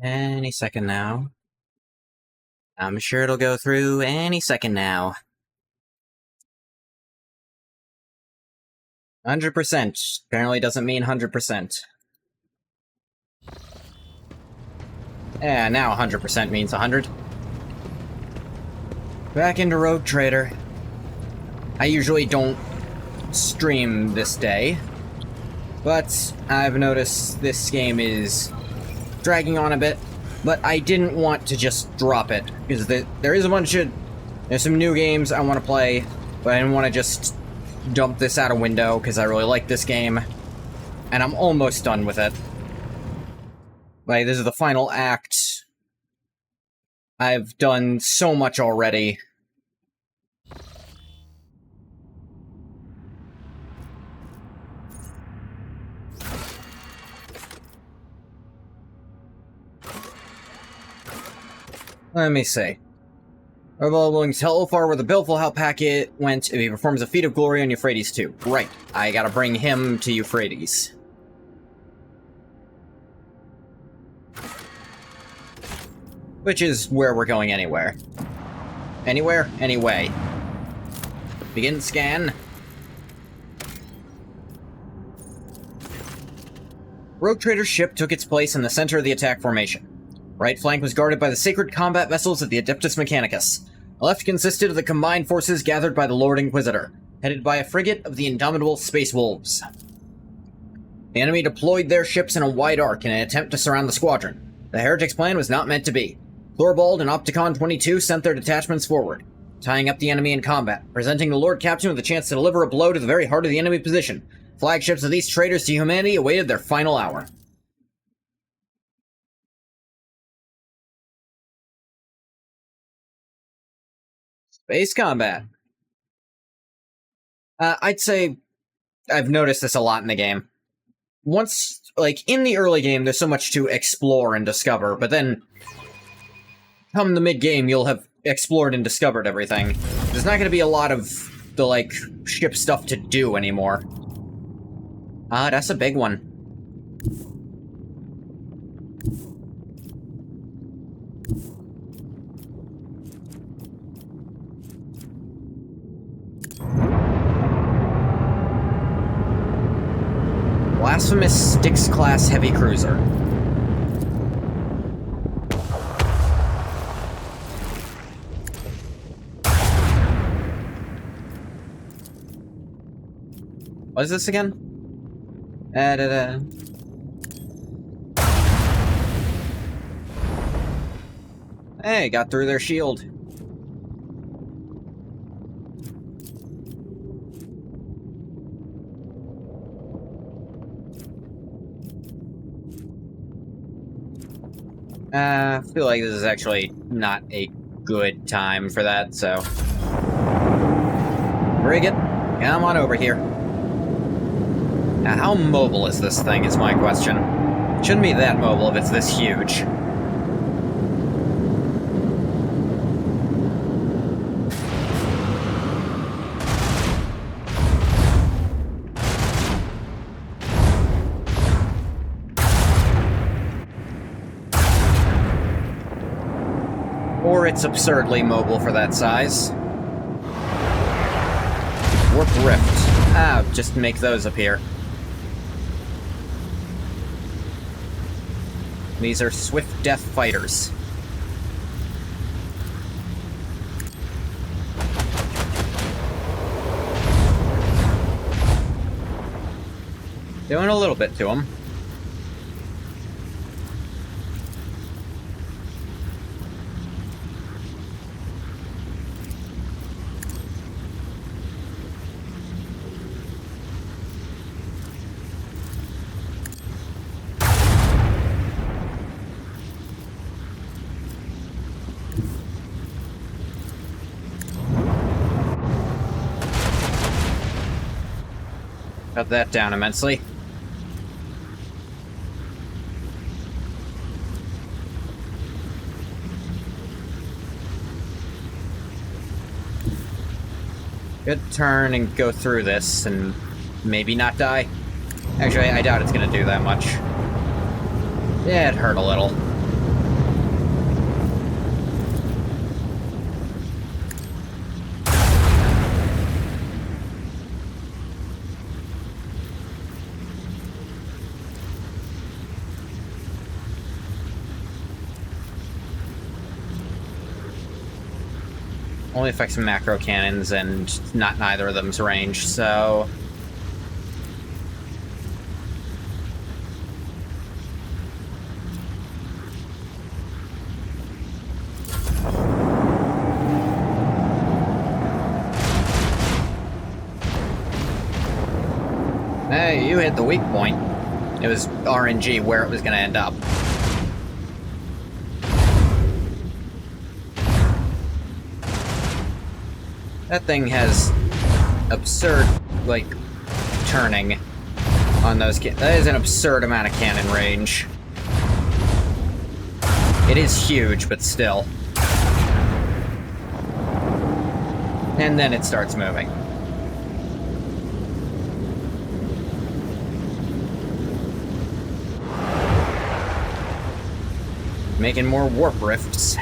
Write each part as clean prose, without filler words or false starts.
Any second now. I'm sure it'll go through any second now. 100%. Apparently doesn't mean 100%. Yeah, now 100% means 100. Back into Rogue Trader. I usually don't stream this day, but I've noticed this game is dragging on a bit, but I didn't want to just drop it, because there is a bunch of... There's some new games I want to play, but I didn't want to just dump this out a window, because I really like this game, and I'm almost done with it. Like, this is the final act. I've done so much already. Let me see. Overall, willing to tell Ulfar where the Baleful How packet went if he performs a feat of glory on Euphrates too. Right, I gotta bring him to Euphrates. Which is where we're going anywhere. Anywhere? Anyway. Begin scan. Rogue Trader's ship took its place in the center of the attack formation. Right flank was guarded by the sacred combat vessels of the Adeptus Mechanicus. The left consisted of the combined forces gathered by the Lord Inquisitor, headed by a frigate of the indomitable Space Wolves. The enemy deployed their ships in a wide arc in an attempt to surround the squadron. The Heretics' plan was not meant to be. Thorvald and Opticon 22 sent their detachments forward, tying up the enemy in combat, presenting the Lord Captain with a chance to deliver a blow to the very heart of the enemy position. Flagships of these traitors to humanity awaited their final hour. Space combat. I'd say I've noticed this a lot in the game. Once, like, in the early game, there's so much to explore and discover, but then come the mid-game, you'll have explored and discovered everything. There's not going to be a lot of the, like, ship stuff to do anymore. That's a big one. Blasphemous Styx-class heavy cruiser. What is this again? Hey, got through their shield. I feel like this is actually not a good time for that, so... Brig it. Come on over here. Now, how mobile is this thing, is my question. It shouldn't be that mobile if it's this huge. Or it's absurdly mobile for that size. Warp Rift. Just make those appear. These are swift death fighters. Doing a little bit to them. Cut that down immensely. Good turn and go through this and maybe not die. Actually, I doubt it's gonna do that much. Yeah, it hurt a little. Only affects macro cannons, and not neither of them's range, so... Hey, you hit the weak point. It was RNG where it was going to end up. That thing has absurd, like, turning on those that is an absurd amount of cannon range. It is huge, but still. And then it starts moving. Making more warp rifts.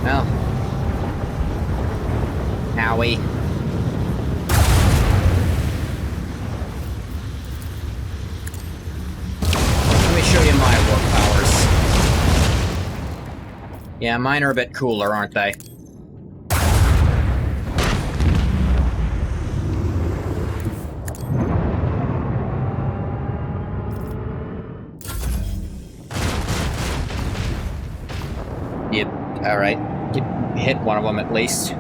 Well. Howie. Show you my warp powers. Yeah, mine are a bit cooler, aren't they? Yep, alright. Hit one of them at least.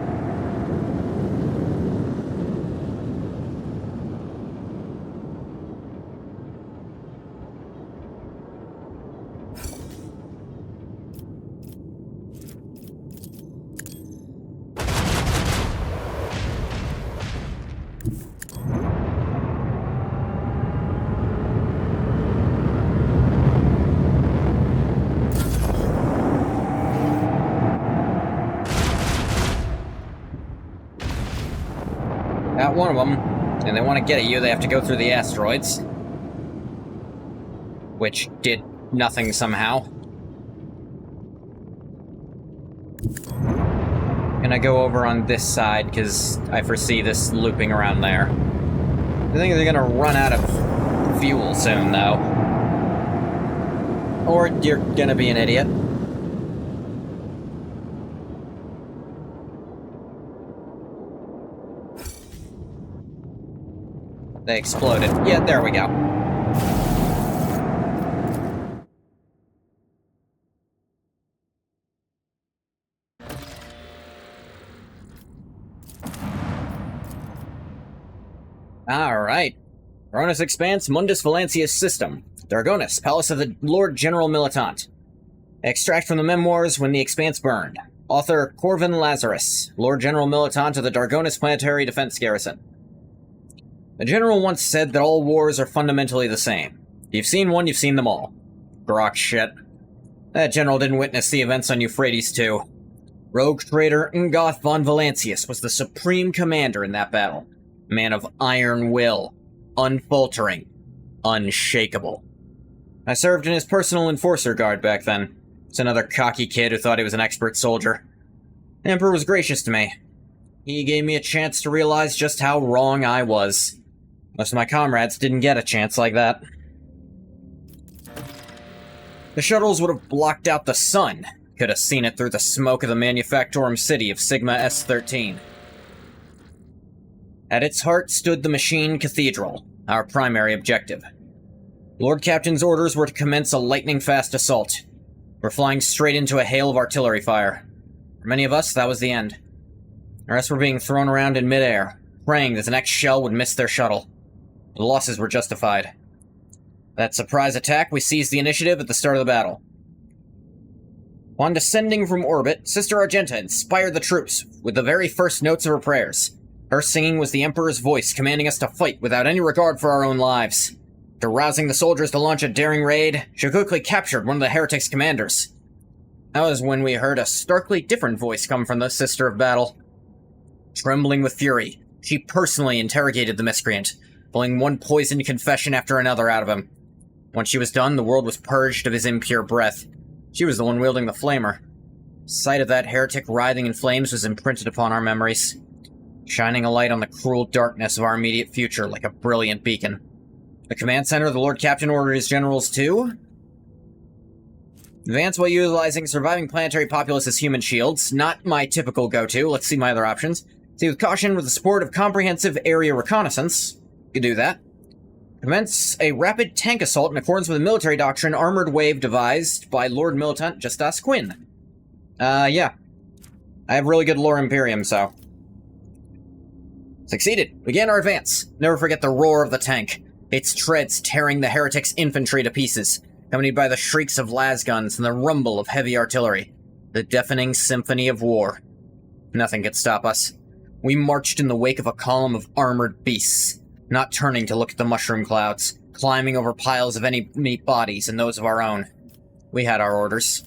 Got one of them, and they want to get at you, they have to go through the asteroids. Which did nothing somehow. Gonna go over on this side, because I foresee this looping around there. I think they're gonna run out of fuel soon, though. Or you're gonna be an idiot. They exploded. Yeah, there we go. Alright. Cronus Expanse, Mundus Valancius System. Dargonus, Palace of the Lord General Militant. Extract from the memoirs When the Expanse Burned. Author Corvin Lazarus, Lord General Militant of the Dargonus Planetary Defense Garrison. The general once said that all wars are fundamentally the same. If you've seen one, you've seen them all. Grok shit. That general didn't witness the events on Euphrates II. Rogue trader Ngoth von Valancius was the supreme commander in that battle. A man of iron will, unfaltering, unshakable. I served in his personal enforcer guard back then. It's another cocky kid who thought he was an expert soldier. The Emperor was gracious to me. He gave me a chance to realize just how wrong I was. Most of my comrades didn't get a chance like that. The shuttles would have blocked out the sun. Could have seen it through the smoke of the manufactorum city of Sigma S-13. At its heart stood the Machine Cathedral, our primary objective. Lord Captain's orders were to commence a lightning-fast assault. We're flying straight into a hail of artillery fire. For many of us, that was the end. The rest were being thrown around in midair, praying that the next shell would miss their shuttle. The losses were justified. That surprise attack, we seized the initiative at the start of the battle. On descending from orbit, Sister Argenta inspired the troops with the very first notes of her prayers. Her singing was the Emperor's voice commanding us to fight without any regard for our own lives. After rousing the soldiers to launch a daring raid, she quickly captured one of the heretics' commanders. That was when we heard a starkly different voice come from the Sister of Battle. Trembling with fury, she personally interrogated the miscreant, pulling one poisoned confession after another out of him. Once she was done, the world was purged of his impure breath. She was the one wielding the flamer. Sight of that heretic writhing in flames was imprinted upon our memories, shining a light on the cruel darkness of our immediate future like a brilliant beacon. The command center, the Lord Captain ordered his generals to advance while utilizing surviving planetary populace as human shields. Not my typical go-to. Let's see my other options. See with caution with the support of comprehensive area reconnaissance. You could do that. Commence a rapid tank assault in accordance with the military doctrine armored wave devised by Lord Militant Justas Quinn. Yeah. I have really good lore Imperium, so. Succeeded. Began our advance. Never forget the roar of the tank. Its treads tearing the heretics' infantry to pieces, accompanied by the shrieks of las guns and the rumble of heavy artillery. The deafening symphony of war. Nothing could stop us. We marched in the wake of a column of armored beasts, not turning to look at the mushroom clouds, climbing over piles of enemy bodies and those of our own. We had our orders.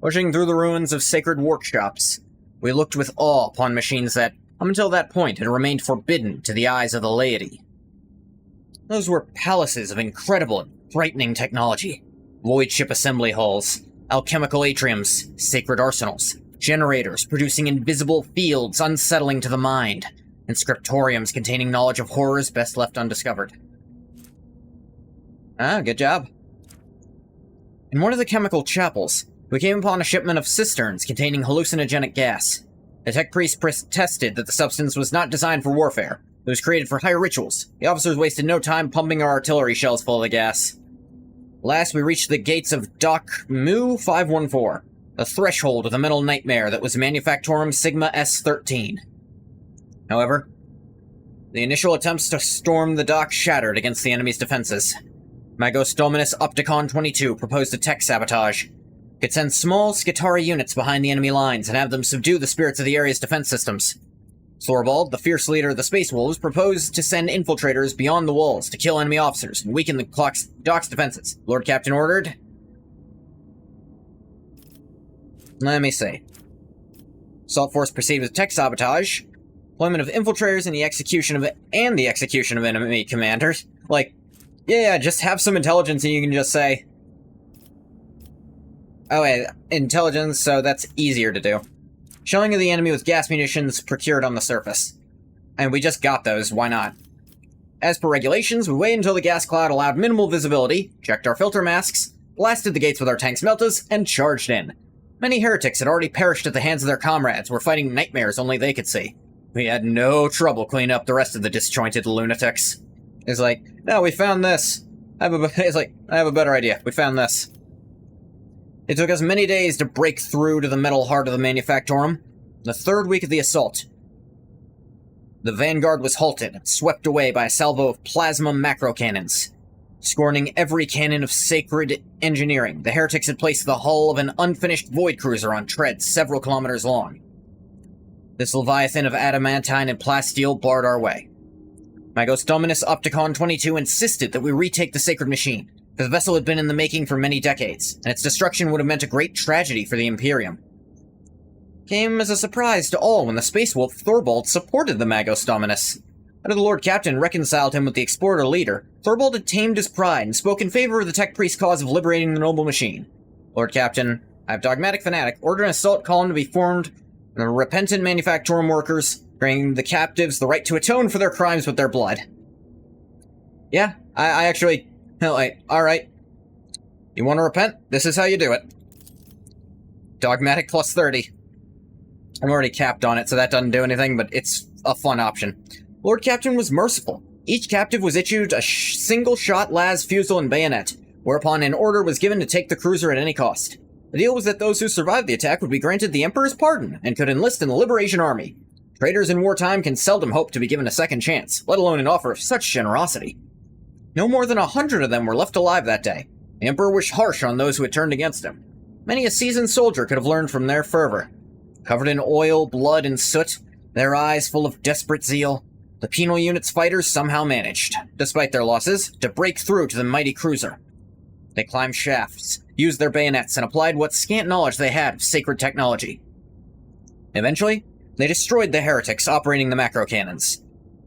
Pushing through the ruins of sacred workshops, we looked with awe upon machines that, up until that point, had remained forbidden to the eyes of the laity. Those were palaces of incredible and frightening technology. Void ship assembly halls, alchemical atriums, sacred arsenals, generators producing invisible fields unsettling to the mind, and scriptoriums containing knowledge of horrors best left undiscovered. Ah, good job. In one of the chemical chapels, we came upon a shipment of cisterns containing hallucinogenic gas. The tech priest tested that the substance was not designed for warfare. It was created for higher rituals. The officers wasted no time pumping our artillery shells full of the gas. Last, we reached the gates of Doc Mu 514, the threshold of the metal nightmare that was Manufactorum Sigma S13. However, the initial attempts to storm the dock shattered against the enemy's defenses. Magos Dominus Opticon 22 proposed a tech sabotage. Could send small Skitari units behind the enemy lines and have them subdue the spirits of the area's defense systems. Thorvald, the fierce leader of the Space Wolves, proposed to send infiltrators beyond the walls to kill enemy officers and weaken the dock's defenses. Lord Captain ordered. Let me see. Assault Force proceeded with tech sabotage, deployment of infiltrators, and the execution of enemy commanders. Like, yeah, just have some intelligence and you can just say, oh wait, intelligence, so that's easier to do. Shelling of the enemy with gas munitions procured on the surface. And we just got those, why not? As per regulations, we waited until the gas cloud allowed minimal visibility, checked our filter masks, blasted the gates with our tank's meltas, and charged in. Many heretics had already perished at the hands of their comrades, were fighting nightmares only they could see. We had no trouble cleaning up the rest of the disjointed lunatics. It's like, no, we found this. I have a better idea. We found this. It took us many days to break through to the metal heart of the Manufactorum. The third week of the assault, the vanguard was halted and swept away by a salvo of plasma macro cannons. Scorning every cannon of sacred engineering, the heretics had placed the hull of an unfinished void cruiser on treads several kilometers long. This leviathan of adamantine and plasteel barred our way. Magos Dominus Opticon 22 insisted that we retake the sacred machine. The vessel had been in the making for many decades, and its destruction would have meant a great tragedy for the Imperium. Came as a surprise to all when the space wolf Thorvald supported the Magos Dominus. After the Lord Captain reconciled him with the explorer leader, Thorvald had tamed his pride and spoke in favor of the tech priest's cause of liberating the noble machine. Lord Captain, I have dogmatic fanatic, ordered an assault column to be formed from the repentant Manufactorum workers, bringing the captives the right to atone for their crimes with their blood. Yeah, I actually... Alright. You want to repent? This is how you do it. Dogmatic plus 30. I'm already capped on it, so that doesn't do anything, but it's a fun option. Lord Captain was merciful. Each captive was issued a single-shot las, fusel, and bayonet, whereupon an order was given to take the cruiser at any cost. The deal was that those who survived the attack would be granted the Emperor's pardon, and could enlist in the Liberation Army. Traitors in wartime can seldom hope to be given a second chance, let alone an offer of such generosity. No more than 100 of them were left alive that day. The Emperor was harsh on those who had turned against him. Many a seasoned soldier could have learned from their fervor. Covered in oil, blood, and soot, their eyes full of desperate zeal, the penal unit's fighters somehow managed, despite their losses, to break through to the mighty cruiser. They climbed shafts, used their bayonets, and applied what scant knowledge they had of sacred technology. Eventually, they destroyed the heretics operating the macro cannons.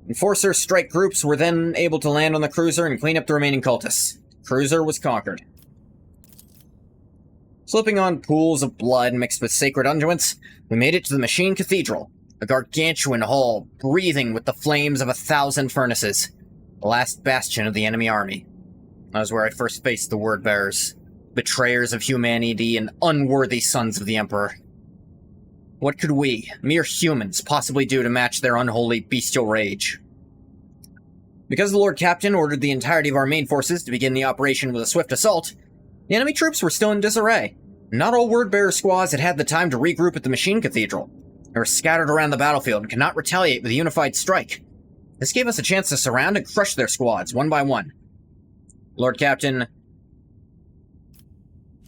Enforcer strike groups were then able to land on the cruiser and clean up the remaining cultists. Cruiser was conquered. Slipping on pools of blood mixed with sacred unguents, we made it to the Machine Cathedral, a gargantuan hall breathing with the flames of 1,000 furnaces, the last bastion of the enemy army. That was where I first faced the Word-Bearers, betrayers of humanity and unworthy sons of the Emperor. What could we, mere humans, possibly do to match their unholy bestial rage? Because the Lord Captain ordered the entirety of our main forces to begin the operation with a swift assault, the enemy troops were still in disarray. Not all Word-Bearer squads had had the time to regroup at the Machine Cathedral. They were scattered around the battlefield and could not retaliate with a unified strike. This gave us a chance to surround and crush their squads, one by one. Lord Captain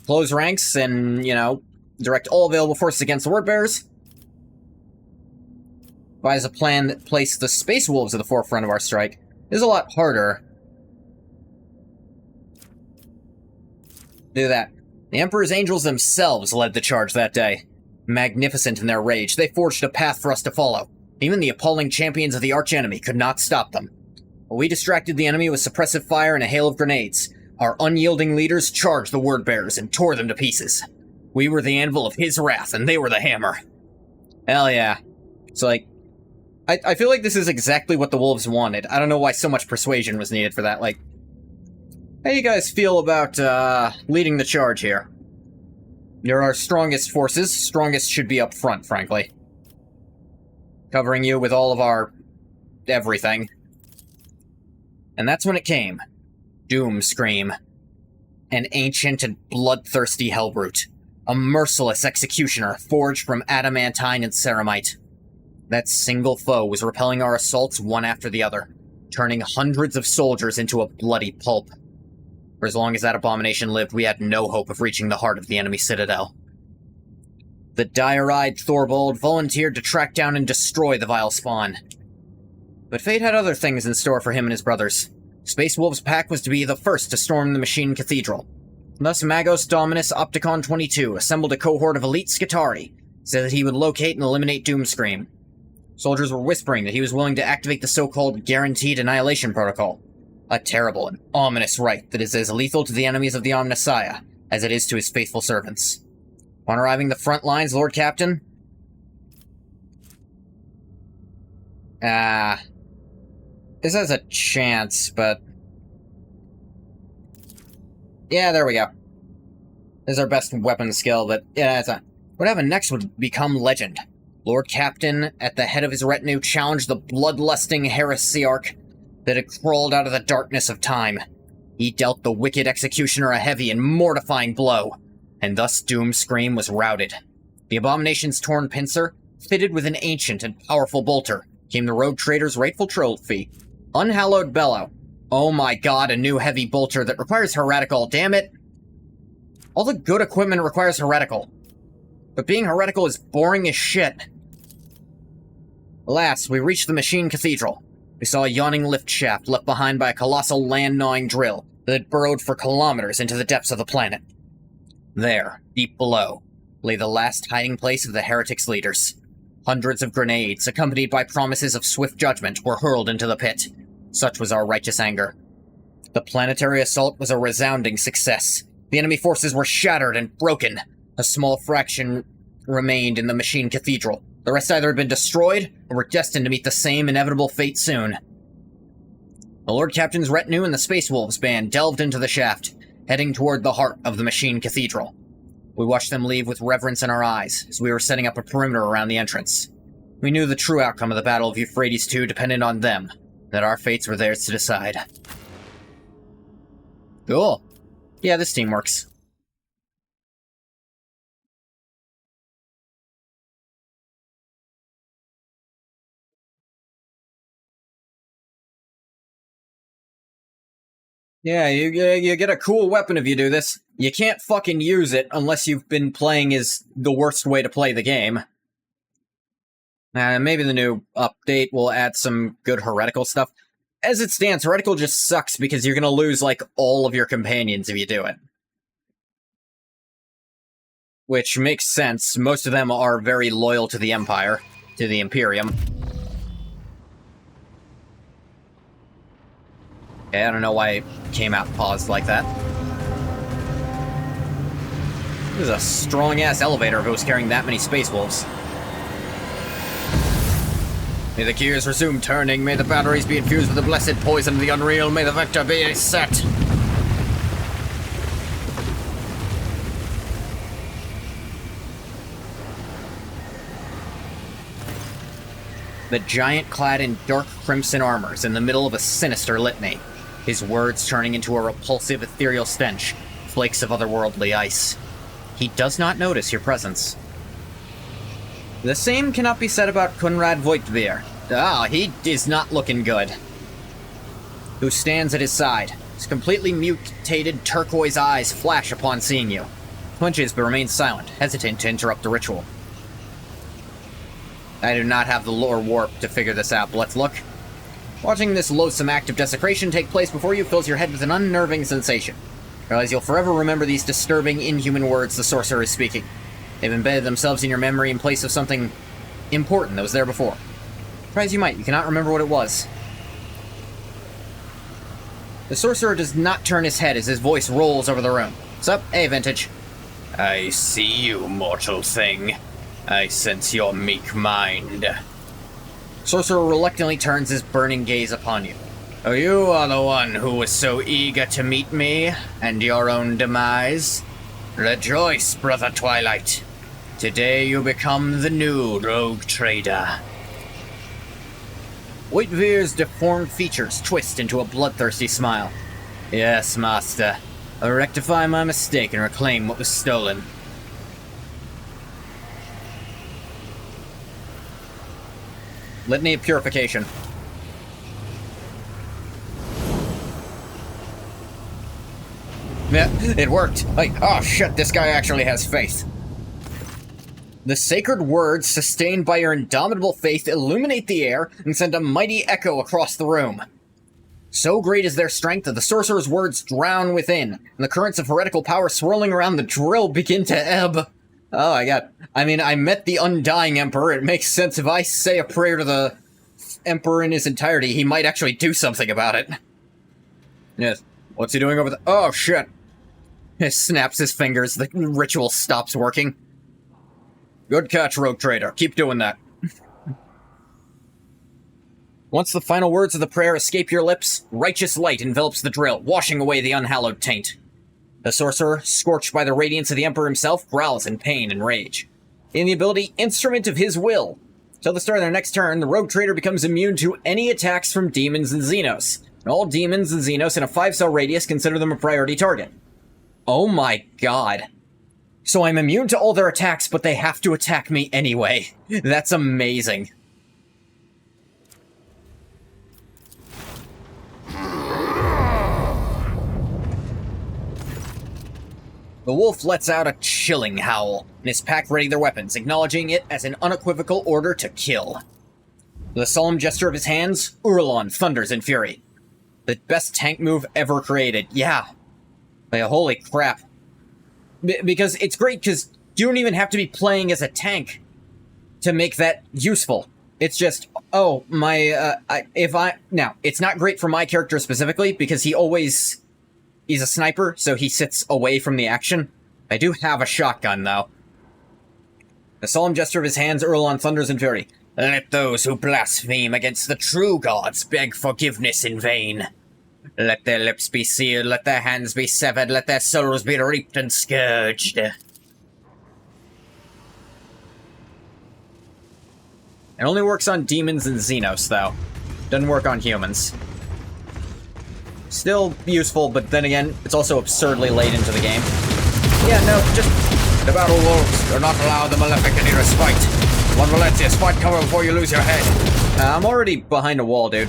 close ranks and, direct all available forces against the Word-Bearers. Devise a plan that placed the Space Wolves at the forefront of our strike. It is a lot harder. Do that. The Emperor's Angels themselves led the charge that day. Magnificent in their rage, they forged a path for us to follow. Even the appalling champions of the archenemy could not stop them. While we distracted the enemy with suppressive fire and a hail of grenades, our unyielding leaders charged the Word-Bearers and tore them to pieces. We were the anvil of his wrath, and they were the hammer. Hell yeah. It's like, I feel like this is exactly what the Wolves wanted. I don't know why so much persuasion was needed for that. Like, how you guys feel about leading the charge here? You're our strongest forces. Strongest should be up front, frankly. Covering you with all of our everything. And that's when it came. Doom Scream. An ancient and bloodthirsty hellbrute. A merciless executioner forged from adamantine and ceramite. That single foe was repelling our assaults one after the other, turning hundreds of soldiers into a bloody pulp. For as long as that abomination lived, we had no hope of reaching the heart of the enemy citadel. The dire-eyed Thorbold volunteered to track down and destroy the vile spawn. But fate had other things in store for him and his brothers. Space Wolf's pack was to be the first to storm the Machine Cathedral. Thus Magos Dominus Opticon 22 assembled a cohort of elite Scutari, so that he would locate and eliminate Doomscream. Soldiers were whispering that he was willing to activate the so-called Guaranteed Annihilation Protocol, a terrible and ominous rite that is as lethal to the enemies of the Omnissiah as it is to his faithful servants. Upon arriving at the front lines, Lord Captain... this has a chance, but... yeah, there we go. This is our best weapon skill, but yeah, it's a... what happened next would become legend. Lord Captain, at the head of his retinue, challenged the bloodlusting heresiarch that had crawled out of the darkness of time. He dealt the wicked executioner a heavy and mortifying blow, and thus Doomscream was routed. The abomination's torn pincer, fitted with an ancient and powerful bolter, came the rogue trader's rightful trophy. Unhallowed Bellow. Oh my god, a new heavy bolter that requires heretical, damn it! All the good equipment requires heretical. But being heretical is boring as shit. Alas, we reached the Machine Cathedral. We saw a yawning lift shaft left behind by a colossal land-gnawing drill that had burrowed for kilometers into the depths of the planet. There, deep below, lay the last hiding place of the heretics' leaders. Hundreds of grenades, accompanied by promises of swift judgment, were hurled into the pit. Such was our righteous anger. The planetary assault was a resounding success. The enemy forces were shattered and broken. A small fraction remained in the Machine Cathedral. The rest either had been destroyed, or were destined to meet the same inevitable fate soon. The Lord Captain's retinue and the Space Wolves band delved into the shaft, heading toward the heart of the Machine Cathedral. We watched them leave with reverence in our eyes, as we were setting up a perimeter around the entrance. We knew the true outcome of the Battle of Euphrates II depended on them, that our fates were theirs to decide. Cool. Yeah, this team works. Yeah, you get a cool weapon if you do this. You can't fucking use it unless you've been playing as the worst way to play the game. Maybe the new update will add some good heretical stuff. As it stands, heretical just sucks because you're gonna lose, like, all of your companions if you do it. Which makes sense. Most of them are very loyal to the Empire, to the Imperium. Okay, I don't know why it came out paused like that. This is a strong-ass elevator if it was carrying that many space wolves. May the gears resume turning, may the batteries be infused with the blessed poison of the unreal, may the vector be set. The giant clad in dark crimson armor is in the middle of a sinister litany, his words turning into a repulsive ethereal stench, flakes of otherworldly ice. He does not notice your presence. The same cannot be said about Konrad Voigtbier. He is not looking good. Who stands at his side. His completely mutated turquoise eyes flash upon seeing you. Clenches but remains silent, hesitant to interrupt the ritual. I do not have the lore warp to figure this out, but let's look. Watching this loathsome act of desecration take place before you fills your head with an unnerving sensation. Realize you'll forever remember these disturbing, inhuman words the sorcerer is speaking. They've embedded themselves in your memory in place of something important that was there before. Try as you might, you cannot remember what it was. The sorcerer does not turn his head as his voice rolls over the room. Sup? Hey, Vintage. I see you, mortal thing. I sense your meek mind. Sorcerer reluctantly turns his burning gaze upon you. Oh, you are the one who was so eager to meet me, and your own demise? Rejoice, brother Twilight. Today you become the new rogue trader. Voigtbier's deformed features twist into a bloodthirsty smile. Yes, master. I'll rectify my mistake and reclaim what was stolen. Litany of Purification. Yeah, it worked. Like, oh shit, this guy actually has faith. The sacred words, sustained by your indomitable faith, illuminate the air and send a mighty echo across the room. So great is their strength that the sorcerer's words drown within, and the currents of heretical power swirling around the drill begin to ebb. Oh my god. I mean, I met the Undying Emperor. It makes sense if I say a prayer to the Emperor in his entirety, he might actually do something about it. Yes. What's he doing over there? Oh, shit. He snaps his fingers. The ritual stops working. Good catch, Rogue Trader. Keep doing that. Once the final words of the prayer escape your lips, righteous light envelops the drill, washing away the unhallowed taint. The sorcerer, scorched by the radiance of the Emperor himself, growls in pain and rage. In the ability Instrument of His Will. Till the start of their next turn, the Rogue Trader becomes immune to any attacks from demons and Xenos. All demons and Xenos in a 5-cell radius consider them a priority target. Oh my god. So I'm immune to all their attacks, but they have to attack me anyway. That's amazing. The wolf lets out a chilling howl, and his pack ready their weapons, acknowledging it as an unequivocal order to kill. With a solemn gesture of his hands, Urlon thunders in fury. The best tank move ever created, yeah. Like, holy crap. Because it's great, because you don't even have to be playing as a tank to make that useful. It's just, oh, now, it's not great for my character specifically, because he's a sniper, so he sits away from the action. I do have a shotgun, though. The solemn gesture of his hands, Urlon thunders in fury. Let those who blaspheme against the true gods beg forgiveness in vain. Let their lips be sealed, let their hands be severed, let their souls be reaped and scourged. It only works on demons and Xenos, though. Doesn't work on humans. Still useful, but then again, it's also absurdly late into the game. Yeah, no, just... The battle wolves, do not allow the malefic any respite. One Valencius, fight cover before you lose your head. I'm already behind a wall, dude.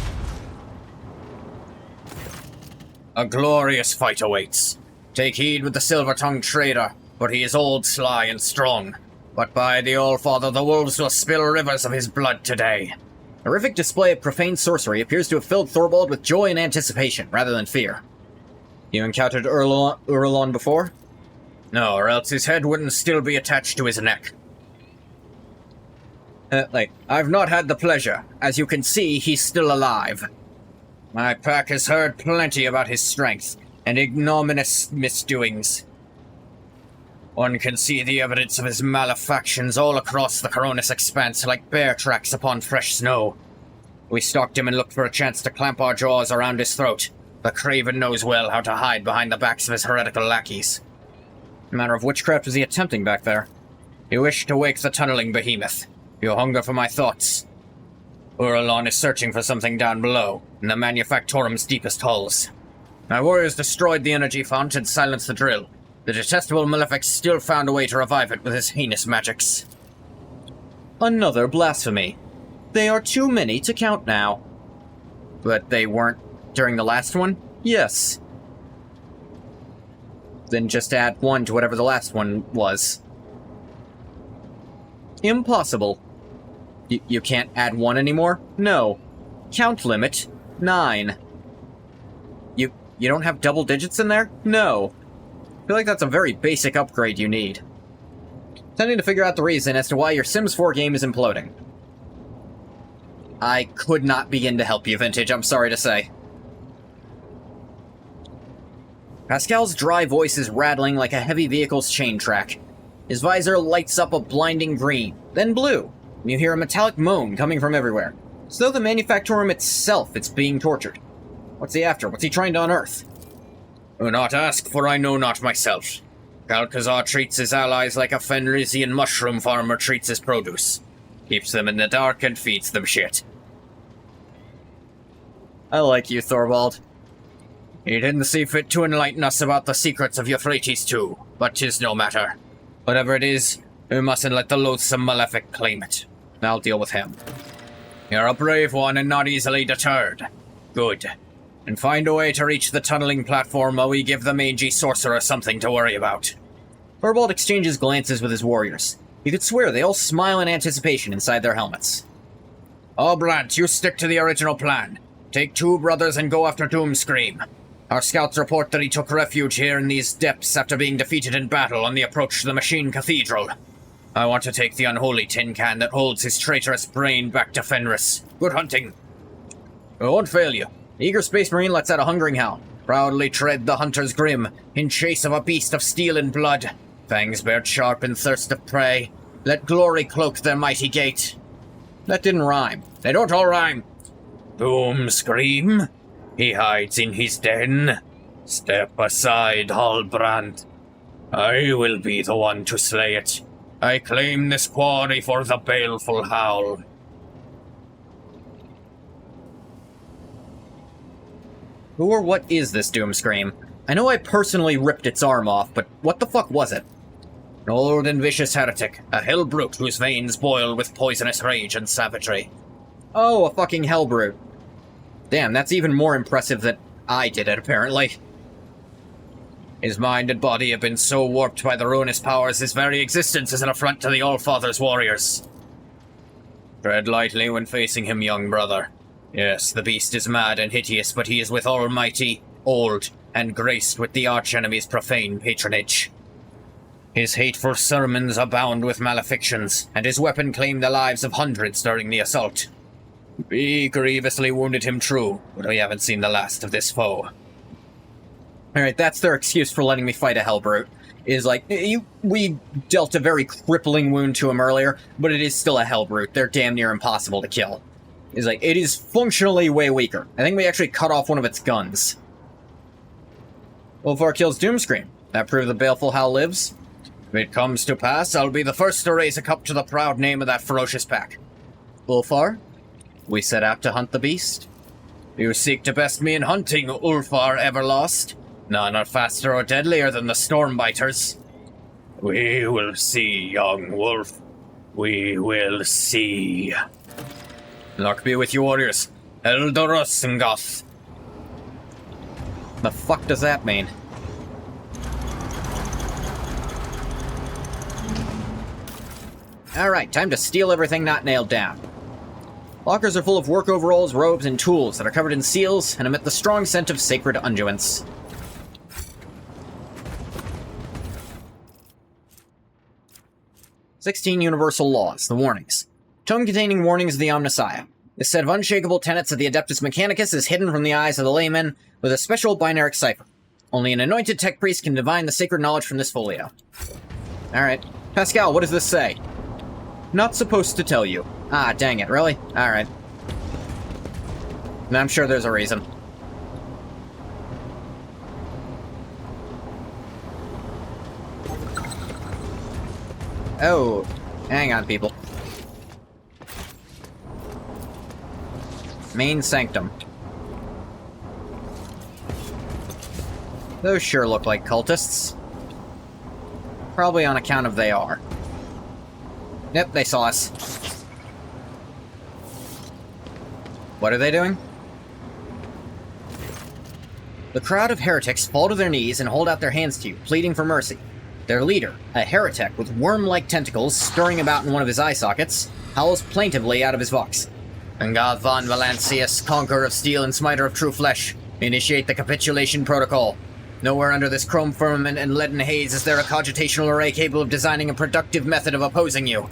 A glorious fight awaits. Take heed with the silver-tongued trader, for he is old, sly, and strong. But by the All-Father, the wolves will spill rivers of his blood today. A horrific display of profane sorcery appears to have filled Thorvald with joy and anticipation, rather than fear. You encountered Urlon before? No, or else his head wouldn't still be attached to his neck. I've not had the pleasure. As you can see, he's still alive. My pack has heard plenty about his strength and ignominious misdoings. One can see the evidence of his malefactions all across the Coronis expanse like bear tracks upon fresh snow. We stalked him and looked for a chance to clamp our jaws around his throat. The craven knows well how to hide behind the backs of his heretical lackeys. A matter of witchcraft was he attempting back there? He wished to wake the tunneling behemoth. You hunger for my thoughts. Uralon is searching for something down below, in the Manufactorum's deepest hulls. My warriors destroyed the energy fount and silenced the drill. The detestable Malefic still found a way to revive it with his heinous magics. Another blasphemy. They are too many to count now. But they weren't during the last one? Yes. Then just add 1 to whatever the last one was. Impossible. You can't add 1 anymore? No. Count limit, 9. You don't have double digits in there? No. I feel like that's a very basic upgrade you need. Tending to figure out the reason as to why your Sims 4 game is imploding. I could not begin to help you, Vintage, I'm sorry to say. Pascal's dry voice is rattling like a heavy vehicle's chain track. His visor lights up a blinding green, then blue. You hear a metallic moan coming from everywhere. As though the Manufactorum itself is being tortured. What's he after? What's he trying to unearth? Do not ask, for I know not myself. Calcazar treats his allies like a Fenrisian mushroom farmer treats his produce. Keeps them in the dark and feeds them shit. I like you, Thorvald. He didn't see fit to enlighten us about the secrets of Euphrates too, but 'tis no matter. Whatever it is, we mustn't let the loathsome Malefic claim it. I'll deal with him. You're a brave one and not easily deterred. Good. And find a way to reach the tunneling platform while we give the mangy sorcerer something to worry about. Thorvald exchanges glances with his warriors. You could swear they all smile in anticipation inside their helmets. Oblant, you stick to the original plan. Take 2 brothers and go after Doomscream. Our scouts report that he took refuge here in these depths after being defeated in battle on the approach to the Machine Cathedral. I want to take the unholy tin can that holds his traitorous brain back to Fenris. Good hunting. It won't fail you. The eager Space Marine lets out a hungering howl. Proudly tread the hunter's grim, in chase of a beast of steel and blood. Fangs bared sharp in thirst of prey. Let glory cloak their mighty gait. That didn't rhyme. They don't all rhyme. Doomscream? He hides in his den. Step aside, Hallbrand. I will be the one to slay it. I claim this quarry for the baleful howl. Who or what is this Doomscream? I know I personally ripped its arm off, but what the fuck was it? An old and vicious heretic, a hell brute whose veins boil with poisonous rage and savagery. Oh, a fucking hell brute. Damn, that's even more impressive than I did it, apparently. His mind and body have been so warped by the ruinous powers, his very existence is an affront to the Allfather's warriors. Tread lightly when facing him, young brother. Yes, the beast is mad and hideous, but he is with almighty, old, and graced with the archenemy's profane patronage. His hateful sermons abound with malefictions, and his weapon claimed the lives of hundreds during the assault. We grievously wounded him true, but we haven't seen the last of this foe. Alright, that's their excuse for letting me fight a Hellbrute. Is like, we dealt a very crippling wound to him earlier, but it is still a Hellbrute. They're damn near impossible to kill. Is like, it is functionally way weaker. I think we actually cut off one of its guns. Ulfar kills Doomscream. That proves the baleful Howl lives. If it comes to pass, I'll be the first to raise a cup to the proud name of that ferocious pack. Ulfar, we set out to hunt the beast. You seek to best me in hunting, Ulfar Everlost. None are faster or deadlier than the Stormbiters. We will see, young wolf. We will see. Luck be with you, warriors. Eldorosengoth. The fuck does that mean? Alright, time to steal everything not nailed down. Lockers are full of work overalls, robes, and tools that are covered in seals and emit the strong scent of sacred unguents. "16 Universal Laws, the Warnings. Tome containing warnings of the Omnissiah. This set of unshakable tenets of the Adeptus Mechanicus is hidden from the eyes of the layman with a special binaric cipher. Only an anointed tech priest can divine the sacred knowledge from this folio. Alright. Pascal, what does this say? Not supposed to tell you. Ah, dang it, really? Alright. I'm sure there's a reason. Oh, hang on, people. Main sanctum. Those sure look like cultists. Probably on account of they are. Yep, they saw us. What are they doing? The crowd of heretics fall to their knees and hold out their hands to you, pleading for mercy. Their leader, a heretic with worm-like tentacles stirring about in one of his eye sockets, howls plaintively out of his vox. Angad von Valancius, conqueror of steel and smiter of true flesh, initiate the capitulation protocol. Nowhere under this chrome firmament and leaden haze is there a cogitational array capable of designing a productive method of opposing you.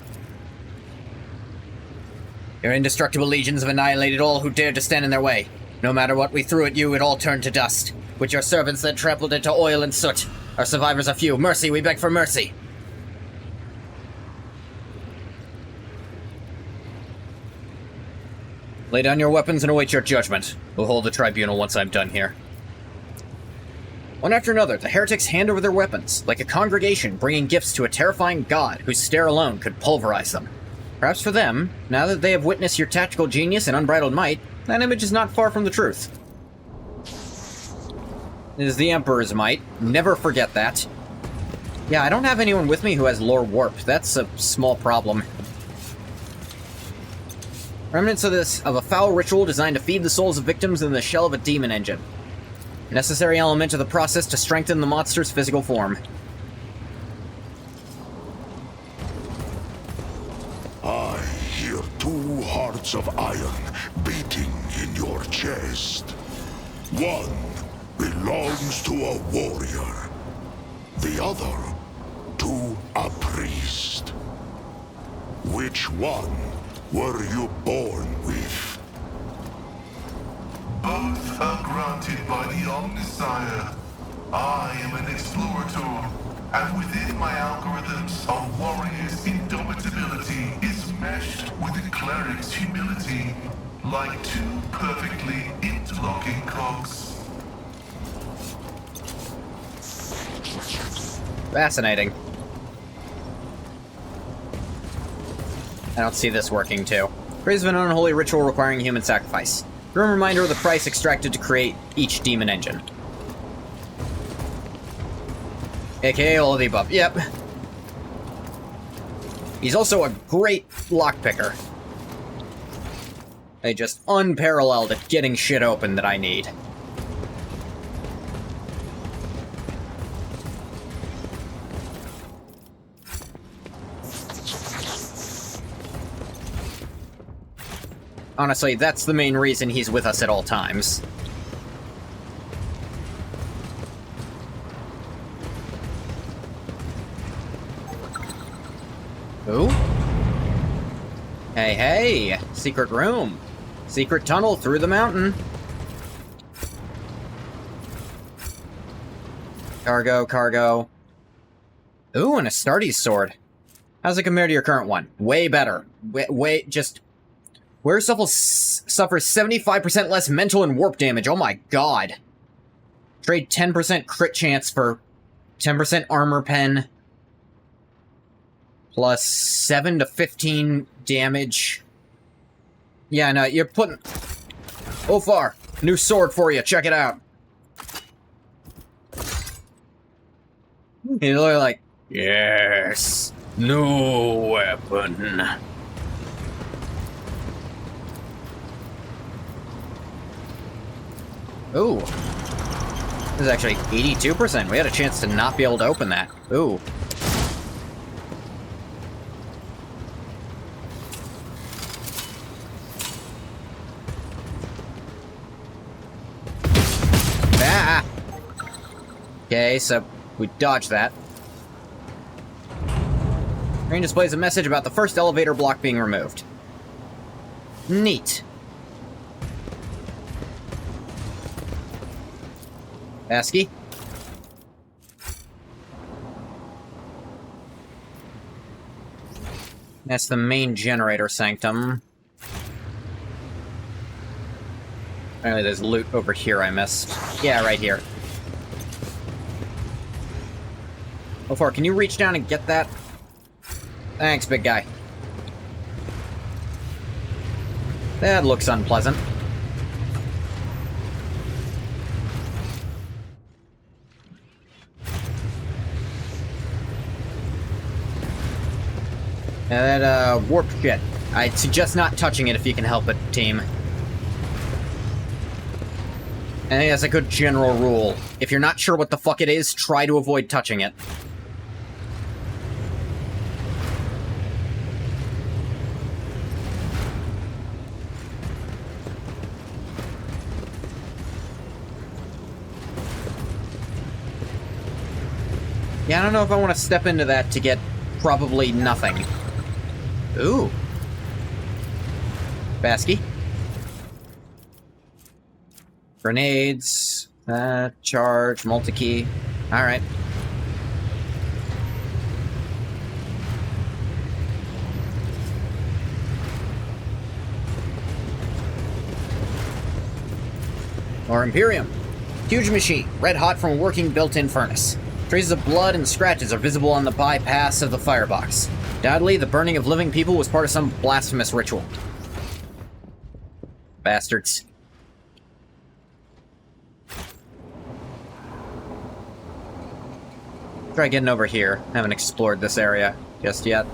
Your indestructible legions have annihilated all who dared to stand in their way. No matter what we threw at you, it all turned to dust, which your servants then trampled into oil and soot. Our survivors are few. Mercy, we beg for mercy. Lay down your weapons and await your judgment. We'll hold the tribunal once I'm done here. One after another, the heretics hand over their weapons, like a congregation bringing gifts to a terrifying god whose stare alone could pulverize them. Perhaps for them, now that they have witnessed your tactical genius and unbridled might, that image is not far from the truth. It is the Emperor's might. Never forget that. Yeah, I don't have anyone with me who has lore warp. That's a small problem. Remnants of a foul ritual designed to feed the souls of victims in the shell of a demon engine. Necessary element of the process to strengthen the monster's physical form. I hear 2 hearts of iron beating in your chest. One belongs to a warrior. The other to a priest. Which one were you born with? Both are granted by the Omnisire. I am an explorator, and within my algorithms, a warrior's indomitability is meshed with a cleric's humility, like 2 perfectly interlocking cogs. Fascinating. I don't see this working, too. Praise of an unholy ritual requiring human sacrifice. Grim reminder of the price extracted to create each demon engine. AKA all of the above. Yep. He's also a great lockpicker. Just unparalleled at getting shit open that I need. Honestly, that's the main reason he's with us at all times. Ooh. Hey, hey! Secret room. Secret tunnel through the mountain. Cargo, cargo. Ooh, and a Astartes sword. How's it compare to your current one? Way better. Just... Where suffers 75% less mental and warp damage. Oh my god. Trade 10% crit chance for 10% armor pen. Plus 7 to 15 damage. Yeah, no, you're putting... Ofar, new sword for you. Check it out. You're literally like, yes, new weapon. Ooh. This is actually 82%. We had a chance to not be able to open that. Ooh. Ah! Okay, so we dodged that. Screen displays a message about the first elevator block being removed. Neat. Basky? That's the main generator sanctum. Apparently there's loot over here I missed. Yeah, right here. How far? Can you reach down and get that? Thanks, big guy. That looks unpleasant. Yeah, that, warp shit. I'd suggest not touching it if you can help it, team. I think that's a good general rule. If you're not sure what the fuck it is, try to avoid touching it. Yeah, I don't know if I want to step into that to get probably nothing. Ooh. Basky. Grenades. Charge. Multi-key. Alright. Or Imperium. Huge machine. Red hot from a working built-in furnace. Traces of blood and scratches are visible on the bypass of the firebox. Undoubtedly, the burning of living people was part of some blasphemous ritual. Bastards. Try getting over here. Haven't explored this area just yet.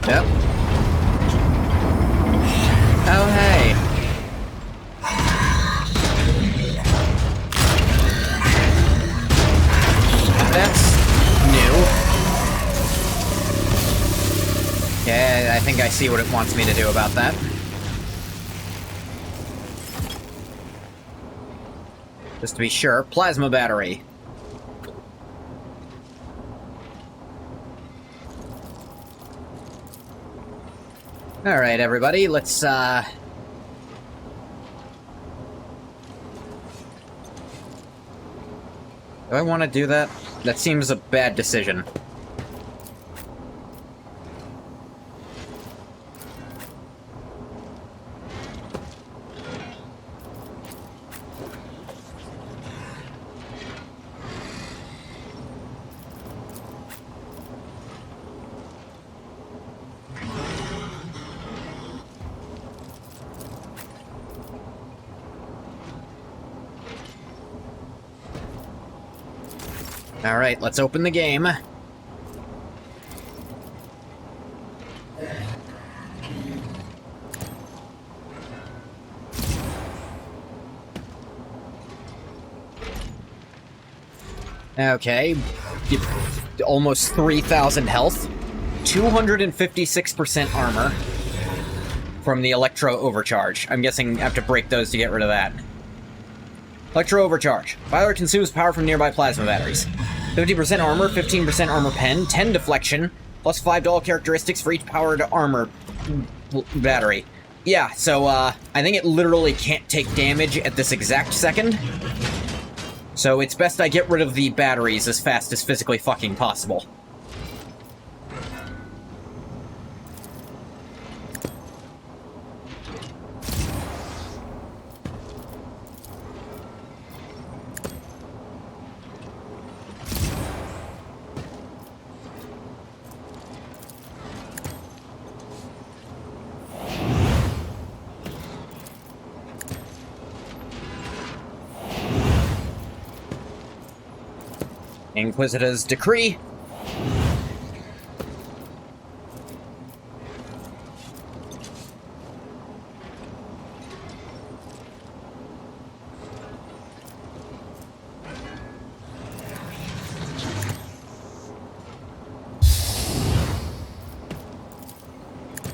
Yep. Oh, hey. That's new. Yeah, I think I see what it wants me to do about that. Just to be sure, plasma battery. Alright, everybody, let's, Do I want to do that? That seems a bad decision. Alright, let's open the game. Okay. Almost 3,000 health. 256% armor from the Electro Overcharge. I'm guessing I have to break those to get rid of that. Electro Overcharge. Filer consumes power from nearby plasma batteries. 50% armor, 15% armor pen, 10 deflection, plus 5 to all characteristics for each powered armor battery. Yeah, so, I think it literally can't take damage at this exact second. So it's best I get rid of the batteries as fast as physically fucking possible. Inquisitor's Decree.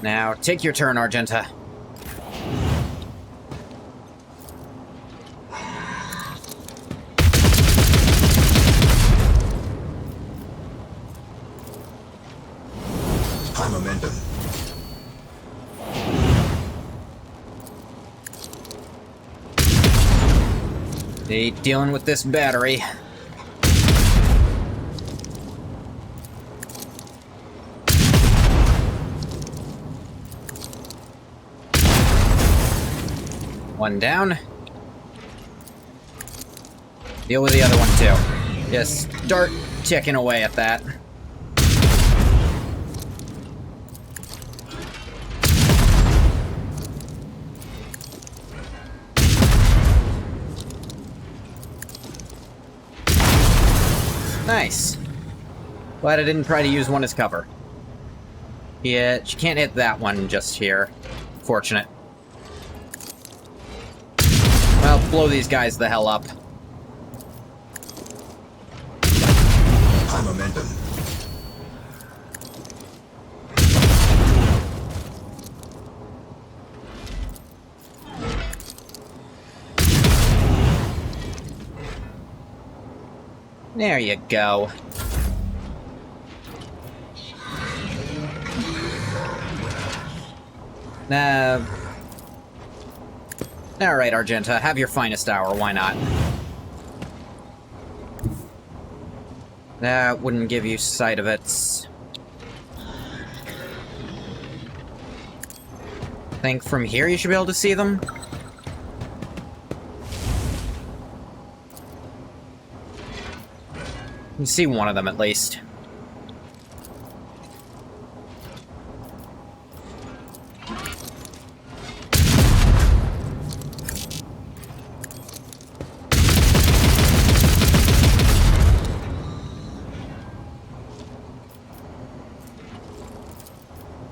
Now, take your turn, Argenta. High momentum. They dealing with this battery. One down. Deal with the other one, too. Just start ticking away at that. Nice. Glad I didn't try to use one as cover. Yeah, she can't hit that one just here. Fortunate. Well, blow these guys the hell up. High momentum. There you go. Alright, Argenta, have your finest hour, why not? That wouldn't give you sight of it. Think from here you should be able to see them? You can see one of them at least.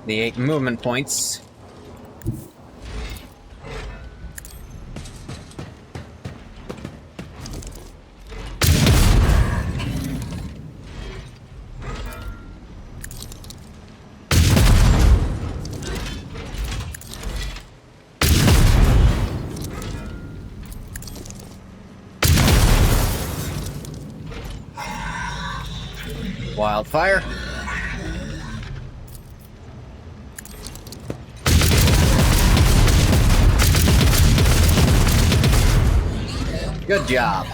The 8 movement points. Wildfire. Good job.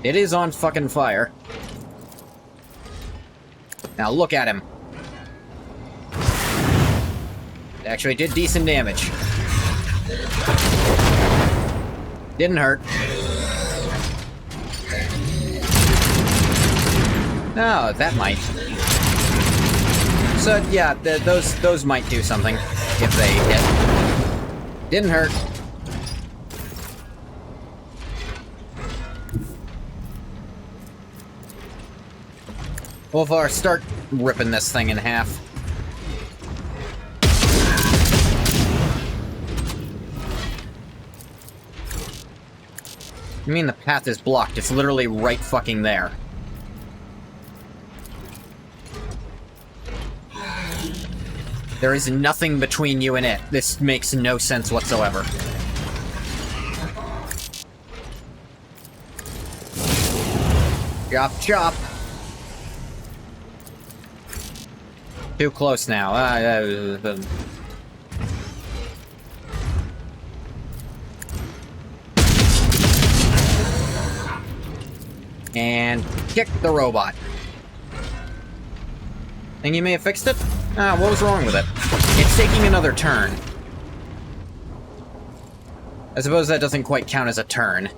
It is on fucking fire. Now look at him. It actually did decent damage. Didn't hurt. Oh, that might. So yeah, those might do something if they hit. Didn't hurt. Wolfar, start ripping this thing in half. You mean the path is blocked? It's literally right fucking there. There is nothing between you and it. This makes no sense whatsoever. Chop, chop. Too close now. And kick the robot. Think you may have fixed it? Ah, what was wrong with it? It's taking another turn. I suppose that doesn't quite count as a turn.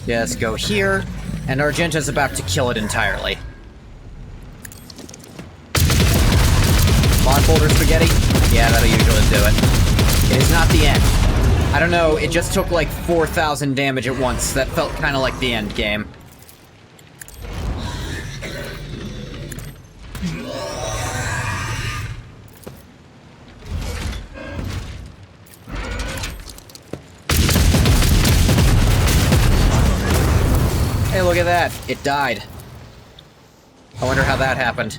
Just go here, and Argenta's about to kill it entirely. Mod boulder spaghetti? Yeah, that'll usually do it. It is not the end. I don't know, it just took like 4,000 damage at once. That felt kind of like the end game. Hey, look at that. It died. I wonder how that happened.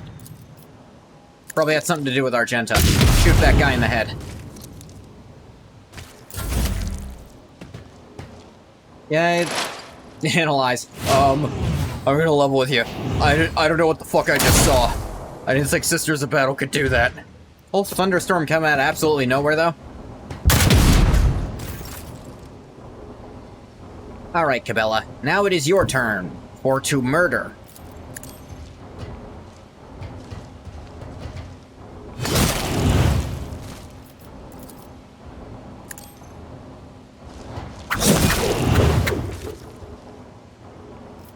Probably had something to do with Argenta. Shoot that guy in the head. Yeah, analyze. I'm gonna level with you. I don't know what the fuck I just saw. I didn't think Sisters of Battle could do that. Whole thunderstorm come out of absolutely nowhere, though. Alright, Cabela. Now it is your turn. For to murder.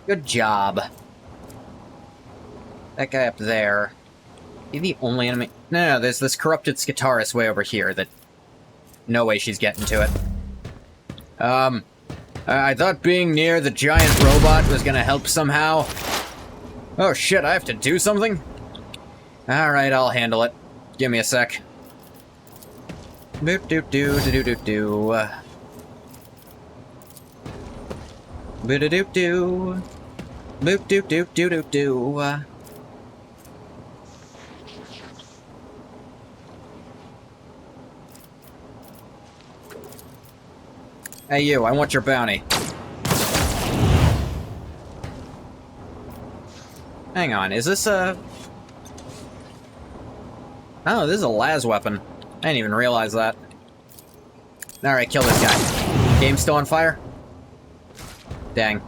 Good job. That guy up there. Is he the only enemy? No, there's this corrupted Skatarist way over here that... No way she's getting to it. I thought being near the giant robot was gonna help somehow. Oh shit, I have to do something? Alright, I'll handle it. Give me a sec. Boop doop doo doo doo doo. Boop doop doop doo. Boop doop doop doo doo doo. Hey you, I want your bounty. Hang on, is this a... Oh, this is a las weapon. I didn't even realize that. Alright, kill this guy. Game still on fire? Dang.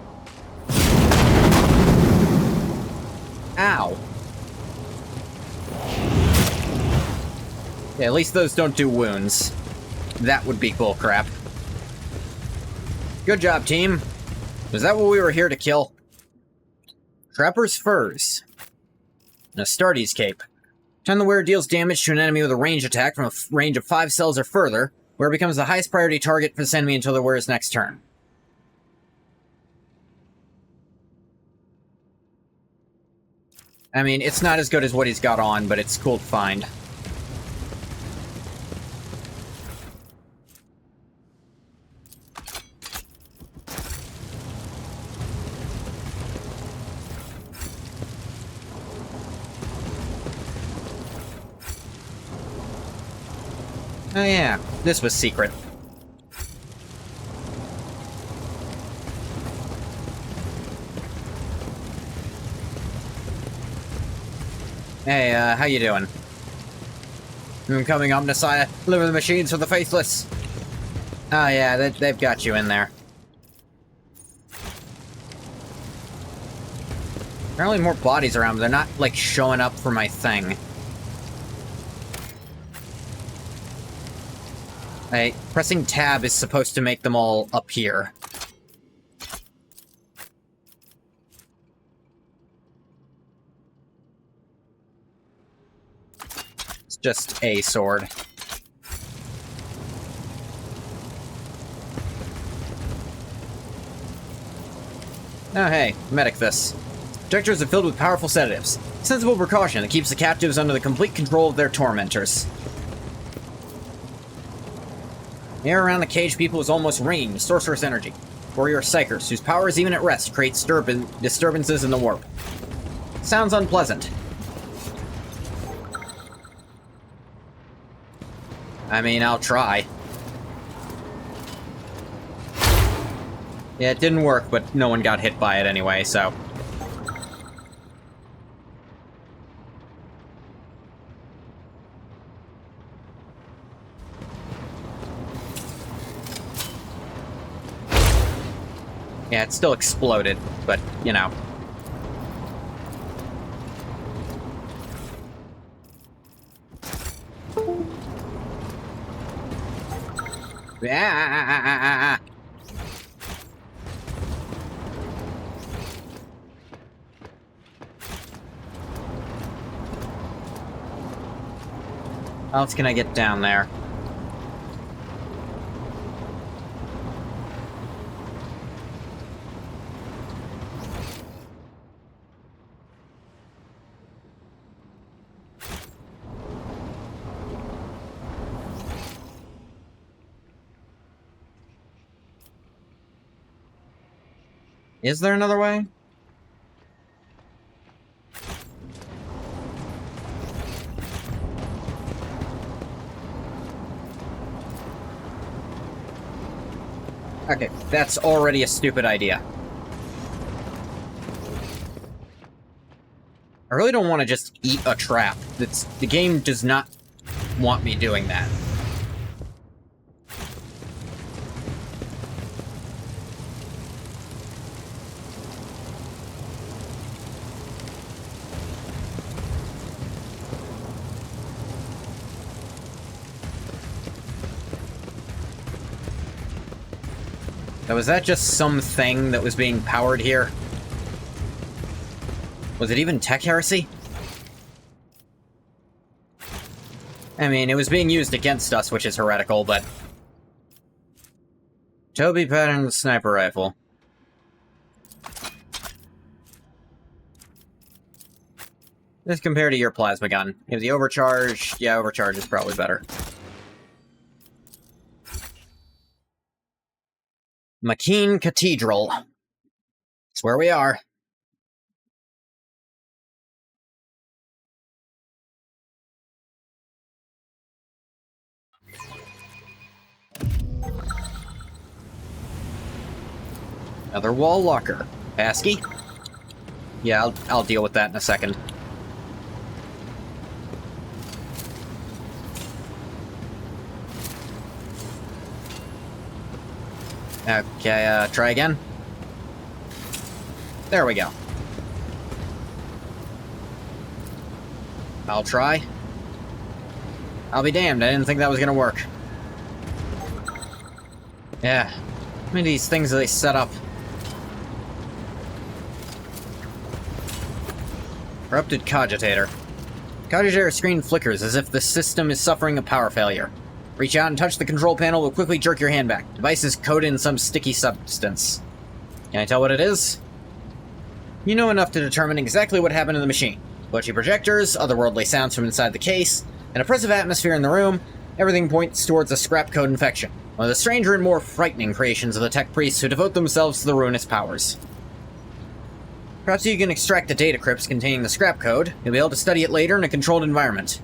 Ow. Yeah, at least those don't do wounds. That would be bullcrap. Good job, team. Was that what we were here to kill? Trapper's Furs. And Astartes Cape. Time the wearer deals damage to an enemy with a range attack from a range of 5 cells or further, where it becomes the highest priority target for this enemy until the wearer's next turn. I mean, it's not as good as what he's got on, but it's cool to find. Oh yeah, this was secret. Hey, how you doing? I'm coming up, Messiah. Deliver the machines for the faithless. Oh yeah, they've got you in there. Apparently more bodies around, but they're not, like, showing up for my thing. Hey, pressing tab is supposed to make them all appear. It's just a sword. Oh hey, medic this. Projectors are filled with powerful sedatives. Sensible precaution that keeps the captives under the complete control of their tormentors. The air around the caged people is almost rain with sorcerous energy. Warrior psychers, whose power is even at rest, create disturbances in the warp. Sounds unpleasant. I mean, I'll try. Yeah, it didn't work, but no one got hit by it anyway, so... Yeah, it still exploded, but, you know. How else can I get down there? Is there another way? Okay, that's already a stupid idea. I really don't want to just eat a trap. The game does not want me doing that. Now, was that just something that was being powered here? Was it even tech heresy? I mean, it was being used against us, which is heretical, but... Toby pattern sniper rifle. This compared to your plasma gun. You have the overcharge. Yeah, overcharge is probably better. McKean Cathedral. That's where we are. Another wall locker. Passkey? Yeah, I'll deal with that in a second. Okay, try again. There we go. I'll try. I'll be damned, I didn't think that was gonna work. Yeah. How many of these things do they set up? Corrupted cogitator. Cogitator screen flickers as if the system is suffering a power failure. Reach out and touch the control panel, but quickly jerk your hand back. Device is coated in some sticky substance. Can I tell what it is? You know enough to determine exactly what happened to the machine. Glitchy projectors, otherworldly sounds from inside the case, an oppressive atmosphere in the room, everything points towards a scrap code infection. One of the stranger and more frightening creations of the tech priests who devote themselves to the ruinous powers. Perhaps you can extract the data crypts containing the scrap code. You'll be able to study it later in a controlled environment.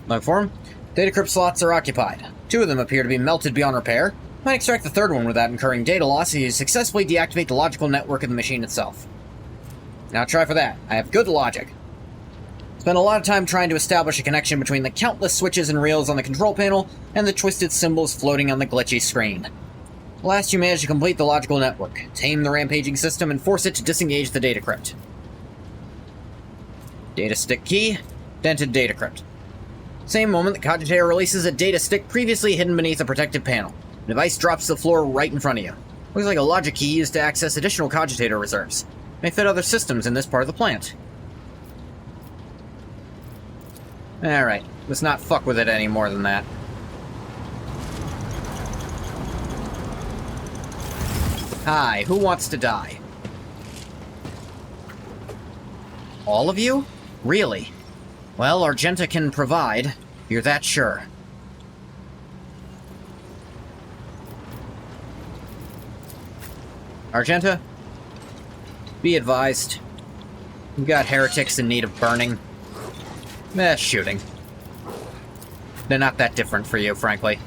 Log form. Data crypt slots are occupied. 2 of them appear to be melted beyond repair. Might extract the 3rd one without incurring data loss if you successfully deactivate the logical network of the machine itself. Now try for that. I have good logic. Spent a lot of time trying to establish a connection between the countless switches and reels on the control panel and the twisted symbols floating on the glitchy screen. At last you managed to complete the logical network, tame the rampaging system, and force it to disengage the data crypt. Data stick key, dented data crypt. Same moment, the cogitator releases a data stick previously hidden beneath a protective panel. The device drops to the floor right in front of you. Looks like a logic key used to access additional cogitator reserves. May fit other systems in this part of the plant. Alright, let's not fuck with it any more than that. Hi, who wants to die? All of you? Really? Well, Argenta can provide. You're that sure. Argenta? Be advised. We've got heretics in need of burning. Shooting. They're not that different for you, frankly.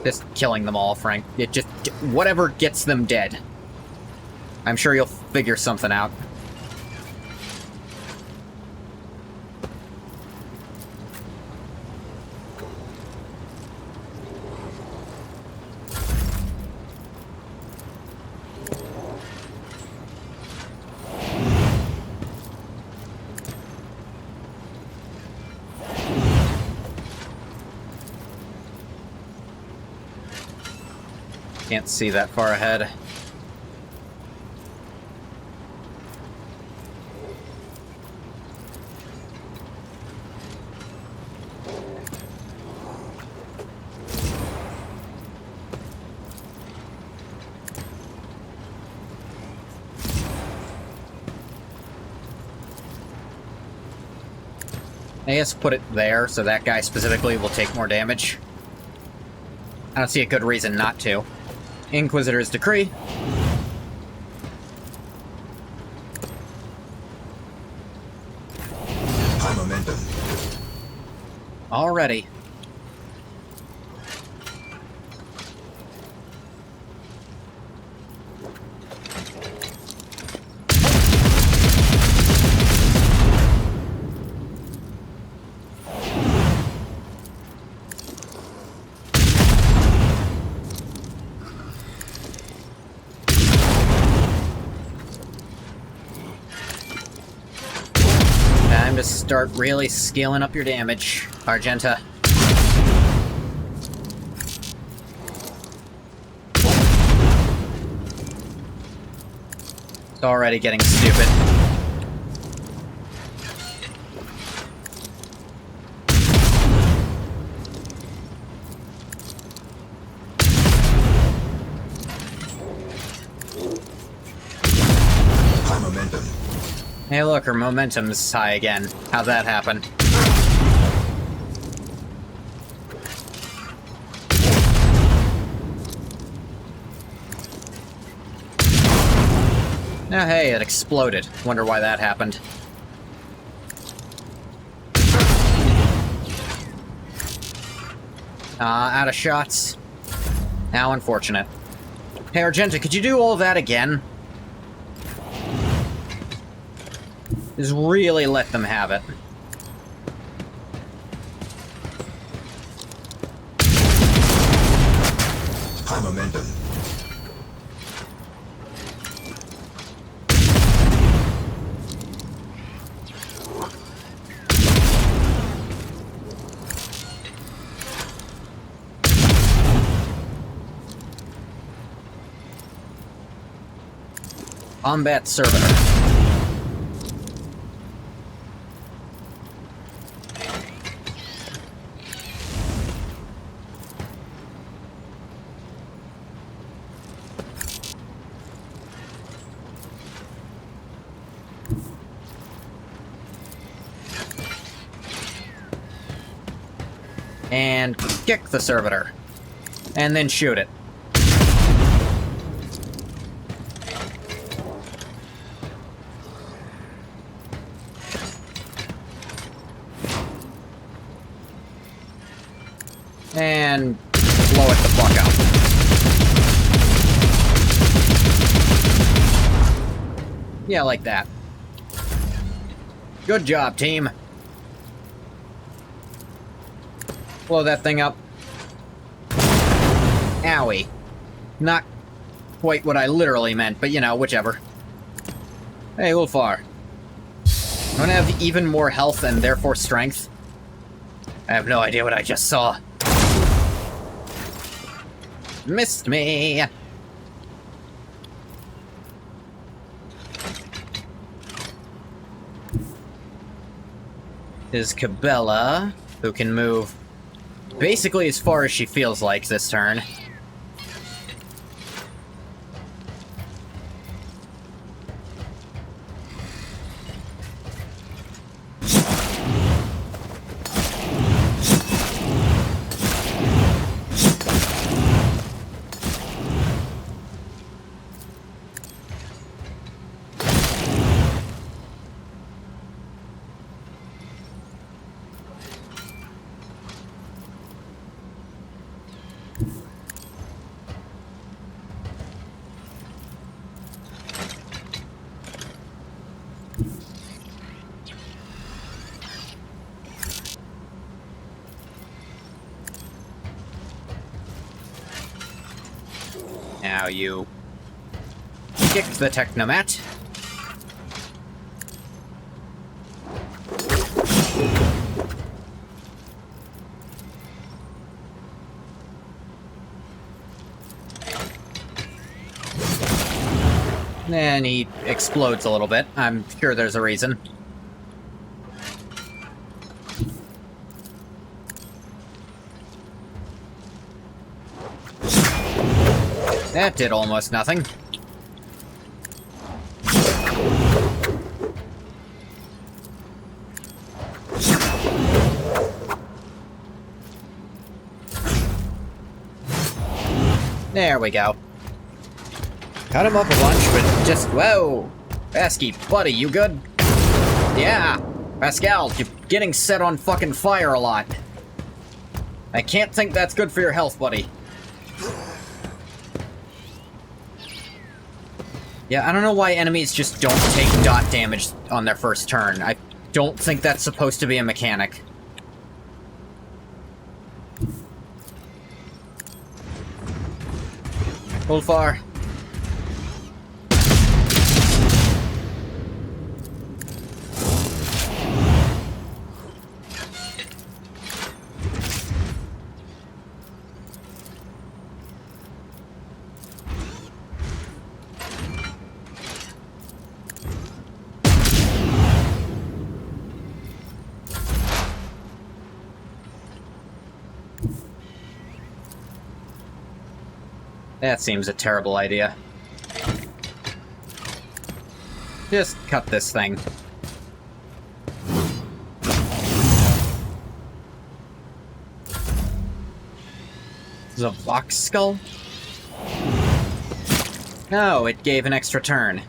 Just killing them all, Frank. It just... whatever gets them dead. I'm sure you'll figure something out. Can't see that far ahead. I guess put it there so that guy specifically will take more damage. I don't see a good reason not to. Inquisitor's Decree. High momentum. Already. start really scaling up your damage, Argenta. It's already getting stupid. High momentum. Hey look, her momentum's high again. How'd that happen? Oh, hey, it exploded. Wonder why that happened. Out of shots. How unfortunate. Hey, Argenta, could you do all that again? Just really let them have it. High momentum. Combat servitor. And kick the servitor. And then shoot it. And blow it the fuck out. Yeah, like that. Good job, team. Blow that thing up. Owie. Not quite what I literally meant, but you know, whichever. Hey, Ulfar. Wanna have even more health and therefore strength? I have no idea what I just saw. Missed me! Is Cabela, who can move basically as far as she feels like this turn. Now you kick the Technomat. And he explodes a little bit. I'm sure there's a reason. That did almost nothing. There we go. Cut him up a bunch, but just, whoa! Pesky, buddy, you good? Yeah! Pascal, you're getting set on fucking fire a lot. I can't think that's good for your health, buddy. Yeah, I don't know why enemies just don't take dot damage on their first turn. I don't think that's supposed to be a mechanic. Ulfar. That seems a terrible idea. Just cut this thing. This is a Vox skull? No, it gave an extra turn.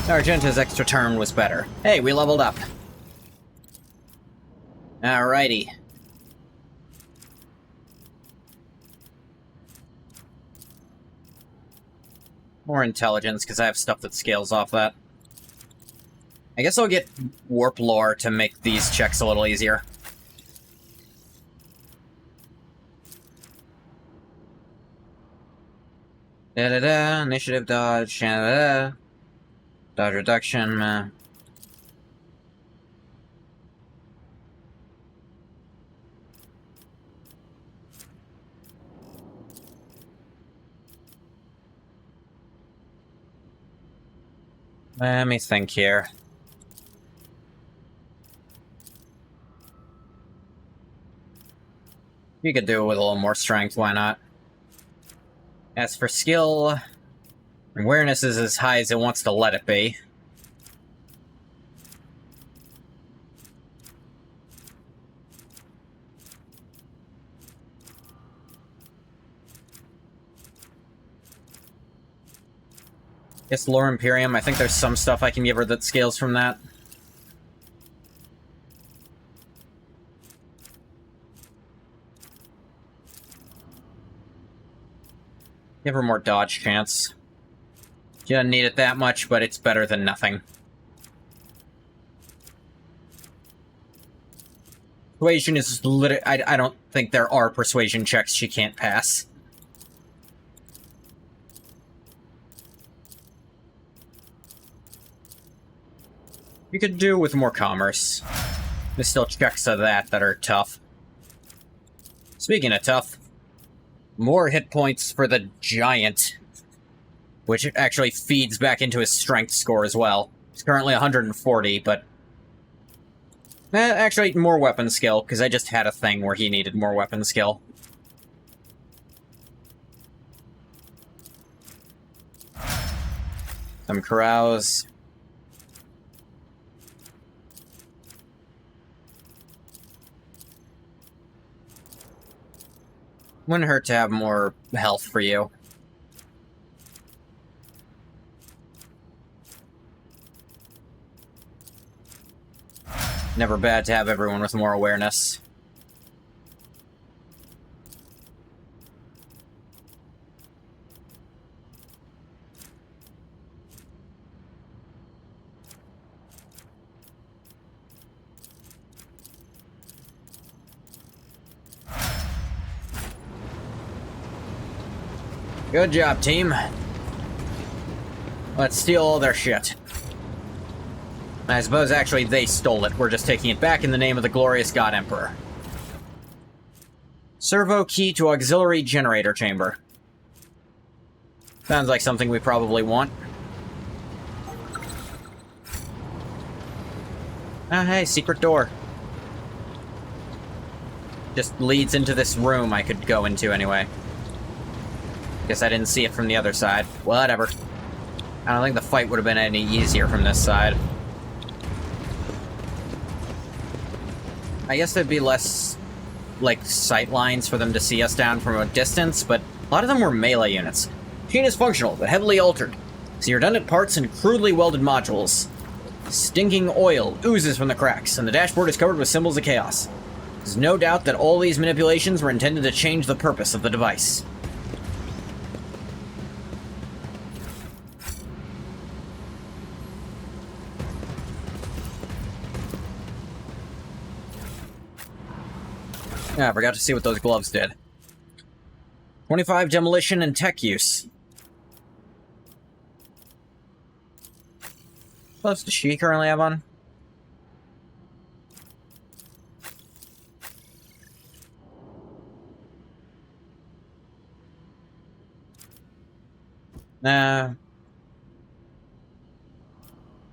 Argenta's extra turn was better. Hey, we leveled up. Alrighty. More intelligence, because I have stuff that scales off that. I guess I'll get warp lore to make these checks a little easier. Da-da-da, initiative dodge, da-da-da. Dodge reduction, Let me think here. You could do it with a little more strength, why not? As for skill, awareness is as high as it wants to let it be. Guess Lore Imperium, I think there's some stuff I can give her that scales from that. Give her more dodge chance. She doesn't need it that much, but it's better than nothing. Persuasion is literally... I don't think there are persuasion checks she can't pass. You could do with more commerce. There's still checks of that are tough. Speaking of tough, more hit points for the giant, which actually feeds back into his strength score as well. It's currently 140, but... actually, more weapon skill, because I just had a thing where he needed more weapon skill. Some carouse. Wouldn't hurt to have more health for you. Never bad to have everyone with more awareness. Good job, team. Let's steal all their shit. I suppose actually they stole it. We're just taking it back in the name of the glorious God Emperor. Servo key to auxiliary generator chamber. Sounds like something we probably want. Ah, hey, secret door. Just leads into this room I could go into anyway. Guess I didn't see it from the other side. Whatever. I don't think the fight would have been any easier from this side. I guess there'd be less, like, sight lines for them to see us down from a distance, but a lot of them were melee units. Machine is functional, but heavily altered. See redundant parts and crudely welded modules. Stinking oil oozes from the cracks, and the dashboard is covered with symbols of chaos. There's no doubt that all these manipulations were intended to change the purpose of the device. Yeah, I forgot to see what those gloves did. 25 demolition and tech use. What gloves does she currently have on?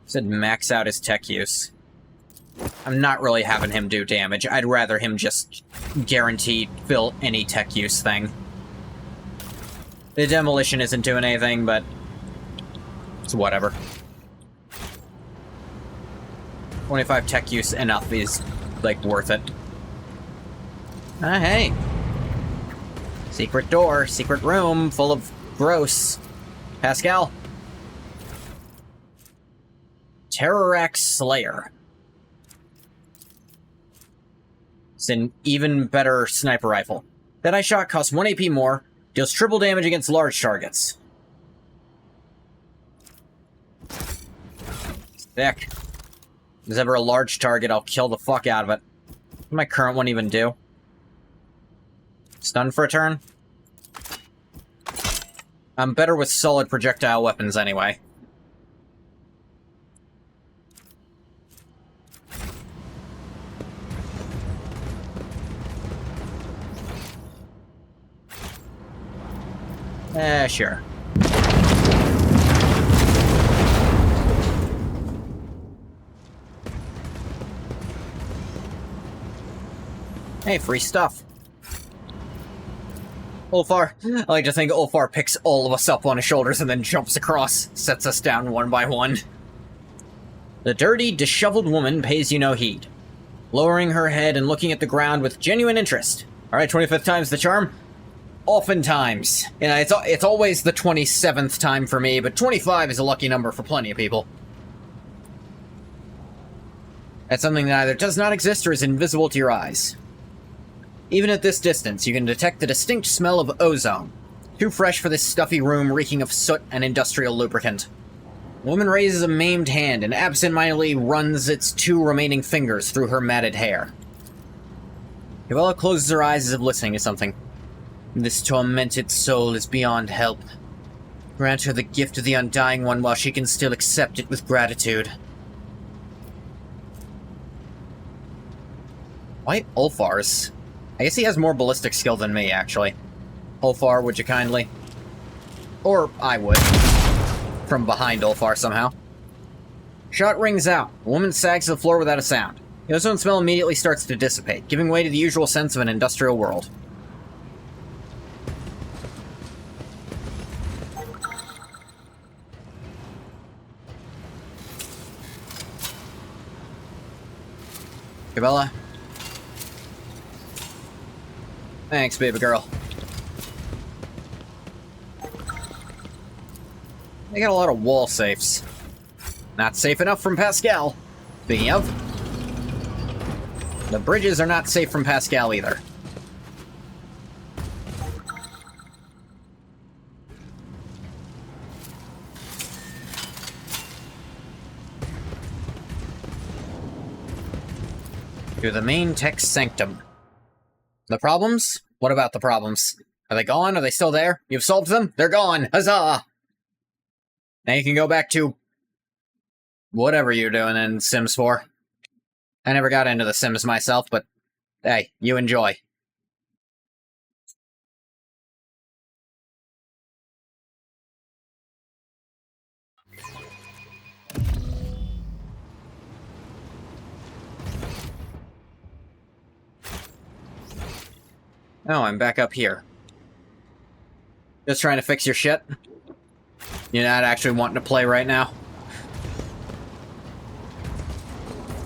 Said max out his tech use. I'm not really having him do damage. I'd rather him just guaranteed fill any tech use thing. The demolition isn't doing anything, but it's whatever. 25 tech use enough is, like, worth it. Ah, hey. Secret door, secret room, full of gross. Pascal. Terrorax Slayer. It's an even better sniper rifle. That eye shot costs 1 AP more, deals triple damage against large targets. Sick. If there's ever a large target, I'll kill the fuck out of it. What does my current one even do? Stun for a turn? I'm better with solid projectile weapons anyway. Sure. Hey, free stuff. Ulfar. I like to think Ulfar picks all of us up on his shoulders and then jumps across, sets us down one by one. The dirty, disheveled woman pays you no heed, lowering her head and looking at the ground with genuine interest. Alright, 25th time's the charm. Oftentimes. You know, it's always the 27th time for me, but 25 is a lucky number for plenty of people. That's something that either does not exist or is invisible to your eyes. Even at this distance, you can detect the distinct smell of ozone, too fresh for this stuffy room reeking of soot and industrial lubricant. The woman raises a maimed hand and absentmindedly runs its 2 remaining fingers through her matted hair. Cabela closes her eyes as if listening to something. This tormented soul is beyond help. Grant her the gift of the Undying One while she can still accept it with gratitude. Why Ulfar's? I guess he has more ballistic skill than me, actually. Ulfar, would you kindly? Or I would. From behind Ulfar, somehow. Shot rings out. The woman sags to the floor without a sound. The ozone smell immediately starts to dissipate, giving way to the usual sense of an industrial world. Cabela? Thanks, baby girl. They got a lot of wall safes. Not safe enough from Pascal. Speaking of, the bridges are not safe from Pascal either. To the main tech sanctum. The problems? What about the problems? Are they gone? Are they still there? You've solved them? They're gone! Huzzah! Now you can go back to whatever you're doing in Sims 4. I never got into The Sims myself, but hey, you enjoy. Oh, I'm back up here. Just trying to fix your shit? You're not actually wanting to play right now?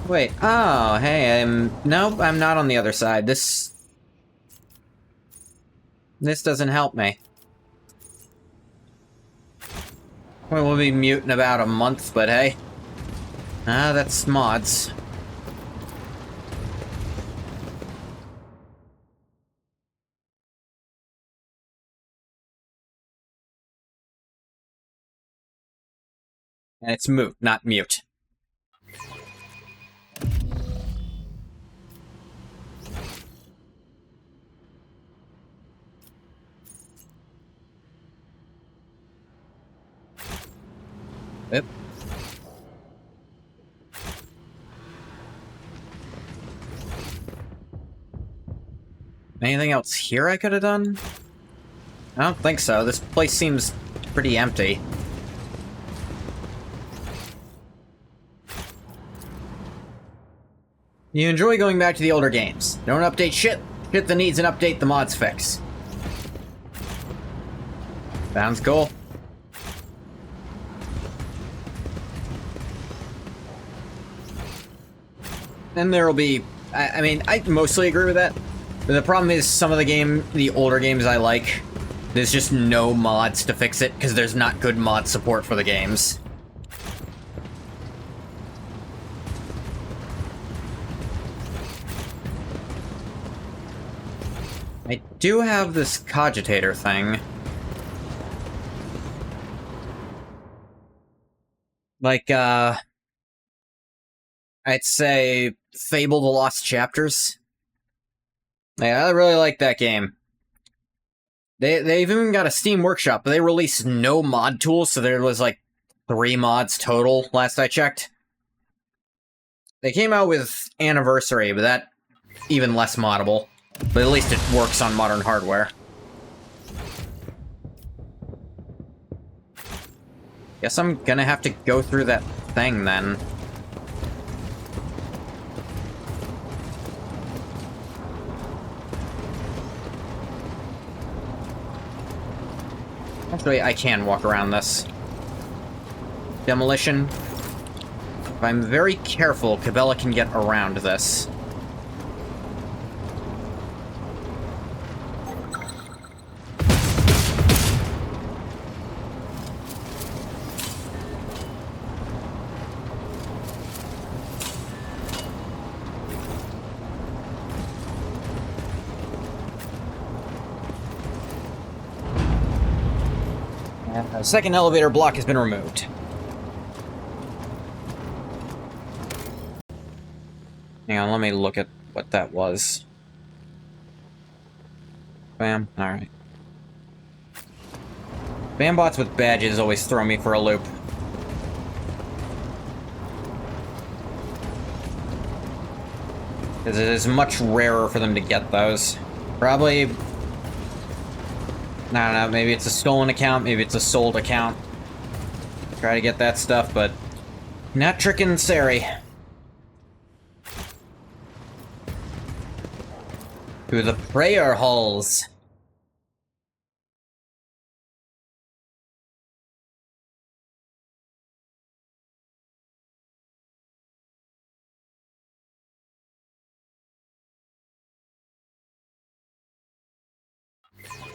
Wait, oh, hey, nope, I'm not on the other side. This doesn't help me. Well, we'll be mute in about a month, but hey. Ah, that's mods. And it's moot, not mute. Yep. Anything else here I could have done? I don't think so. This place seems pretty empty. You enjoy going back to the older games. Don't update shit. Shit that needs an update, the mods fix. Sounds cool. And there'll be... I mean, I mostly agree with that. But the problem is some of the older games I like, there's just no mods to fix it, because there's not good mod support for the games. I do have this cogitator thing. Like, I'd say Fable: The Lost Chapters. Yeah, I really like that game. They've even got a Steam Workshop, but they released no mod tools, so there was like 3 mods total, last I checked. They came out with Anniversary, but that even less moddable. But at least it works on modern hardware. Guess I'm gonna have to go through that thing, then. Actually, I can walk around this. Demolition. If I'm very careful, Cabela can get around this. The second elevator block has been removed. Hang on, let me look at what that was. Bam, alright. Spam bots with badges always throw me for a loop. Because it is much rarer for them to get those. Probably... I don't know, maybe it's a stolen account, maybe it's a sold account. Try to get that stuff, but not tricking Sari. To the prayer halls.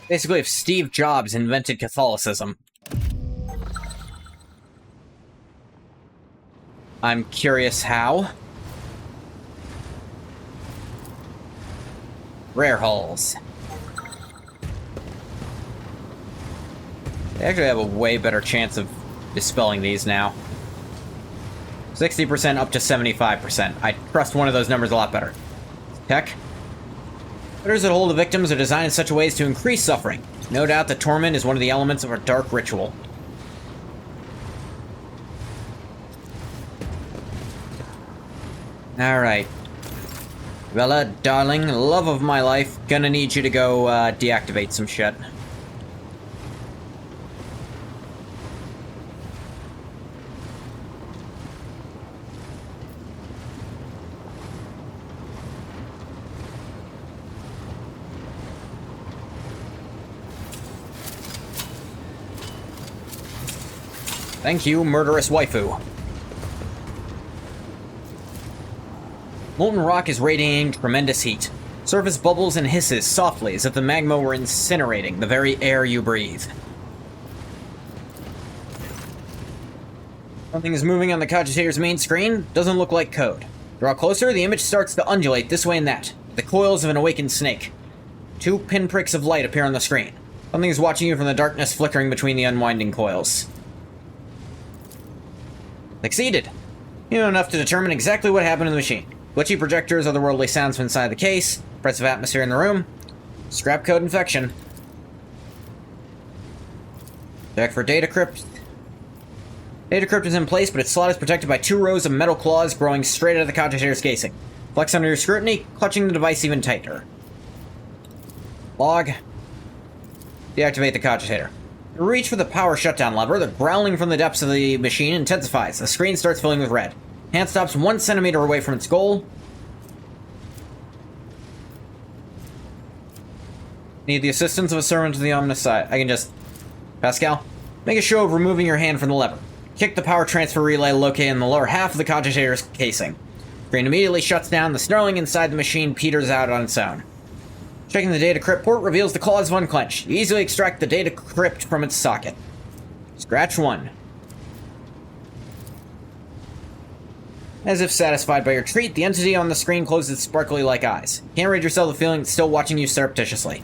Basically, if Steve Jobs invented Catholicism. I'm curious how. Rare halls. They actually have a way better chance of dispelling these now. 60% up to 75%. I trust one of those numbers a lot better. Tech. Letters that hold the victims are designed in such a way as to increase suffering. No doubt that torment is one of the elements of our dark ritual. Alright. Bella, darling, love of my life, gonna need you to go, deactivate some shit. Thank you, murderous waifu. Molten rock is radiating tremendous heat. Surface bubbles and hisses softly as if the magma were incinerating the very air you breathe. Something is moving on the cogitator's main screen. Doesn't look like code. Draw closer, the image starts to undulate this way and that. The coils of an awakened snake. 2 pinpricks of light appear on the screen. Something is watching you from the darkness flickering between the unwinding coils. Succeeded! You know enough to determine exactly what happened in the machine. Glitchy projectors, otherworldly sounds from inside the case, oppressive atmosphere in the room, scrap code infection. Check for data crypt. Data crypt is in place, but its slot is protected by 2 rows of metal claws growing straight out of the cogitator's casing. Flex under your scrutiny, clutching the device even tighter. Log. Deactivate the cogitator. You reach for the power shutdown lever. The growling from the depths of the machine intensifies. The screen starts filling with red. Hand stops 1 centimeter away from its goal. Need the assistance of a servant of the Omnisci. I can just... Pascal? Make a show of removing your hand from the lever. Kick the power transfer relay located in the lower half of the cogitator's casing. Screen immediately shuts down. The snarling inside the machine peters out on its own. Checking the data crypt port reveals the claws of unclench. You easily extract the data crypt from its socket. Scratch 1. As if satisfied by your treat, the entity on the screen closes its sparkly-like eyes. Can't rid yourself of the feeling it's still watching you surreptitiously.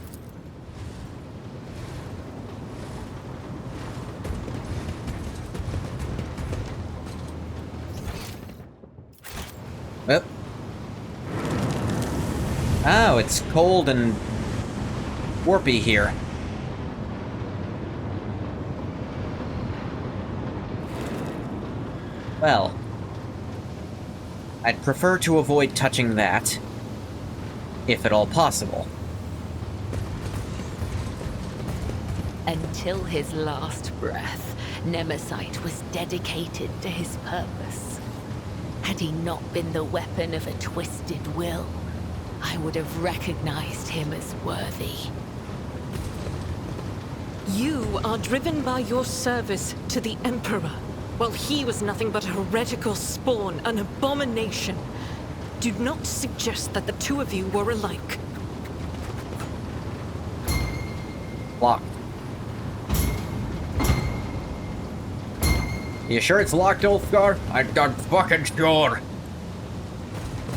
Yep. Oh, it's cold and warpy here. Well, I'd prefer to avoid touching that, if at all possible. Until his last breath, Nemesis was dedicated to his purpose. Had he not been the weapon of a twisted will, I would have recognized him as worthy. You are driven by your service to the Emperor, while he was nothing but a heretical spawn, an abomination. Do not suggest that the two of you were alike. Locked. You sure it's locked, Ulfgar? I'm not fucking sure.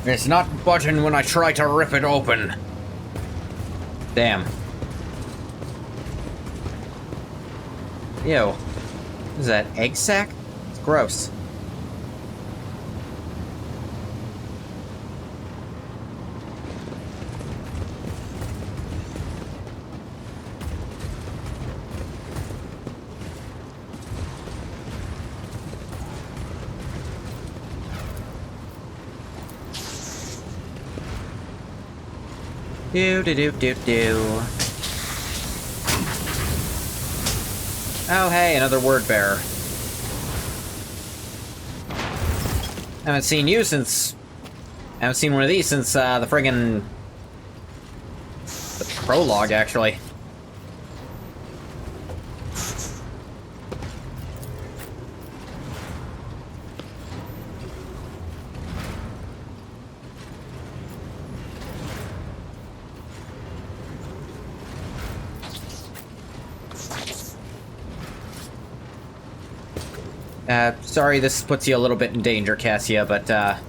It's not budging when I try to rip it open. Damn. Ew. Is that egg sack? It's gross. Do. Oh, hey, another word bearer. I haven't seen one of these since, the friggin... the prologue, actually. Sorry this puts you a little bit in danger, Cassia, but, I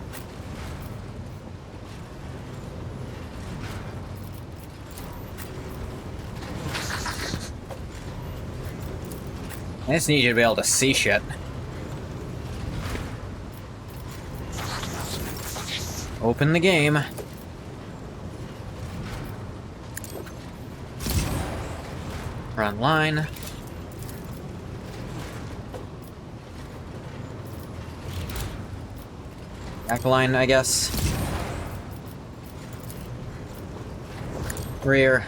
just need you to be able to see shit. Open the game. We're online. Backline, I guess. Rear.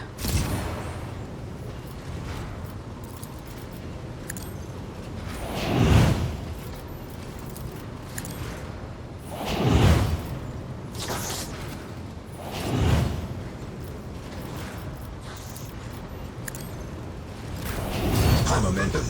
High momentum.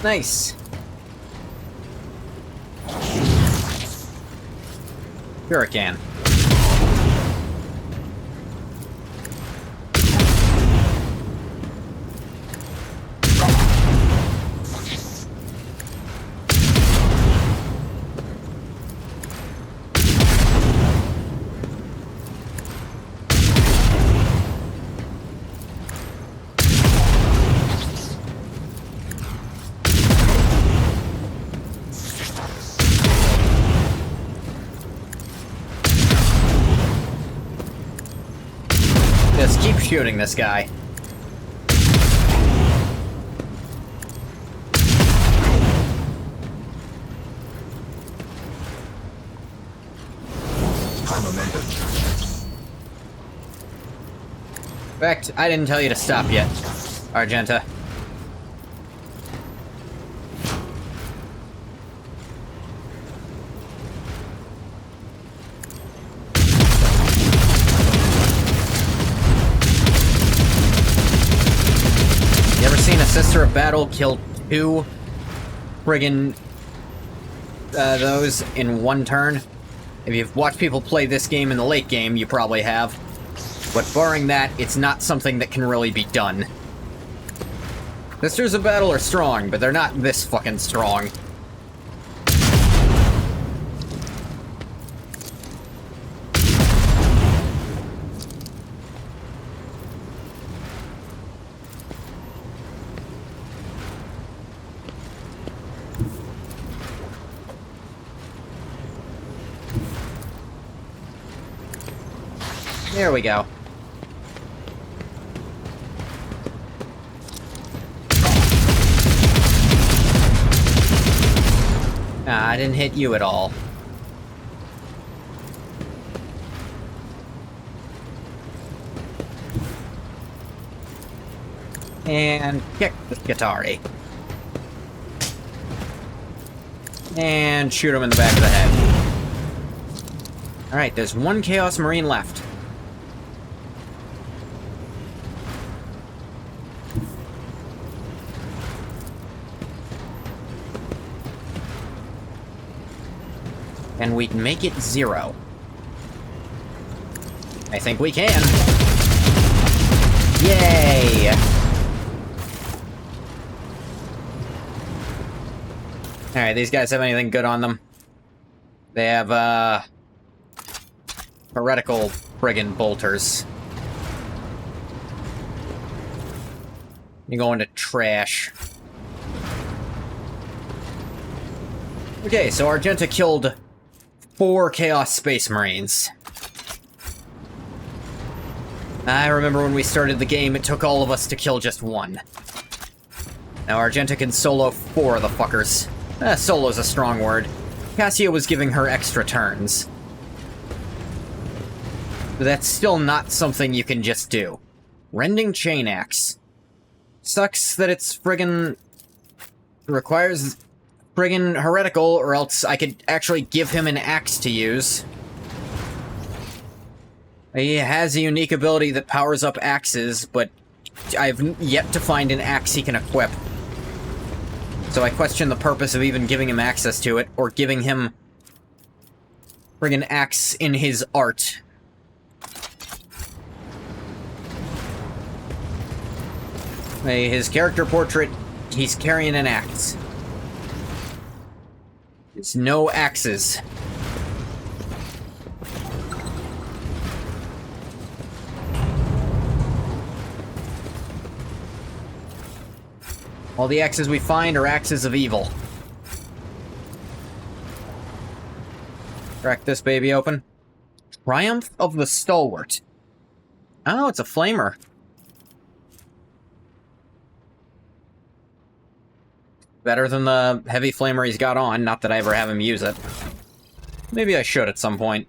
Nice. Hurricane. Just keep shooting this guy. High momentum. In fact, I didn't tell you to stop yet, Argenta. You ever seen a Sister of Battle kill 2 friggin' those in one turn? If you've watched people play this game in the late game, you probably have. But barring that, it's not something that can really be done. Sisters of Battle are strong, but they're not this fucking strong. There we go. Nah, I didn't hit you at all. And kick the Skitari. And shoot him in the back of the head. Alright, there's one Chaos Marine left. And we can make it 0. I think we can. Yay! Alright, these guys have anything good on them? They have, heretical friggin' bolters. You go into trash. Okay, so Argenta killed 4 Chaos Space Marines. I remember when we started the game, it took all of us to kill just 1. Now Argenta can solo 4 of the fuckers. Solo's a strong word. Cassia was giving her extra turns. But that's still not something you can just do. Rending Chain Axe. Sucks that it's friggin' requires friggin' heretical, or else I could actually give him an axe to use. He has a unique ability that powers up axes, but I've yet to find an axe he can equip. So I question the purpose of even giving him access to it, or giving him friggin' axe in his art. His character portrait, he's carrying an axe. There's no axes. All the axes we find are axes of evil. Crack this baby open. Triumph of the Stalwart. Oh, it's a flamer. Better than the heavy flamer he's got on, not that I ever have him use it. Maybe I should at some point.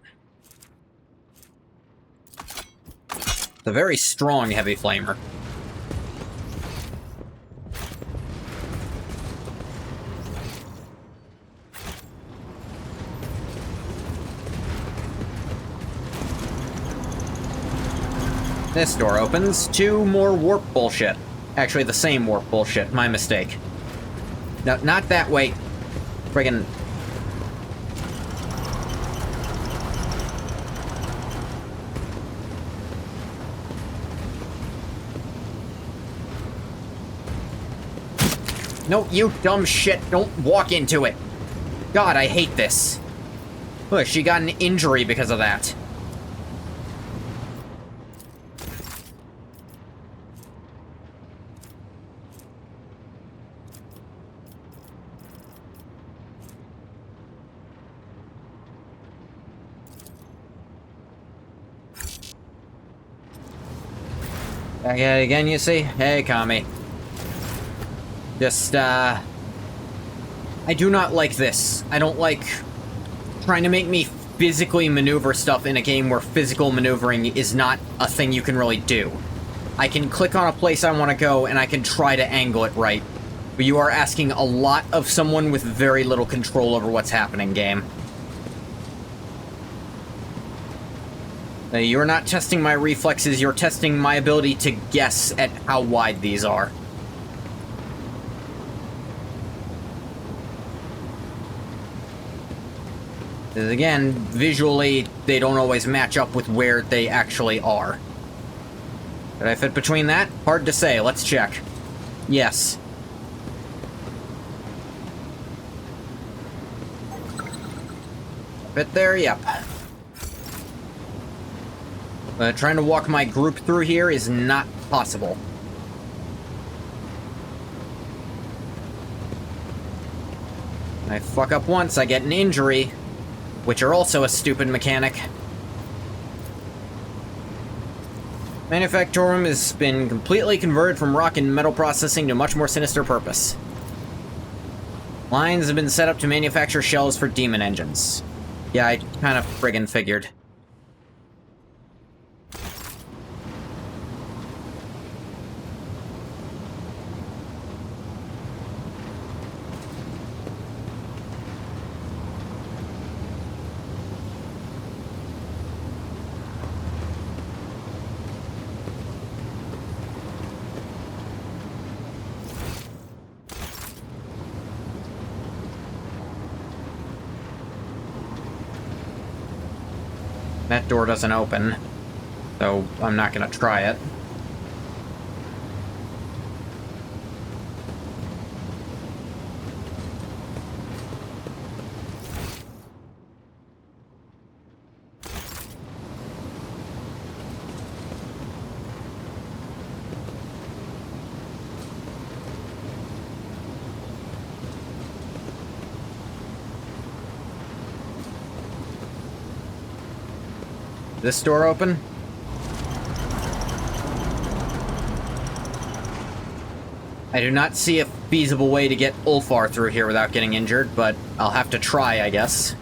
It's a very strong heavy flamer. This door opens. 2 more warp bullshit. Actually, the same warp bullshit. My mistake. No, not that way. Friggin'. No, you dumb shit. Don't walk into it. God, I hate this. Look, she got an injury because of that. Back at it again, you see? Hey, Kami. Just, I do not like this. I don't like trying to make me physically maneuver stuff in a game where physical maneuvering is not a thing you can really do. I can click on a place I want to go, and I can try to angle it right. But you are asking a lot of someone with very little control over what's happening, game. You're not testing my reflexes, you're testing my ability to guess at how wide these are. Because again, visually, they don't always match up with where they actually are. Did I fit between that? Hard to say. Let's check. Yes. Fit there? Yep. But trying to walk my group through here is not possible. I fuck up once, I get an injury, which are also a stupid mechanic. Manufactorum has been completely converted from rock and metal processing to a much more sinister purpose. Lines have been set up to manufacture shells for demon engines. Yeah, I kind of friggin' figured. That door doesn't open, so I'm not gonna try it. This door open? I do not see a feasible way to get Ulfar through here without getting injured, but I'll have to try, I guess.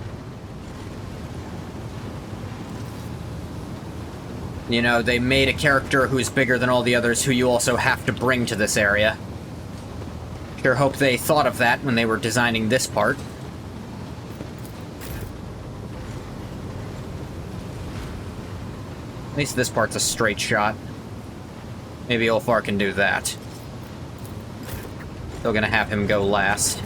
You know, they made a character who's bigger than all the others who you also have to bring to this area. Sure hope they thought of that when they were designing this part. At least this part's a straight shot. Maybe Ulfar can do that. Still gonna have him go last.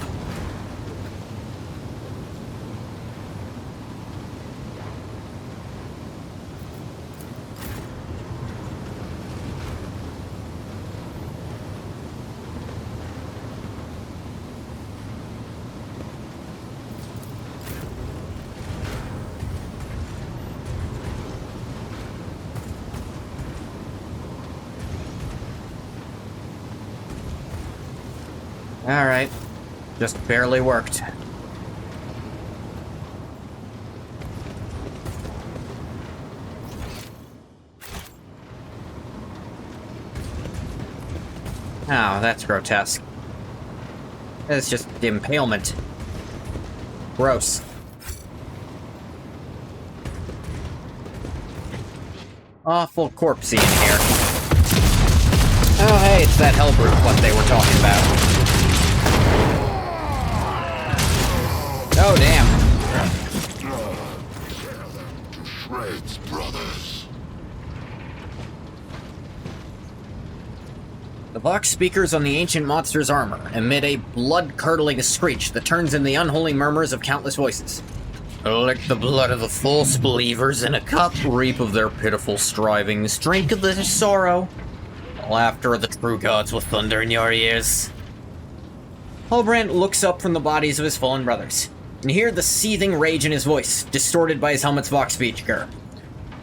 Alright. Just barely worked. Oh, that's grotesque. It's just impalement. Gross. Awful corpsey in here. Oh, hey, it's that Hellbrute what they were talking about. Oh, damn. Shreds, brothers. The Vox speakers on the ancient monster's armor emit a blood-curdling screech that turns into the unholy murmurs of countless voices. Lick the blood of the false believers in a cup, reap of their pitiful strivings, drink of their sorrow. Laughter of the true gods will thunder in your ears. Halbrand looks up from the bodies of his fallen brothers, and hear the seething rage in his voice, distorted by his helmet's Vox speaker.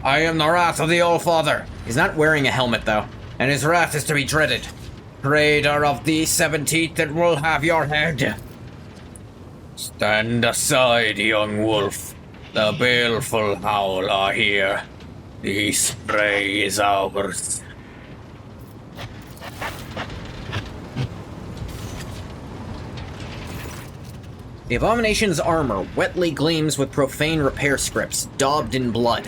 I am the wrath of the All-Father. He's not wearing a helmet, though, and his wrath is to be dreaded. Traitor of the 17th that will have your head. Stand aside, young wolf. The baleful howl are here. The spray is ours. The Abomination's armor wetly gleams with profane repair scripts, daubed in blood.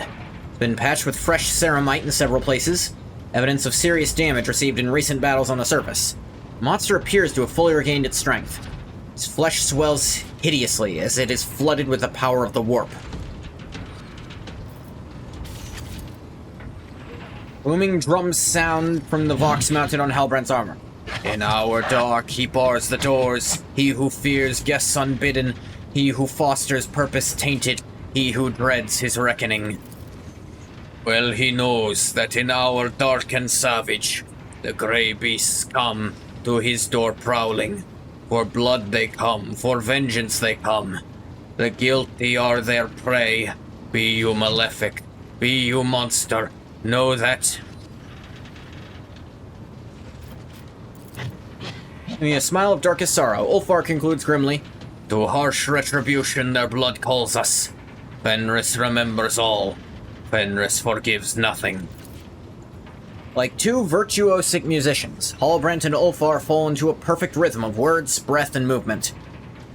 It's been patched with fresh ceramite in several places, evidence of serious damage received in recent battles on the surface. The monster appears to have fully regained its strength. Its flesh swells hideously as it is flooded with the power of the warp. Booming drums sound from the Vox mounted on Halbrand's armor. In our dark he bars the doors, he who fears guests unbidden, he who fosters purpose tainted, he who dreads his reckoning. Well he knows that in our dark and savage, the grey beasts come, to his door prowling. For blood they come, for vengeance they come. The guilty are their prey. Be you malefic, be you monster, know that... In a smile of darkest sorrow, Ulfar concludes grimly, to harsh retribution their blood calls us. Fenris remembers all. Fenris forgives nothing. Like two virtuosic musicians, Halbrand and Ulfar fall into a perfect rhythm of words, breath, and movement.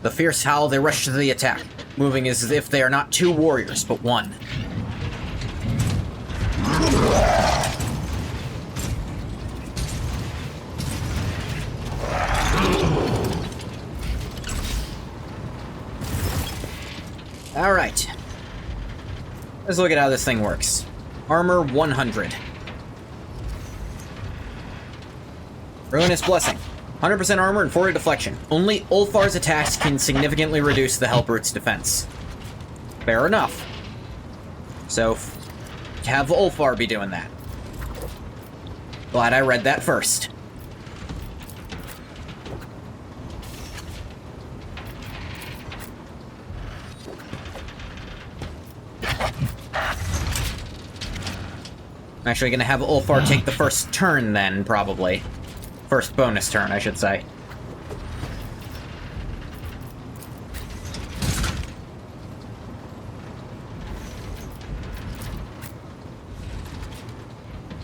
The fierce howl, they rush to the attack, moving as if they are not two warriors, but one. Alright. Let's look at how this thing works. Armor 100. Ruinous Blessing. 100% armor and 40 deflection. Only Ulfar's attacks can significantly reduce the Hellbrute's defense. Fair enough. So, have Ulfar be doing that. Glad I read that first. I'm actually gonna have Ulfar take the first turn then, probably. First bonus turn, I should say.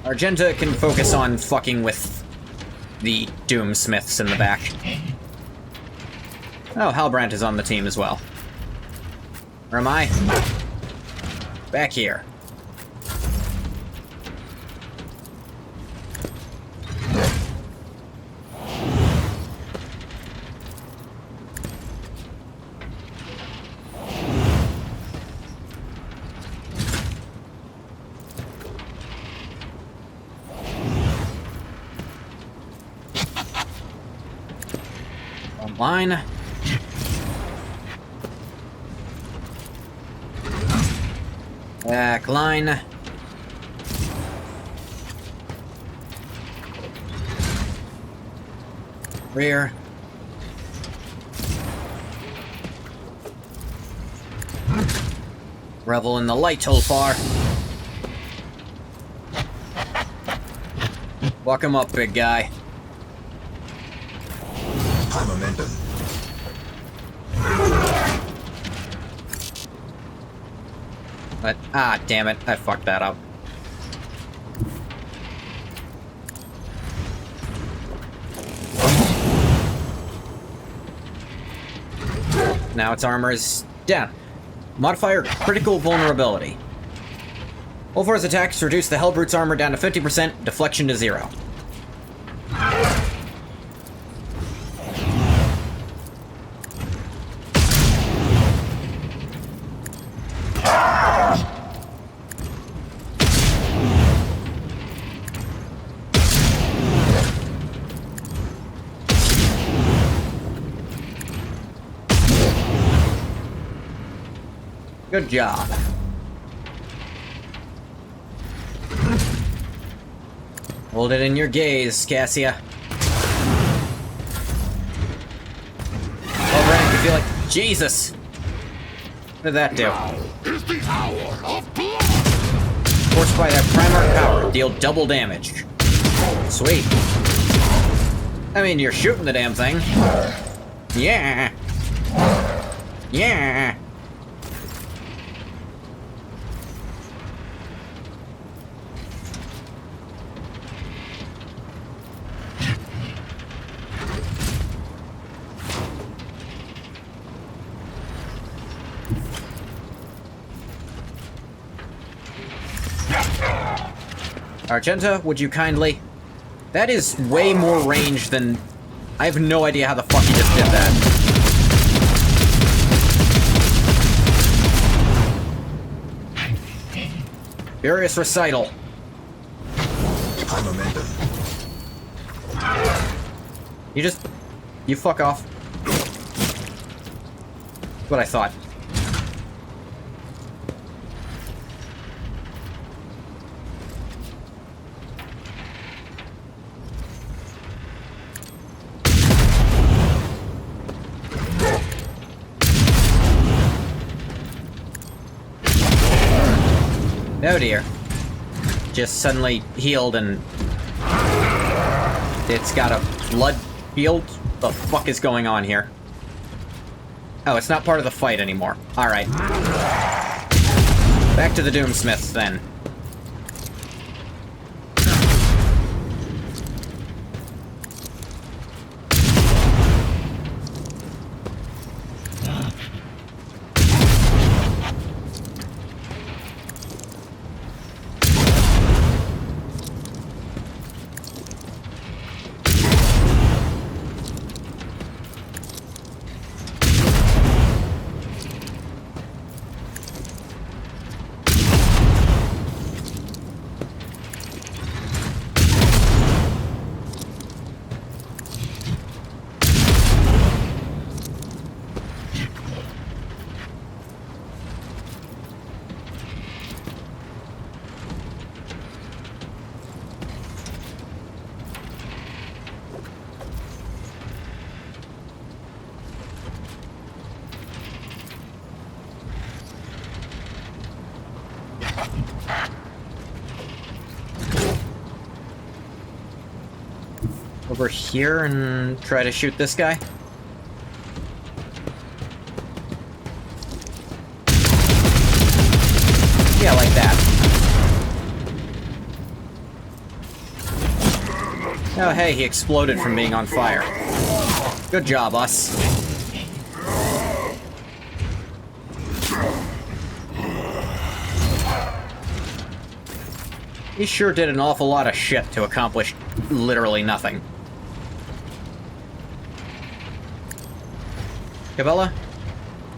Argenta can focus on fucking with the Doomsmiths in the back. Oh, Halbrand is on the team as well. Where am I? Back here. Line. Back line. Rear. Revel in the light, Ulfar. Walk him up, big guy. High momentum. But, ah, damn it, I fucked that up. Now its armor is down. Modifier critical vulnerability. Ulfar's attacks reduce the Hellbrute's armor down to 50%, deflection to 0. Good job. Hold it in your gaze, Cassia. Oh, Brandon, you feel like... Jesus! What did that do? Forced by that Primarch power, deal double damage. Sweet. I mean, you're shooting the damn thing. Yeah! Yeah! Argenta, would you kindly? That is way more range than... I have no idea how the fuck he just did that. Furious Recital. High momentum. You fuck off. What I thought. Oh dear. Just suddenly healed and... it's got a blood field? The fuck is going on here? Oh, it's not part of the fight anymore. Alright. Back to the Doomsmiths, then. Over here and try to shoot this guy. Yeah, like that. Oh, hey, he exploded from being on fire. Good job, us. He sure did an awful lot of shit to accomplish literally nothing. Cabela,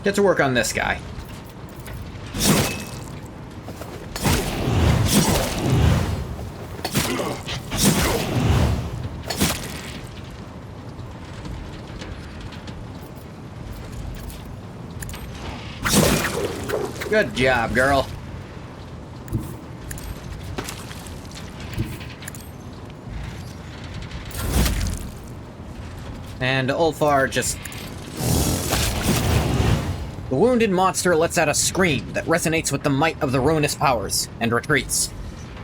get to work on this guy. Good job, girl. And Ulfar just... The wounded monster lets out a scream that resonates with the might of the ruinous powers, and retreats.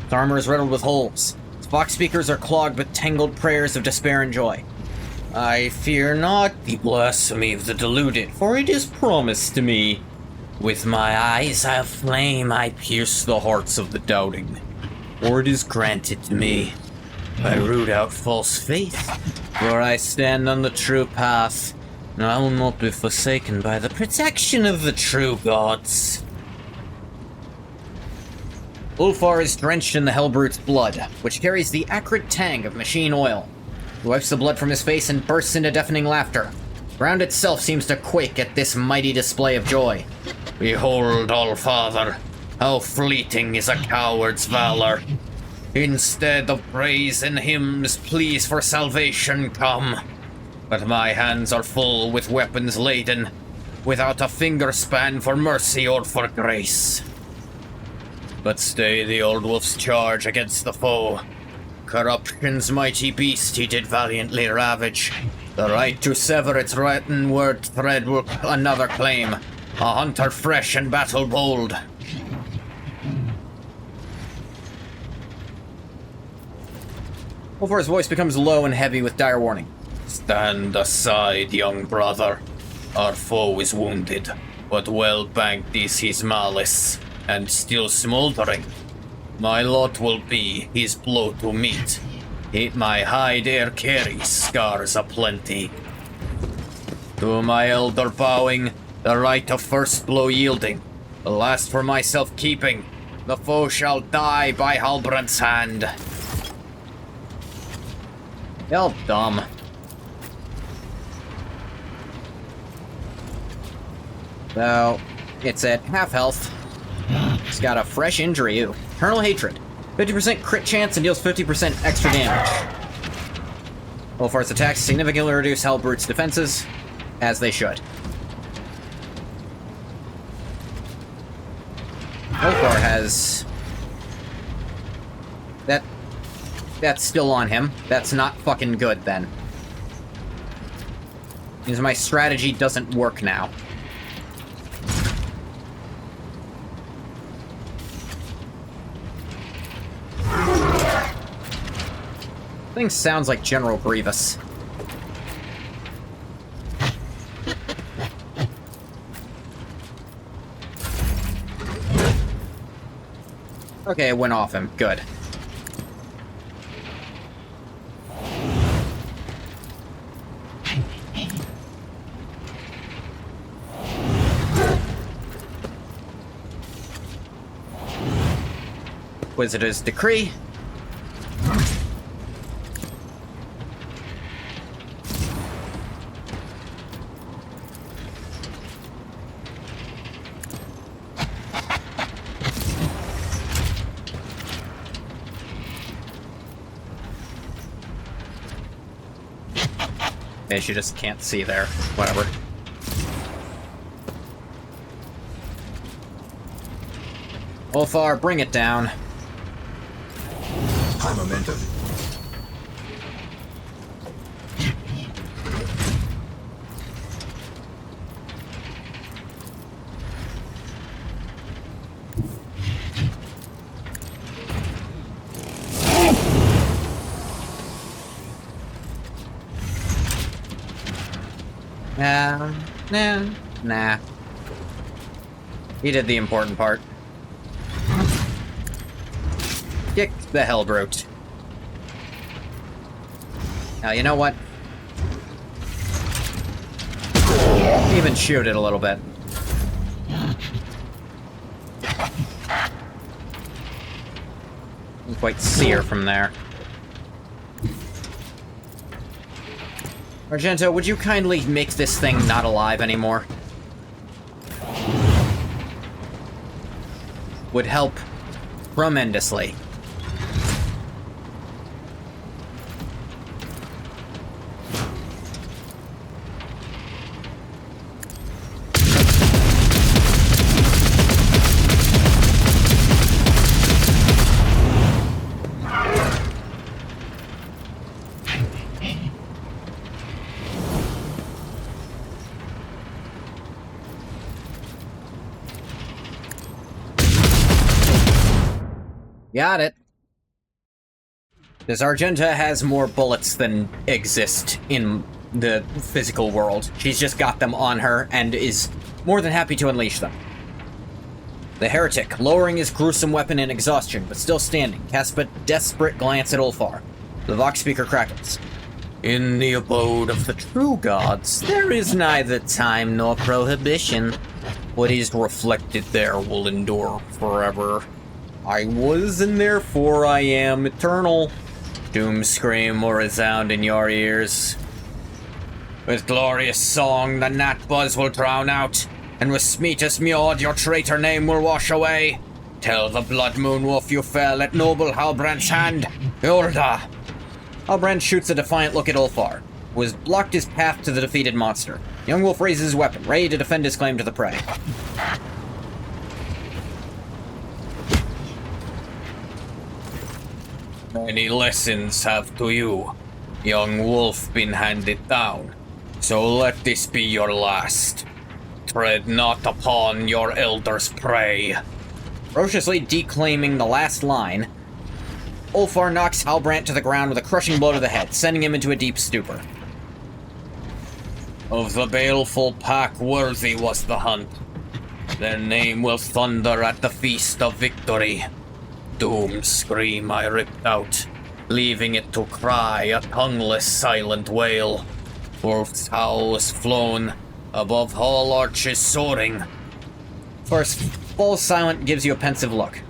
Its armor is riddled with holes. Its vox speakers are clogged with tangled prayers of despair and joy. I fear not the blasphemy of the deluded, for it is promised to me. With my eyes of flame I pierce the hearts of the doubting, or it is granted to me. I root out false faith, for I stand on the true path, and I will not be forsaken by the protection of the true gods. Ulfar is drenched in the Hellbrute's blood, which carries the acrid tang of machine oil. He wipes the blood from his face and bursts into deafening laughter. The ground itself seems to quake at this mighty display of joy. Behold, All-Father, how fleeting is a coward's valor. Instead of praise and hymns, pleas for salvation come. But my hands are full with weapons laden, without a finger span for mercy or for grace. But stay the old wolf's charge against the foe. Corruption's mighty beast he did valiantly ravage. The right to sever its word thread will another claim. A hunter fresh and battle bold. Ulfar's voice becomes low and heavy with dire warning. Stand aside, young brother. Our foe is wounded, but well banked is his malice, and still smoldering. My lot will be his blow to meet. Hit my hide ere carry scars aplenty. To my elder bowing, the right of first blow yielding, the last for myself keeping, The foe shall die by Halbrand's hand. Y'all dumb. So, it's at half health. It's got a fresh injury, ew. Eternal Hatred. 50% crit chance and deals 50% extra damage. Ulfar's attacks significantly reduce Hellbrute's defenses, as they should. Ulfar has... That's still on him. That's not fucking good, then. Means my strategy doesn't work now. Thing sounds like General Grievous. Okay, it went off him. Good. Inquisitor's Decree. Okay, she just can't see there. Whatever. Ulfar, bring it down. High momentum. Nah. He did the important part. Kick the Hellbrute. Now, you know what? Even shoot it a little bit. Can't quite see her from there. Argenta, would you kindly make this thing not alive anymore? Would help tremendously. Got it. This Argenta has more bullets than exist in the physical world. She's just got them on her and is more than happy to unleash them. The heretic, lowering his gruesome weapon in exhaustion, but still standing, casts a desperate glance at Ulfar. The Vox speaker crackles. In the abode of the true gods, there is neither time nor prohibition. What is reflected there will endure forever. I was, and therefore I am eternal. Doom scream will resound in your ears. With glorious song the gnat buzz will drown out, and with smeetus mjord your traitor name will wash away. Tell the blood moon wolf you fell at noble Halbrand's hand. Urda! Halbrand shoots a defiant look at Ulfar, who has blocked his path to the defeated monster. Young wolf raises his weapon, ready to defend his claim to the prey. Many lessons have to you, young wolf, been handed down, so let this be your last. Tread not upon your elder's prey. Ferociously declaiming the last line, Ulfar knocks Halbrand to the ground with a crushing blow to the head, sending him into a deep stupor. Of the baleful pack worthy was the hunt. Their name will thunder at the feast of victory. Doom's scream I ripped out, leaving it to cry a tongueless silent wail. Wolf's howl was flown, above hall arches soaring. First, falls silent gives you a pensive look.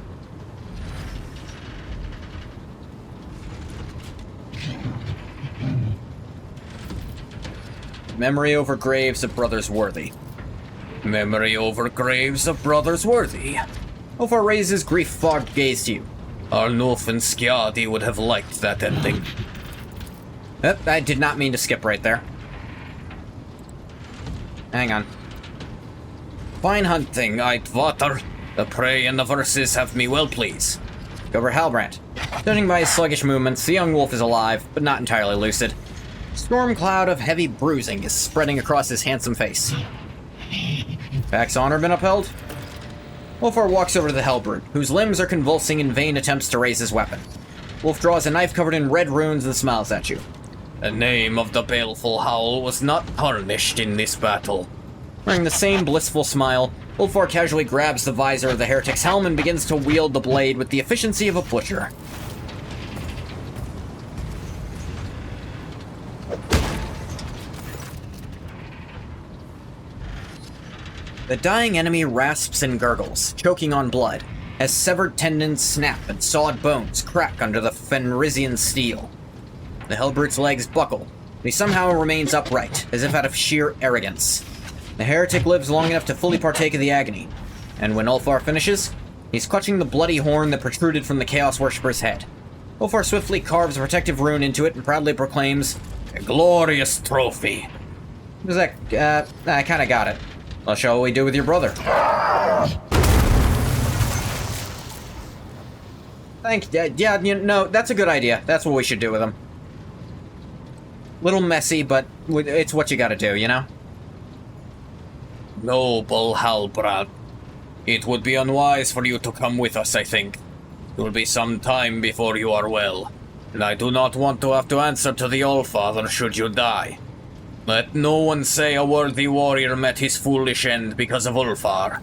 Memory over graves of brothers worthy. Memory over graves of brothers worthy. Ulfar raises grief-fogged gaze to you. Arnulf and Skadi would have liked that ending. I did not mean to skip right there. Hang on. Fine hunting, Eidvater. The prey and the verses have me well pleased. Over Halbrand. Judging by his sluggish movements, the young wolf is alive, but not entirely lucid. A storm cloud of heavy bruising is spreading across his handsome face. Pack's honor been upheld? Ulfar walks over to the Hellbrute, whose limbs are convulsing in vain attempts to raise his weapon. Wolf draws a knife covered in red runes and smiles at you. The name of the baleful howl was not tarnished in this battle. Wearing the same blissful smile, Ulfar casually grabs the visor of the heretic's helm and begins to wield the blade with the efficiency of a butcher. The dying enemy rasps and gurgles, choking on blood, as severed tendons snap and sawed bones crack under the Fenrisian steel. The Hellbrute's legs buckle, but he somehow remains upright, as if out of sheer arrogance. The heretic lives long enough to fully partake of the agony, and when Ulfar finishes, he's clutching the bloody horn that protruded from the Chaos Worshipper's head. Ulfar swiftly carves a protective rune into it and proudly proclaims, "A glorious trophy." What is that? I kinda got it. Well, shall we do with your brother? Yeah, no, that's a good idea. That's what we should do with him. Little messy, but it's what you gotta do, you know? Noble Halbrand, it would be unwise for you to come with us, I think. It will be some time before you are well, and I do not want to have to answer to the Allfather should you die. Let no one say a worthy warrior met his foolish end because of Ulfar.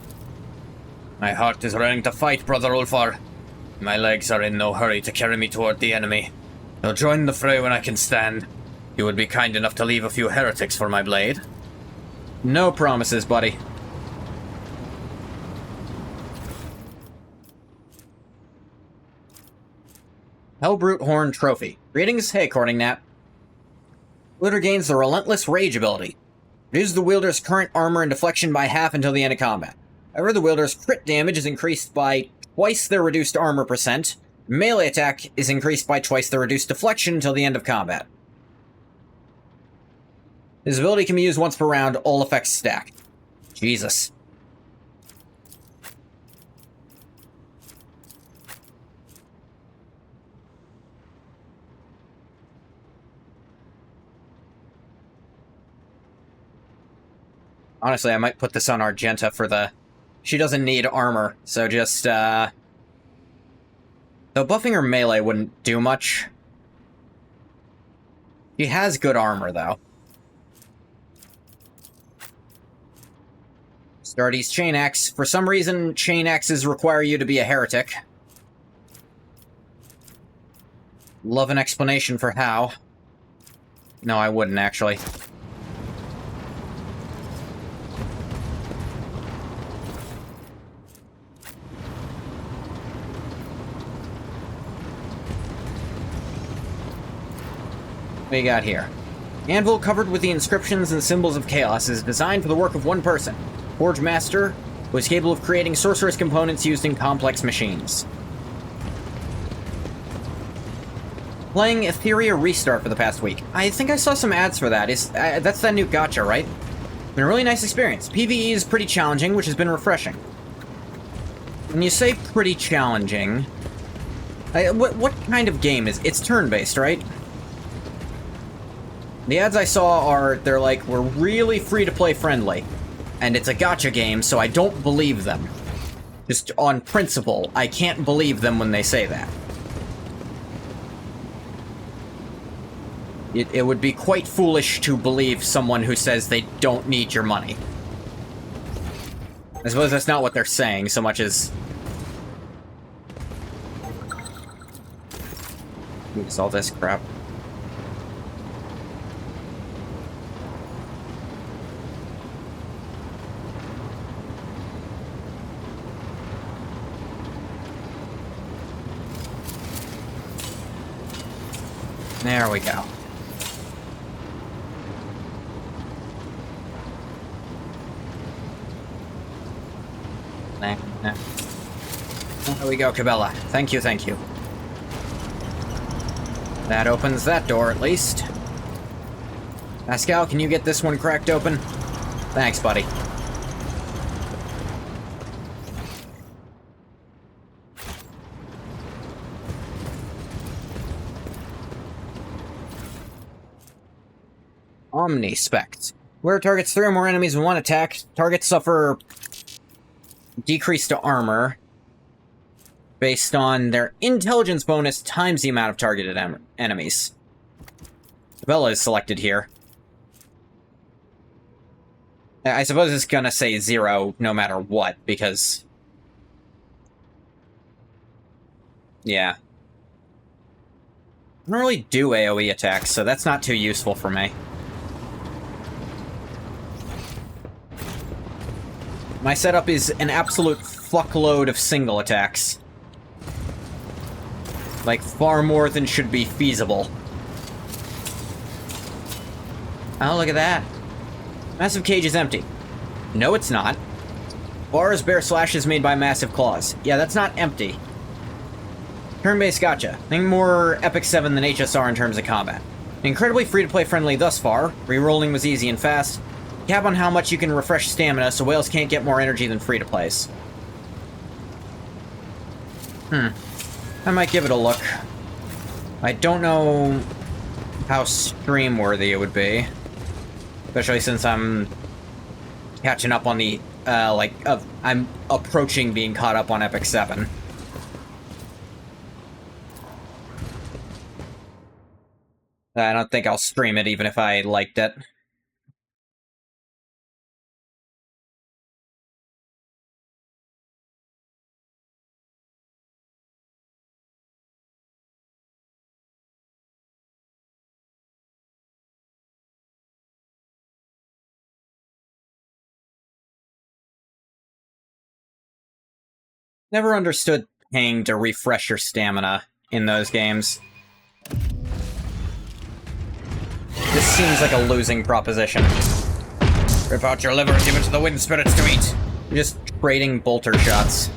My heart is ready to fight, Brother Ulfar. My legs are in no hurry to carry me toward the enemy. I'll join the fray when I can stand. You would be kind enough to leave a few heretics for my blade? No promises, buddy. Hellbrute Horn Trophy. Greetings, hey Corningnat. Wielder gains the Relentless Rage ability. Reduces the wielder's current armor and deflection by half until the end of combat. However, the wielder's crit damage is increased by twice their reduced armor percent. Melee attack is increased by twice the reduced deflection until the end of combat. His ability can be used once per round, all effects stack. Jesus. Honestly, I might put this on Argenta for the... She doesn't need armor, so just, Though buffing her melee wouldn't do much. She has good armor, though. Stardy's Chain Axe. For some reason, Chain Axes require you to be a heretic. Love an explanation for how. No, I wouldn't, actually. What do you got here? Anvil covered with the inscriptions and symbols of chaos is designed for the work of one person. Forge Master, who is capable of creating sorcerous components used in complex machines. Playing Etheria Restart for the past week. I think I saw some ads for that. That's that new gacha, right? Been a really nice experience. PvE is pretty challenging, which has been refreshing. When you say pretty challenging... what kind of game is... It's turn-based, right? The ads I saw are, they're like, we're really free-to-play friendly. And it's a gacha game, so I don't believe them. Just on principle, I can't believe them when they say that. It would be quite foolish to believe someone who says they don't need your money. I suppose that's not what they're saying, so much as... Use all this crap. There we go. Yeah. There we go, Cabela. Thank you, thank you. That opens that door, at least. Pascal, can you get this one cracked open? Thanks, buddy. Omnispect. Where targets 3 or more enemies in one attack, targets suffer decrease to armor based on their intelligence bonus times the amount of targeted enemies. Bella is selected here. I suppose it's gonna say 0 no matter what, because... yeah. I don't really do AoE attacks, so that's not too useful for me. My setup is an absolute fuckload of single attacks. Like, far more than should be feasible. Oh, look at that. Massive cage is empty. No, it's not. Bars bear slashes made by massive claws. Yeah, that's not empty. Turn-based gotcha. Think more Epic 7 than HSR in terms of combat. Incredibly free-to-play friendly thus far. Rerolling was easy and fast. Cap on how much you can refresh stamina, so whales can't get more energy than free-to-plays. I might give it a look. I don't know how stream-worthy it would be. Especially since I'm catching up on the, I'm approaching being caught up on Epic 7. I don't think I'll stream it even if I liked it. Never understood paying to refresh your stamina in those games. This seems like a losing proposition. Rip out your liver and give it to the wind spirits to eat. You're just trading bolter shots.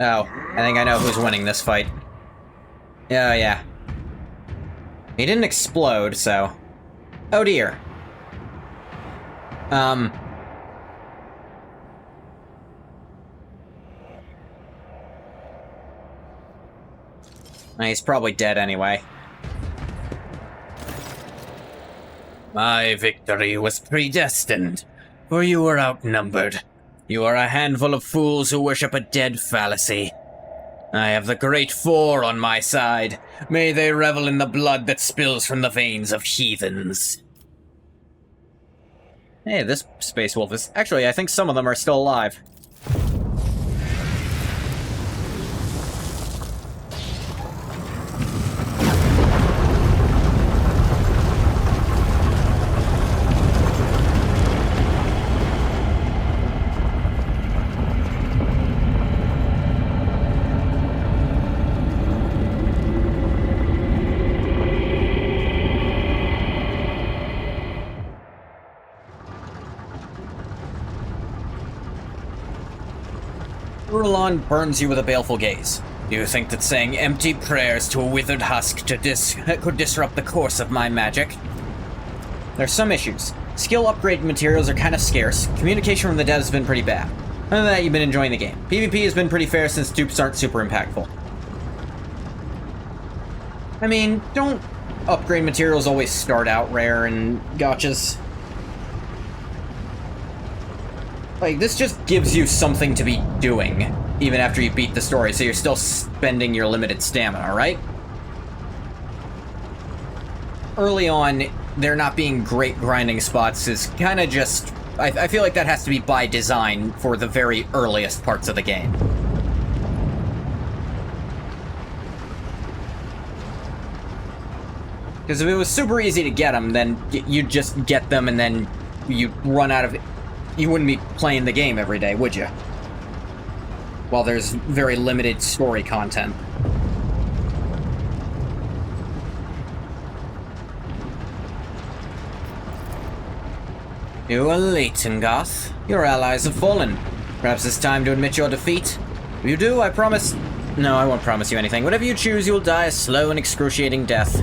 Oh, I think I know who's winning this fight. Yeah. He didn't explode, so... oh dear. He's probably dead anyway. My victory was predestined, for you were outnumbered. You are a handful of fools who worship a dead fallacy. I have the Great Four on my side. May they revel in the blood that spills from the veins of heathens. Hey, this Space Wolf is... actually, I think some of them are still alive. Urulon burns you with a baleful gaze. Do you think that saying empty prayers to a withered husk could disrupt the course of my magic? There's some issues. Skill upgrade materials are kind of scarce. Communication from the devs has been pretty bad. Other than that, you've been enjoying the game. PvP has been pretty fair since dupes aren't super impactful. I mean, don't upgrade materials always start out rare and gotchas? Like, this just gives you something to be doing, even after you beat the story, so you're still spending your limited stamina, right? Early on, there not being great grinding spots is kind of just... I feel like that has to be by design for the very earliest parts of the game. Because if it was super easy to get them, then you'd just get them and then you'd run out of... you wouldn't be playing the game every day, would you? While there's very limited story content. You are late, Ngoth. Your allies have fallen. Perhaps it's time to admit your defeat. If you do, I promise... No, I won't promise you anything. Whatever you choose, you will die a slow and excruciating death.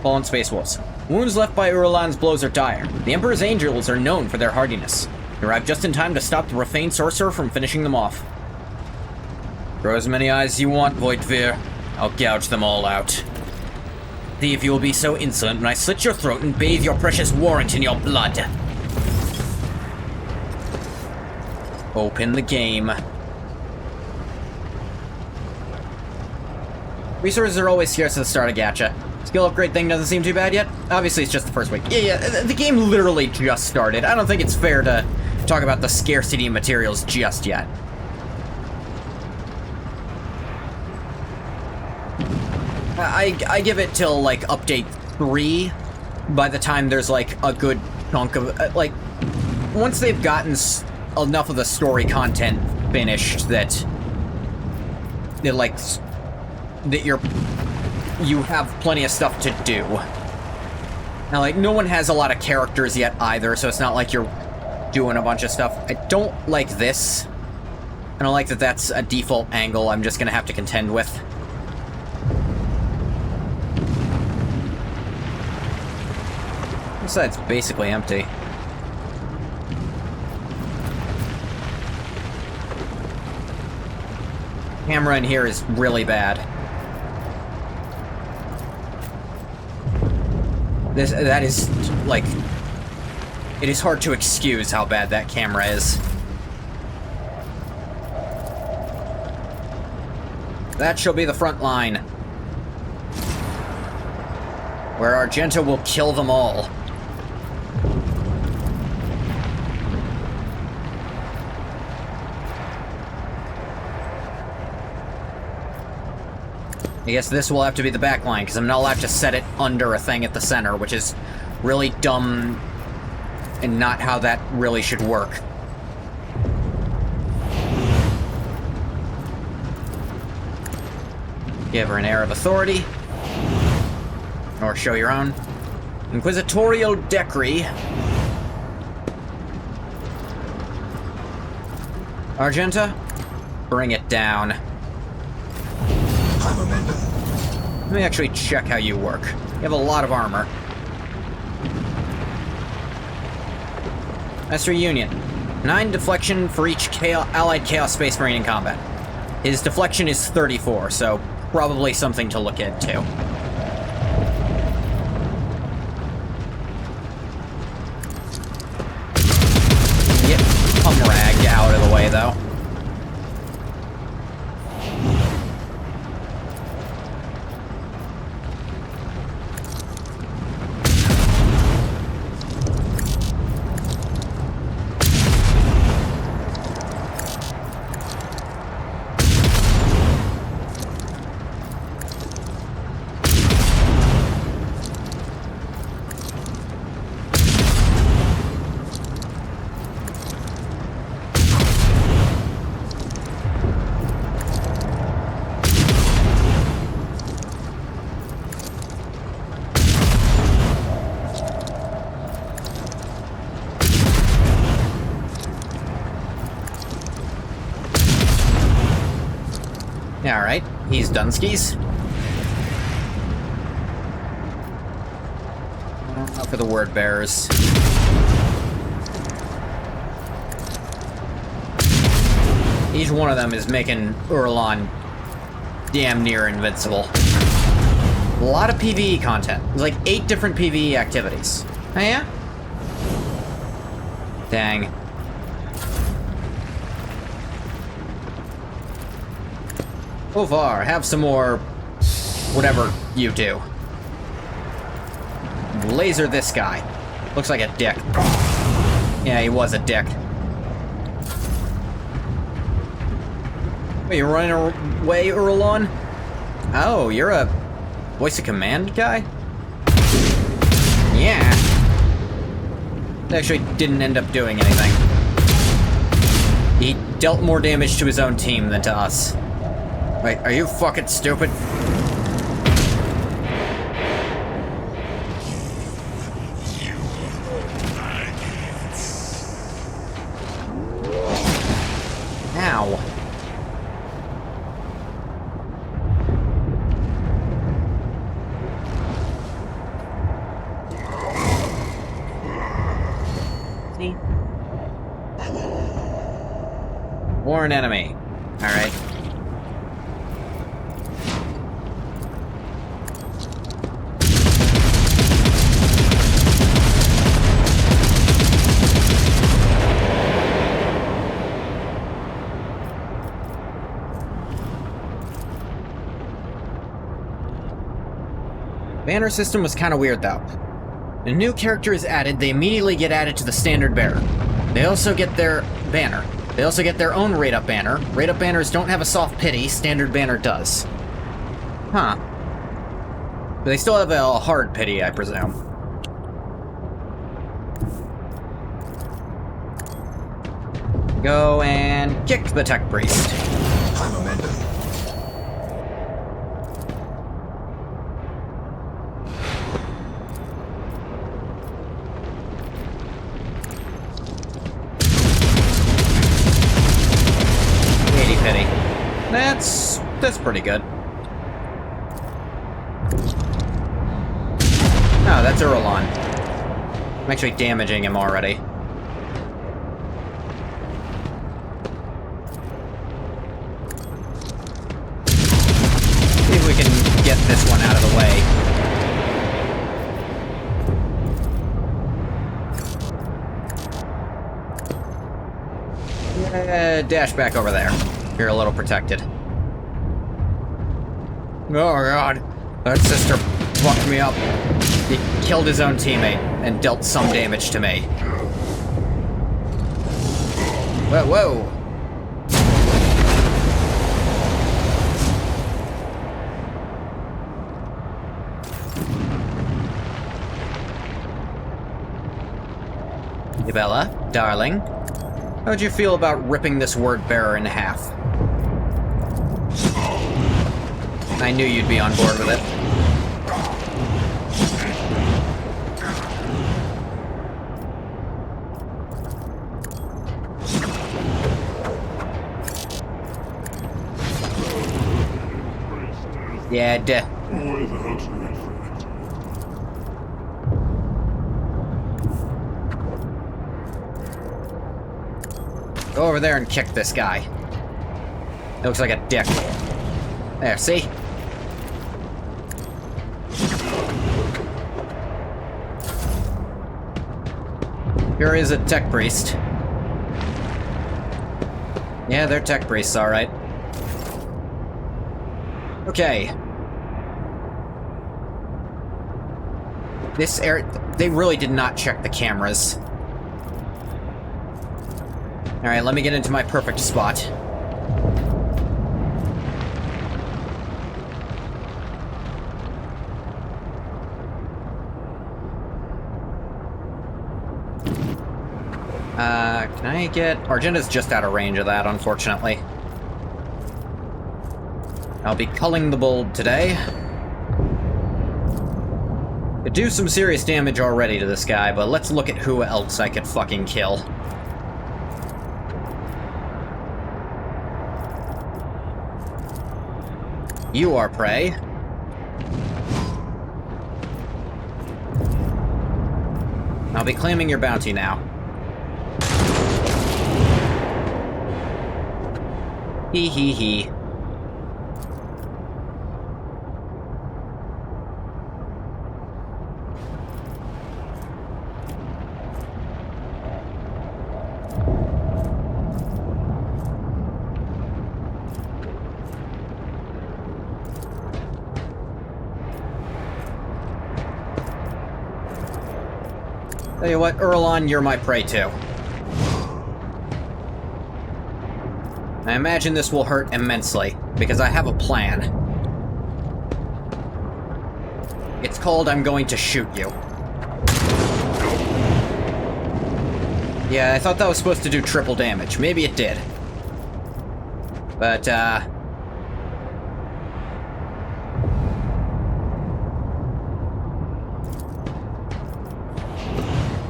Fallen Space Wolves. Wounds left by Uralan's blows are dire. The Emperor's Angels are known for their hardiness. You arrived just in time to stop the profane sorcerer from finishing them off. Throw as many eyes as you want, Voidveer. I'll gouge them all out. See if you will be so insolent when I slit your throat and bathe your precious warrant in your blood. Open the game. Resources are always scarce at the start of gacha. Skill upgrade thing doesn't seem too bad yet. Obviously, it's just the first week. Yeah, the game literally just started. I don't think it's fair to talk about the scarcity of materials just yet. I give it till, like, update 3, by the time there's, like, a good chunk of, like, once they've gotten enough of the story content finished that you have plenty of stuff to do. Now, like, no one has a lot of characters yet either, so it's not like you're doing a bunch of stuff. I don't like this. I don't like that that's a default angle I'm just gonna have to contend with. This side's basically empty. Camera in here is really bad. That is, like... It is hard to excuse how bad that camera is. That shall be the front line. Where Argenta will kill them all. I guess this will have to be the back line, because I'm not allowed to set it under a thing at the center, which is really dumb and not how that really should work. Give her an air of authority. Or show your own. Inquisitorial decree. Argenta, bring it down. High momentum. Let me actually check how you work. You have a lot of armor. Master Union. 9 deflection for each allied Chaos Space Marine in combat. His deflection is 34, so probably something to look into. Get Humrag out of the way, though. Alright, he's Dunskies. Now for the word bearers. Each one of them is making Urlan damn near invincible. A lot of PvE content. There's like 8 different PvE activities. Oh yeah? Dang. Ovar, have some more... whatever you do. Laser this guy. Looks like a dick. Yeah, he was a dick. Wait, you're running away, Urlan? Oh, you're a voice of command guy? Yeah. Actually didn't end up doing anything. He dealt more damage to his own team than to us. Wait, are you fucking stupid? Foreign enemy. Alright. Banner system was kind of weird, though. When a new character is added, they immediately get added to the standard bearer. They also get their banner. They also get their own rate-up banner. Rate-up banners don't have a soft pity, standard banner does. Huh. But they still have a hard pity, I presume. Go and kick the tech priest. High momentum. That's pretty good. Oh, that's Urlon. I'm actually damaging him already. See if we can get this one out of the way. Dash back over there. You're a little protected. Oh god, that sister fucked me up. He killed his own teammate and dealt some damage to me. Whoa, whoa. Bella, darling, how'd you feel about ripping this word bearer in half? I knew you'd be on board with it. Yeah, Go over there and kick this guy. He looks like a dick. There, see? Here is a tech priest. Yeah, they're tech priests, alright. Okay. This area... They really did not check the cameras. Alright, let me get into my perfect spot. Can I get... Argenta's just out of range of that, unfortunately. I'll be culling the bold today. Could do some serious damage already to this guy, but let's look at who else I could fucking kill. You are prey. I'll be claiming your bounty now. Hee hee hee. Tell you what, Urlon, you're my prey too. I imagine this will hurt immensely, because I have a plan. It's called I'm going to shoot you. Yeah, I thought that was supposed to do triple damage. Maybe it did. But,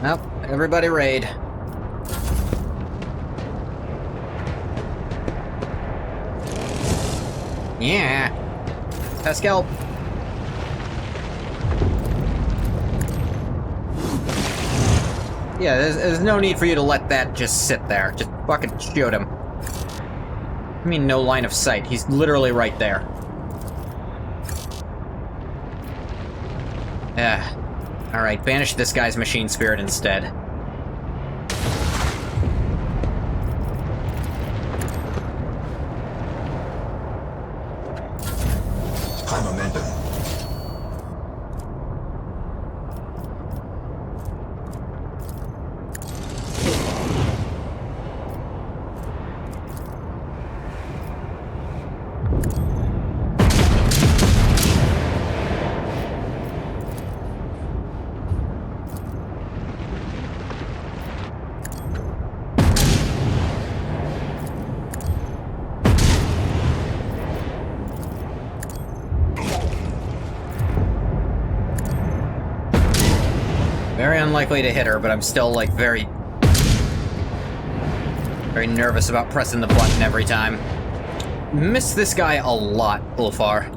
well, everybody raid. Yeah. Pascal. Yeah, there's no need for you to let that just sit there. Just fucking shoot him. I mean, no line of sight. He's literally right there. Alright, banish this guy's machine spirit instead. High momentum. Very unlikely to hit her, but I'm still, like, very nervous about pressing the button every time. Miss this guy a lot, Ulfar.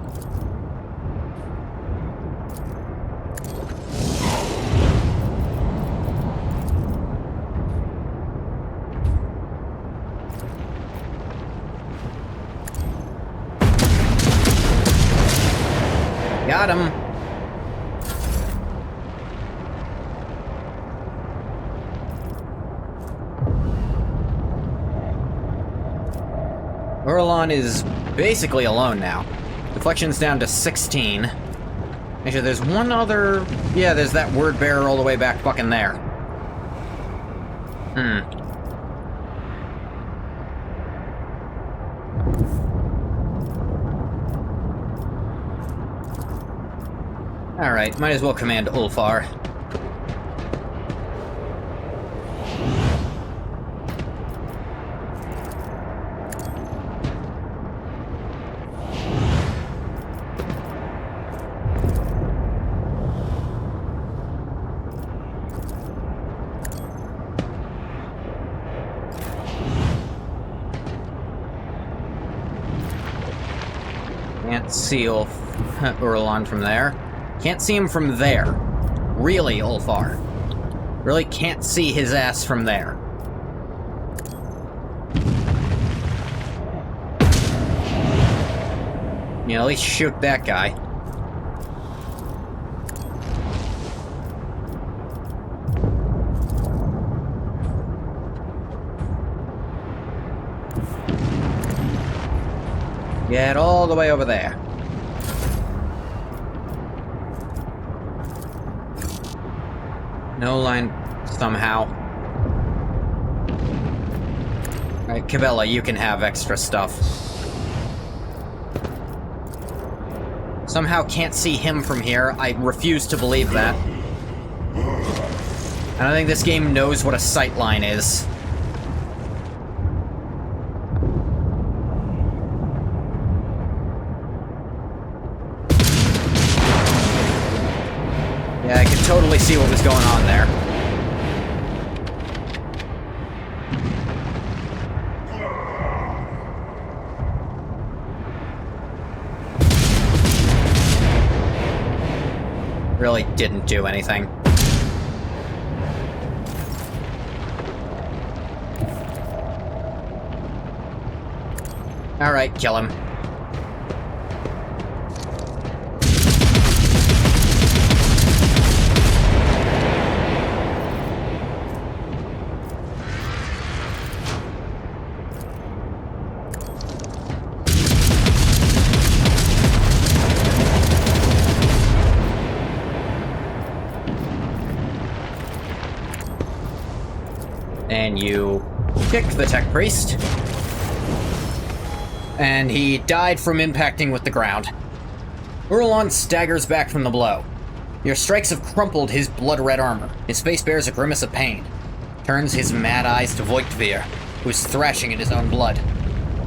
Got him. Urlon is basically alone now. Deflection's down to 16. Actually, there's one other... Yeah, there's that word bearer all the way back fucking there. Alright, might as well command Ulfar. Can't see Urlon from there. Can't see him from there. Really, Ulfar. Really can't see his ass from there. Yeah, at least shoot that guy. Get all the way over there. No line somehow. Alright, Cabela, you can have extra stuff. Somehow can't see him from here. I refuse to believe that. I don't think this game knows what a sight line is. Yeah, I could totally see what was going on there. Really didn't do anything. Alright, kill him. And you kick the tech priest. And he died from impacting with the ground. Urlon staggers back from the blow. Your strikes have crumpled his blood-red armor. His face bears a grimace of pain. Turns his mad eyes to Voigtvir, who's thrashing in his own blood.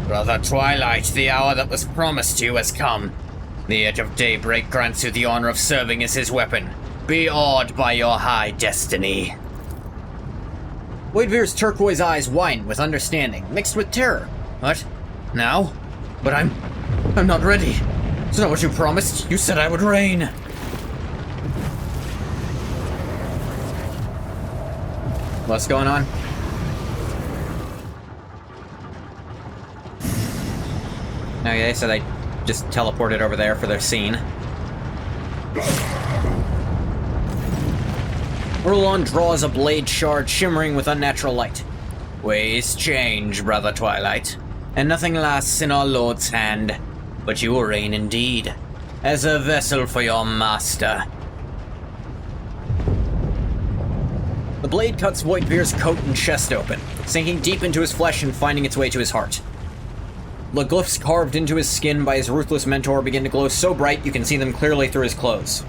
Brother Twilight, the hour that was promised you has come. The edge of daybreak grants you the honor of serving as his weapon. Be awed by your high destiny. Voigtvir's turquoise eyes widen with understanding, mixed with terror. What? Now? But I'm not ready. It's not what you promised. You said I would reign. What's going on? Okay, so they just teleported over there for their scene. Rulon draws a blade shard shimmering with unnatural light. Ways change, Brother Twilight, and nothing lasts in our Lord's hand, but you will reign indeed, as a vessel for your master. The blade cuts Voigtvir's coat and chest open, sinking deep into his flesh and finding its way to his heart. The glyphs carved into his skin by his ruthless mentor begin to glow so bright you can see them clearly through his clothes.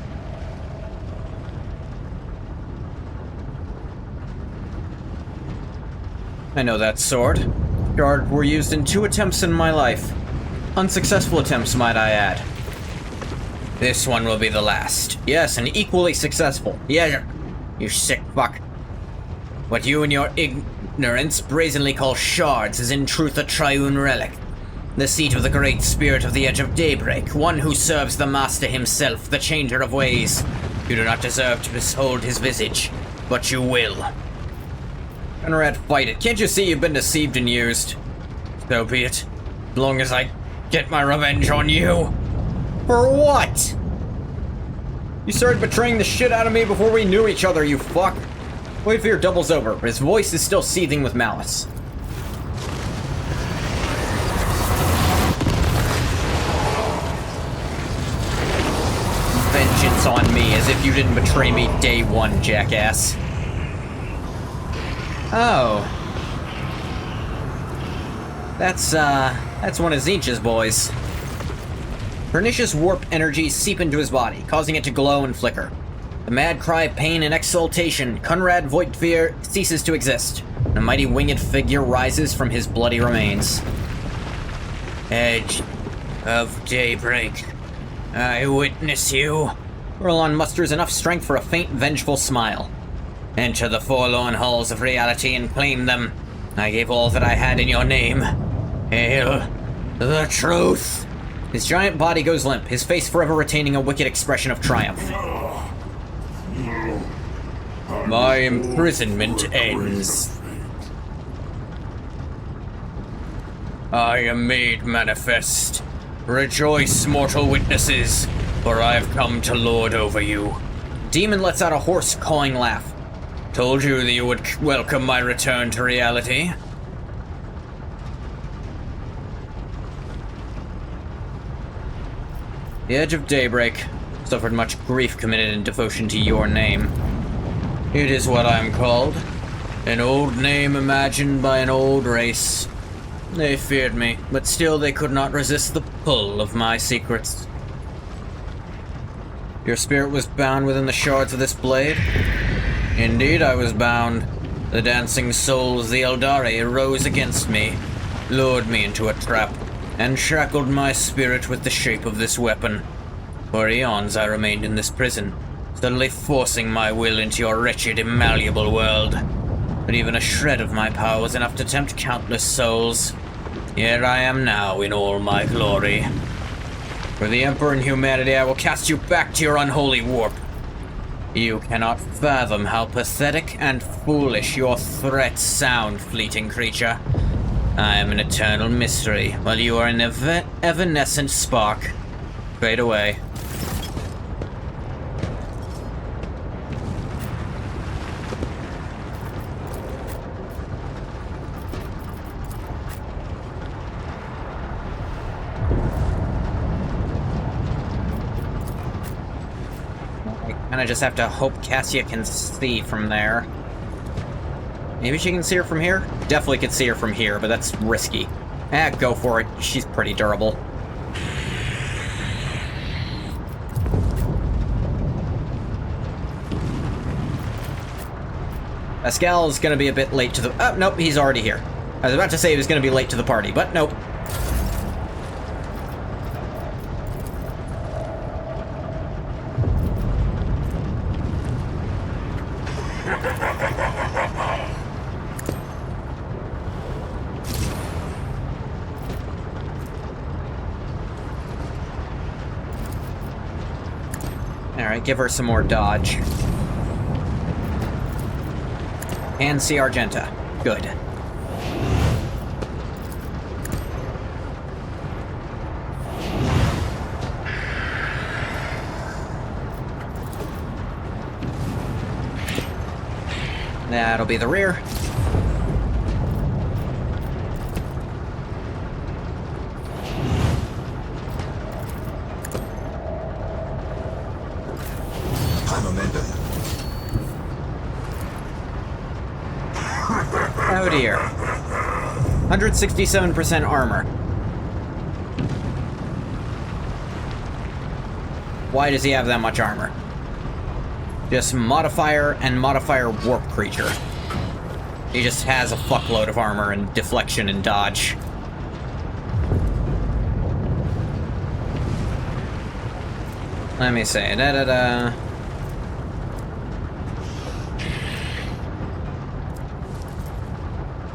I know that sword. Shard were used in 2 attempts in my life. Unsuccessful attempts, might I add. This one will be the last. Yes, and equally successful. Yeah, you sick fuck. What you and your ignorance brazenly call shards is in truth a triune relic. The seat of the great spirit of the Edge of Daybreak, one who serves the Master himself, the Changer of Ways. You do not deserve to behold his visage, but you will. Conrad, fight it. Can't you see you've been deceived and used? So be it. As long as I get my revenge on you. For what? You started betraying the shit out of me before we knew each other, you fuck. Voigtvir doubles over, but his voice is still seething with malice. Vengeance on me, as if you didn't betray me day one, jackass. Oh. That's one of Tzeentch's boys. Pernicious warp energies seep into his body, causing it to glow and flicker. The mad cry of pain and exultation, Conrad Voigtvir ceases to exist. A mighty winged figure rises from his bloody remains. Edge of Daybreak, I witness you. Rulon musters enough strength for a faint, vengeful smile. Enter the forlorn halls of reality and claim them. I gave all that I had in your name. Hail the truth. His giant body goes limp, his face forever retaining a wicked expression of triumph. My imprisonment ends. I am made manifest. Rejoice, mortal witnesses, for I have come to lord over you. Demon lets out a hoarse, cawing laugh. Told you that you would welcome my return to reality. The Edge of Daybreak suffered much grief committed in devotion to your name. It is what I am called. An old name imagined by an old race. They feared me, but still they could not resist the pull of my secrets. Your spirit was bound within the shards of this blade? Indeed, I was bound. The dancing souls, the Eldari, arose against me, lured me into a trap, and shackled my spirit with the shape of this weapon. For eons I remained in this prison, suddenly forcing my will into your wretched, immalleable world. But even a shred of my power was enough to tempt countless souls. Here I am now in all my glory. For the Emperor and humanity, I will cast you back to your unholy warp. You cannot fathom how pathetic and foolish your threats sound, fleeting creature. I am an eternal mystery, while you are an evanescent spark. Fade away. I just have to hope Cassia can see from there. Maybe she can see her from here? Definitely can see her from here, but that's risky. Go for it. She's pretty durable. Pascal's gonna be a bit late to the... Oh, nope, he's already here. I was about to say he was gonna be late to the party, but nope. Alright, give her some more dodge. And see Argenta. Good. That'll be the rear. High momentum. Oh dear. 167% armor. Why does he have that much armor? Just modifier and modifier warp creature. He just has a fuckload of armor and deflection and dodge. Let me see. Da-da-da.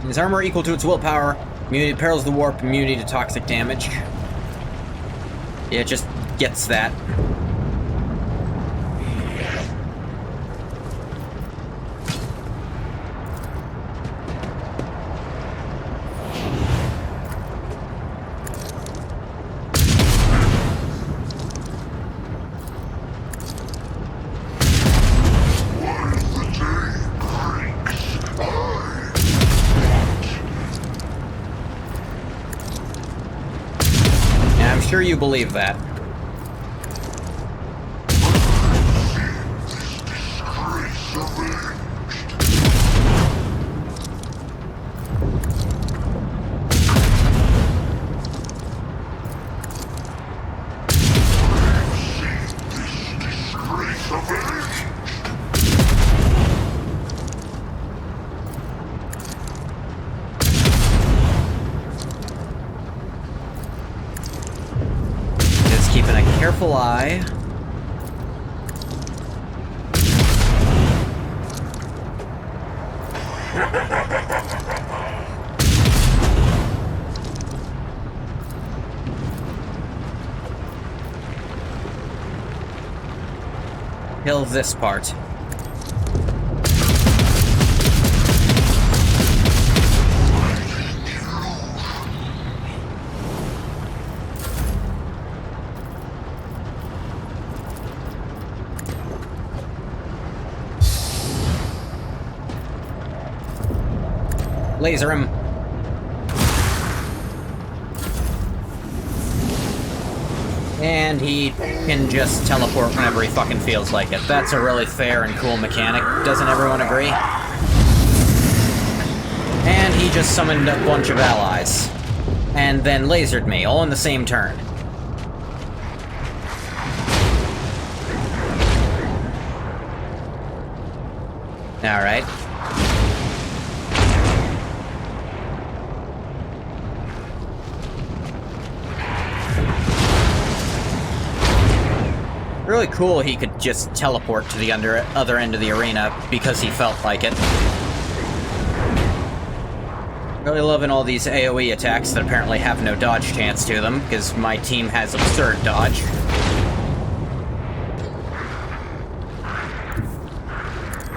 His armor equal to its willpower. Immunity to perils of the warp. Immunity to toxic damage. Yeah, it just gets that. Sure you believe that. Keeping a careful eye. Kill this part. Laser him. And he can just teleport whenever he fucking feels like it. That's a really fair and cool mechanic. Doesn't everyone agree? And he just summoned a bunch of allies. And then lasered me, all in the same turn. Alright. Really cool he could just teleport to the other end of the arena because he felt like it. Really loving all these AoE attacks that apparently have no dodge chance to them, because my team has absurd dodge.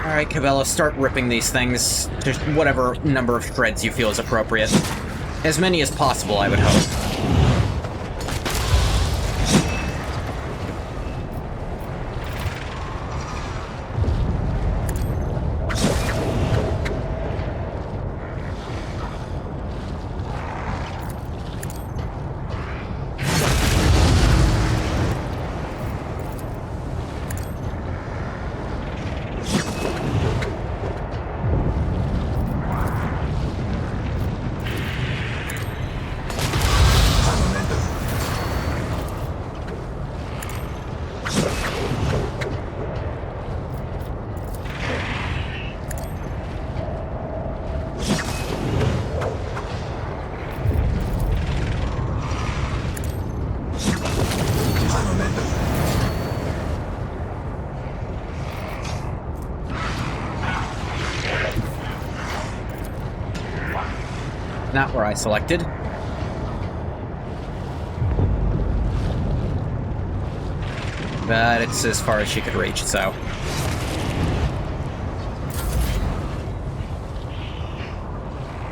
Alright, Cabela, start ripping these things to whatever number of shreds you feel is appropriate. As many as possible, I would hope. Not where I selected. But it's as far as she could reach, so...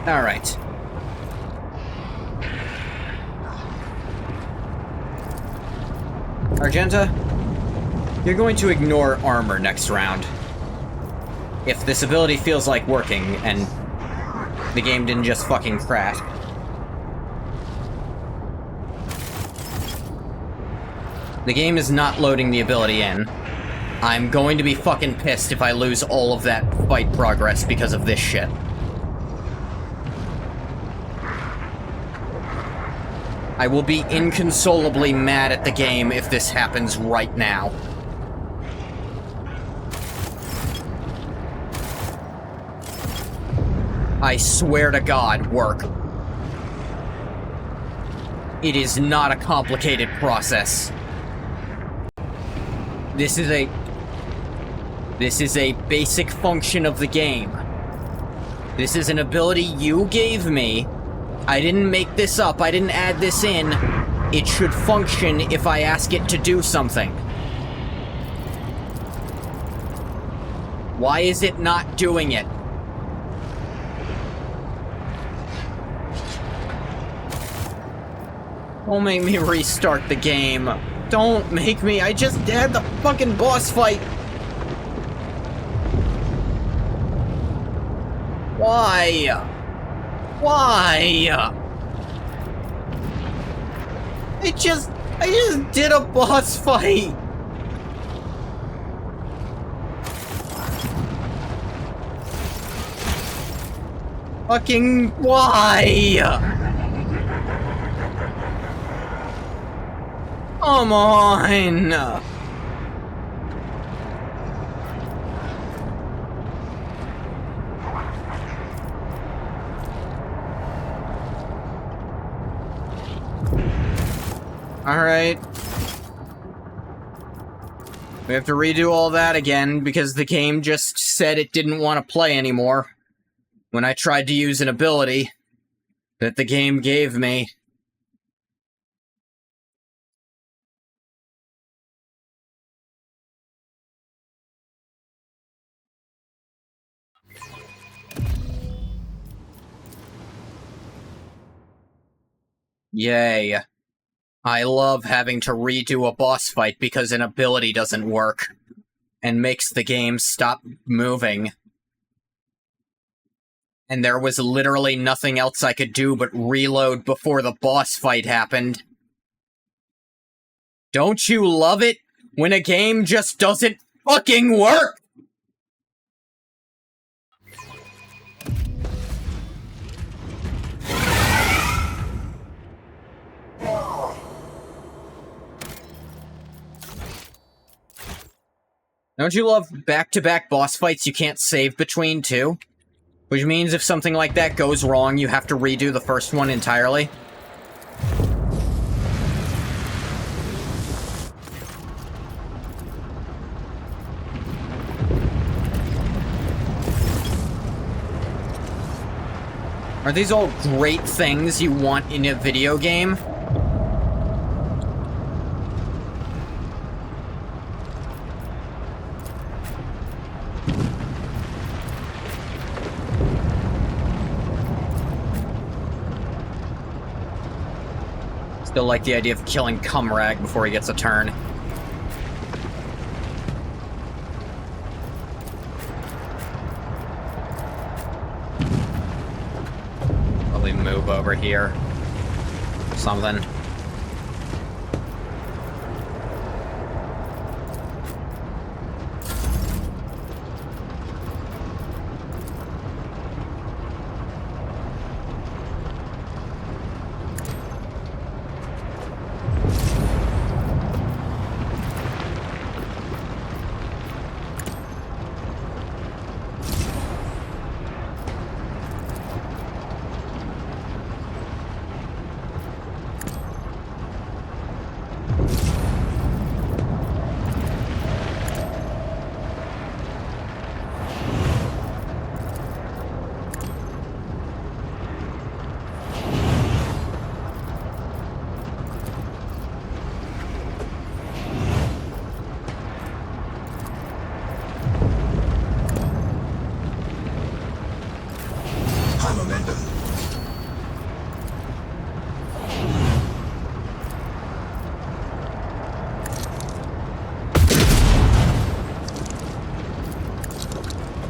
Alright. Argenta, you're going to ignore armor next round. if this ability feels like working, and the game didn't just fucking crash. The game is not loading the ability in. I'm going to be fucking pissed if I lose all of that fight progress because of this shit. I will be inconsolably mad at the game if this happens right now. I swear to God, work. It is not a complicated process. This is a basic function of the game. This is an ability you gave me. I didn't make this up, I didn't add this in. It should function if I ask it to do something. Why is it not doing it? Don't make me restart the game. Don't make me. I just had the fucking boss fight. Why? Why? I just did a boss fight. Fucking why? Come on! Alright. We have to redo all that again, because the game just said it didn't want to play anymore when I tried to use an ability that the game gave me. Yay. I love having to redo a boss fight because an ability doesn't work and makes the game stop moving. And there was literally nothing else I could do but reload before the boss fight happened. Don't you love it when a game just doesn't fucking work? Don't you love back-to-back boss fights you can't save between, too? Which means if something like that goes wrong, you have to redo the first one entirely. Are these all great things you want in a video game? Still like the idea of killing Cumrag before he gets a turn. Probably move over here. Something.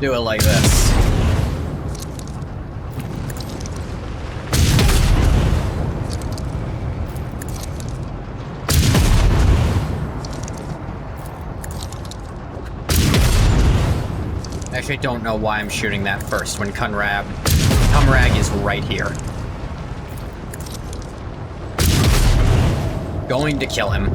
do it like this. Actually, I don't know why I'm shooting that first when Cumrag is right here. Going to kill him.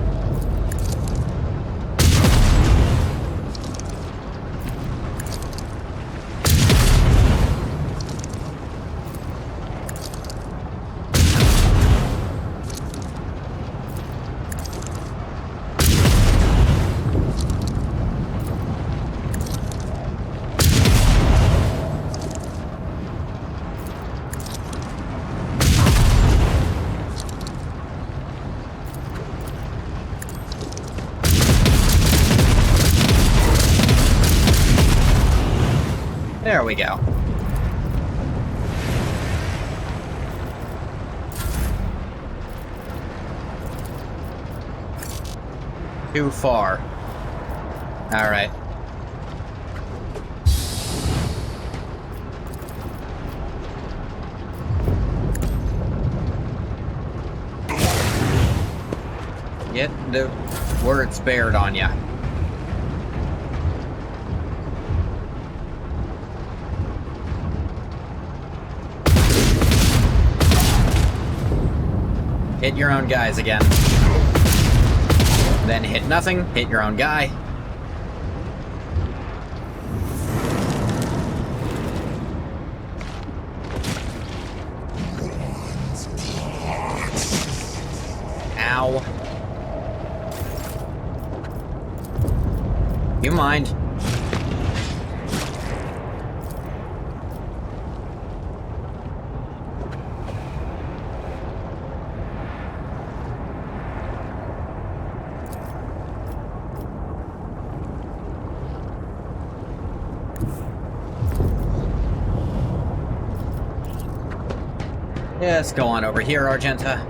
There we go. Too far. Alright. Get the words bared on ya. Hit your own guys again. Then hit nothing, hit your own guy. Ow. You mind? Yes, go on over here, Argenta.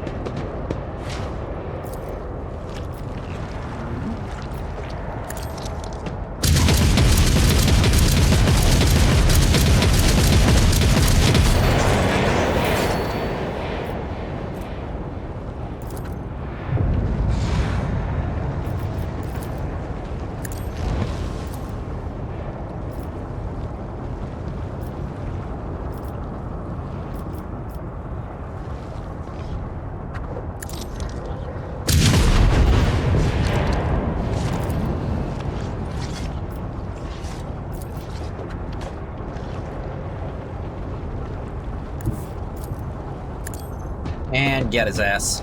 And get his ass.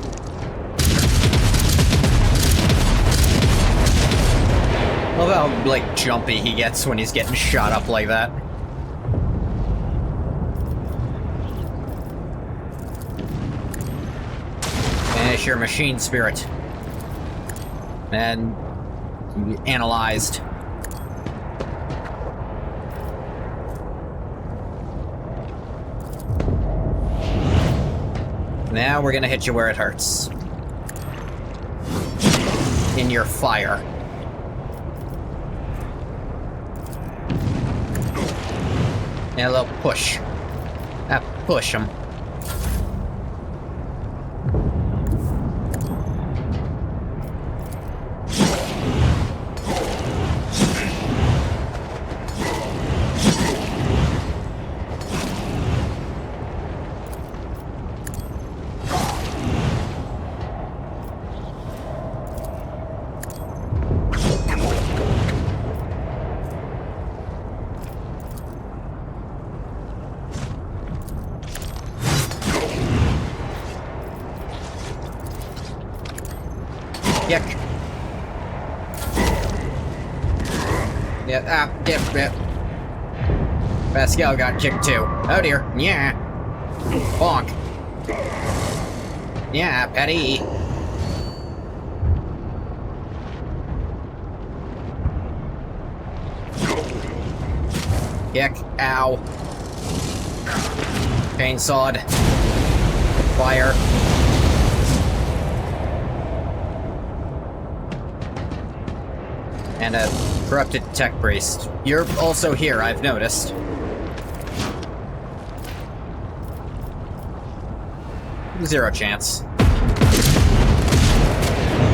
Love how, like, jumpy he gets when he's getting shot up like that. Finish your machine spirit. And analyzed. Now we're gonna hit you where it hurts. In your fire. And a little push. Push him. Yuck. Yeah, Pascal got kicked too. Oh dear. Yeah. Bonk. Yeah, Petty. Kick. Ow. Chainsawed. Fire. And a Corrupted tech priest. You're also here, I've noticed. Zero chance.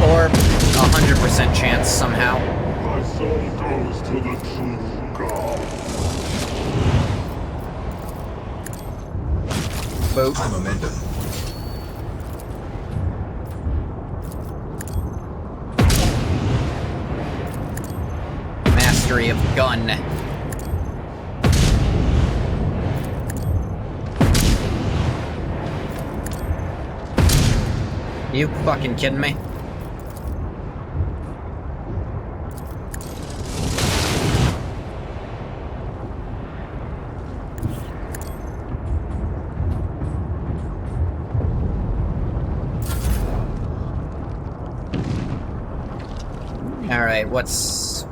Or 100% chance somehow. My soul goes to the true God. Boat. High momentum. Mastery of gun. You fucking kidding me? Alright, what's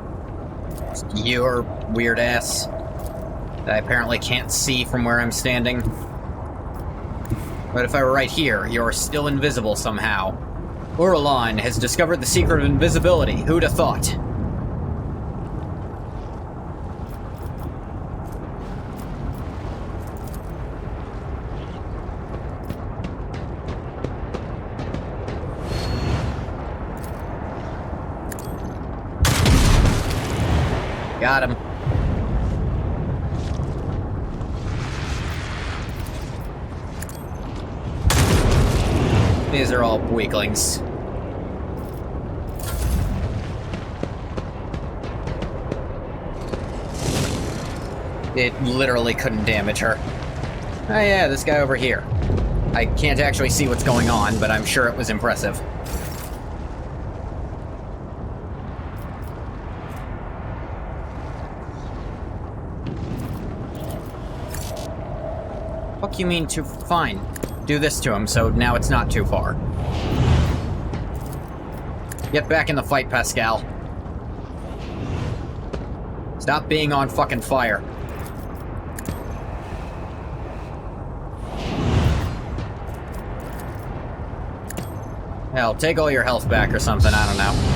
your weird ass that I apparently can't see from where I'm standing? But if I were right here, you're still invisible somehow. Orlan has discovered the secret of invisibility. Who'd have thought? Got him. These are all weaklings. It literally couldn't damage her. Oh yeah, this guy over here. I can't actually see what's going on, but I'm sure it was impressive. Fuck you mean too fine? Do this to him, so now it's not too far. Get back in the fight, Pascal. Stop being on fucking fire. Hell, take all your health back or something, I don't know.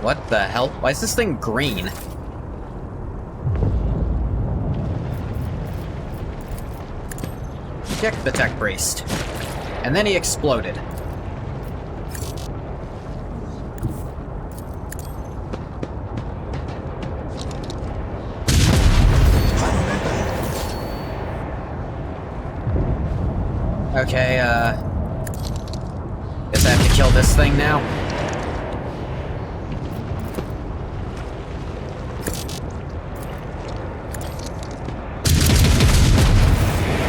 What the hell? Why is this thing green? Check the tech priest. And then he exploded. Okay, guess I have to kill this thing now.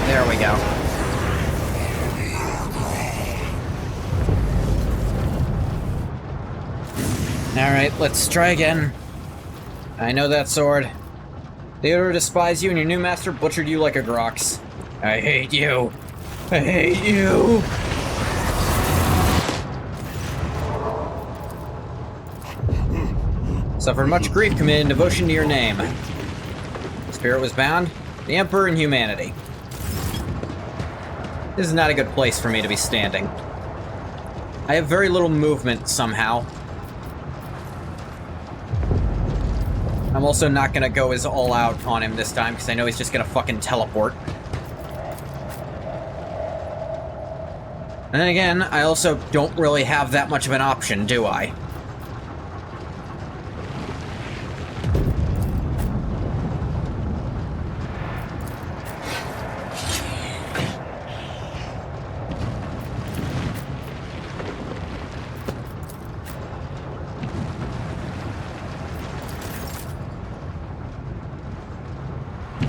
There we go. Alright, let's try again. I know that sword. Theodore despised you and your new master butchered you like a grox. I hate you. I hate you. Suffered much grief committed in devotion to your name. Spirit was bound, the Emperor and humanity. This is not a good place for me to be standing. I have very little movement somehow. I'm also not gonna go as all out on him this time, because I know he's just gonna fucking teleport. And then again, I also don't really have that much of an option, do I?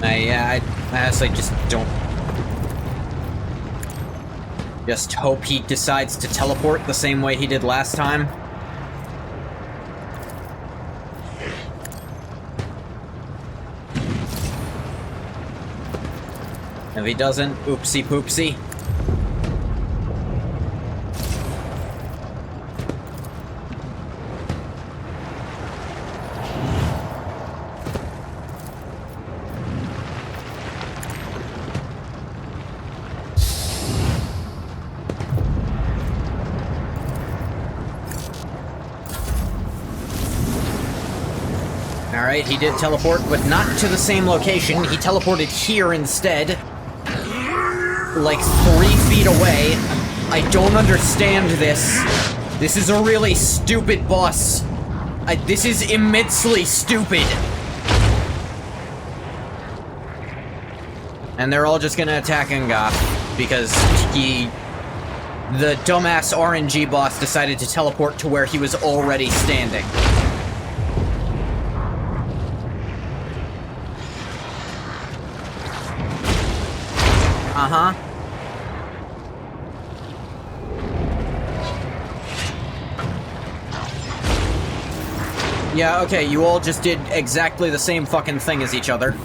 I honestly just don't... Just hope he decides to teleport the same way he did last time. If he doesn't, oopsie poopsie. Alright, he did teleport, but not to the same location. He teleported here instead. Like 3 feet away. I don't understand this. This is a really stupid boss. This is immensely stupid. And they're all just gonna attack Ngoth because the dumbass RNG boss decided to teleport to where he was already standing. Uh-huh. Yeah, okay, you all just did exactly the same fucking thing as each other.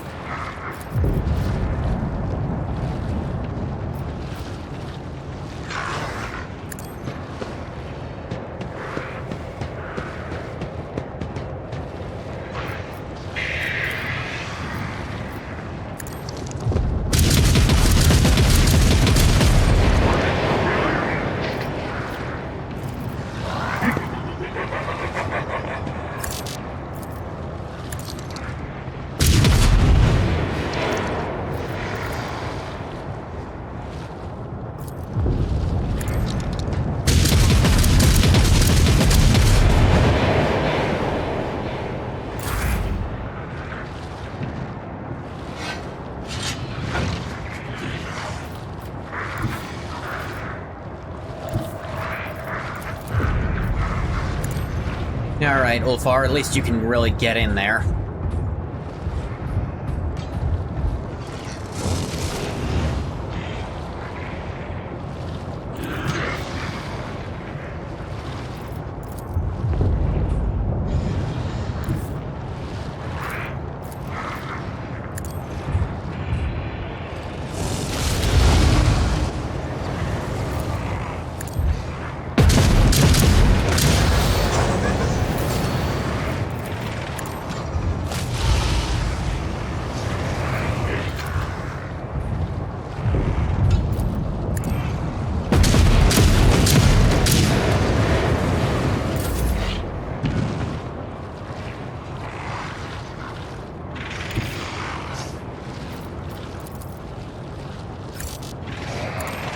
Alright, Ulfar, at least you can really get in there.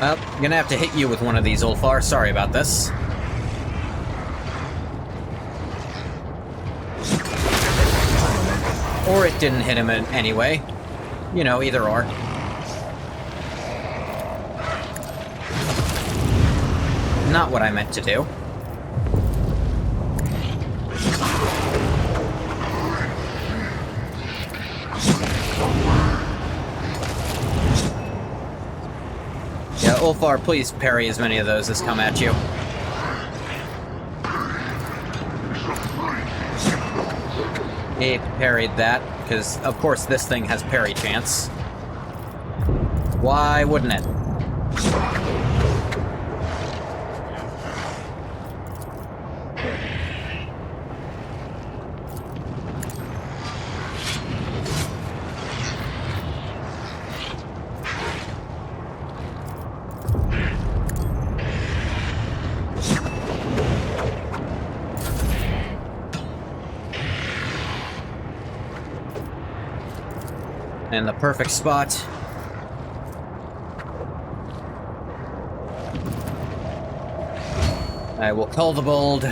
Well, I'm gonna have to hit you with one of these, Ulfar. Sorry about this. Or it didn't hit him in anyway. You know, either or. Not what I meant to do. Yeah, Ulfar, please parry as many of those as come at you. He parried that, because of course this thing has parry chance. Why wouldn't it? In the perfect spot. I will call the bold. I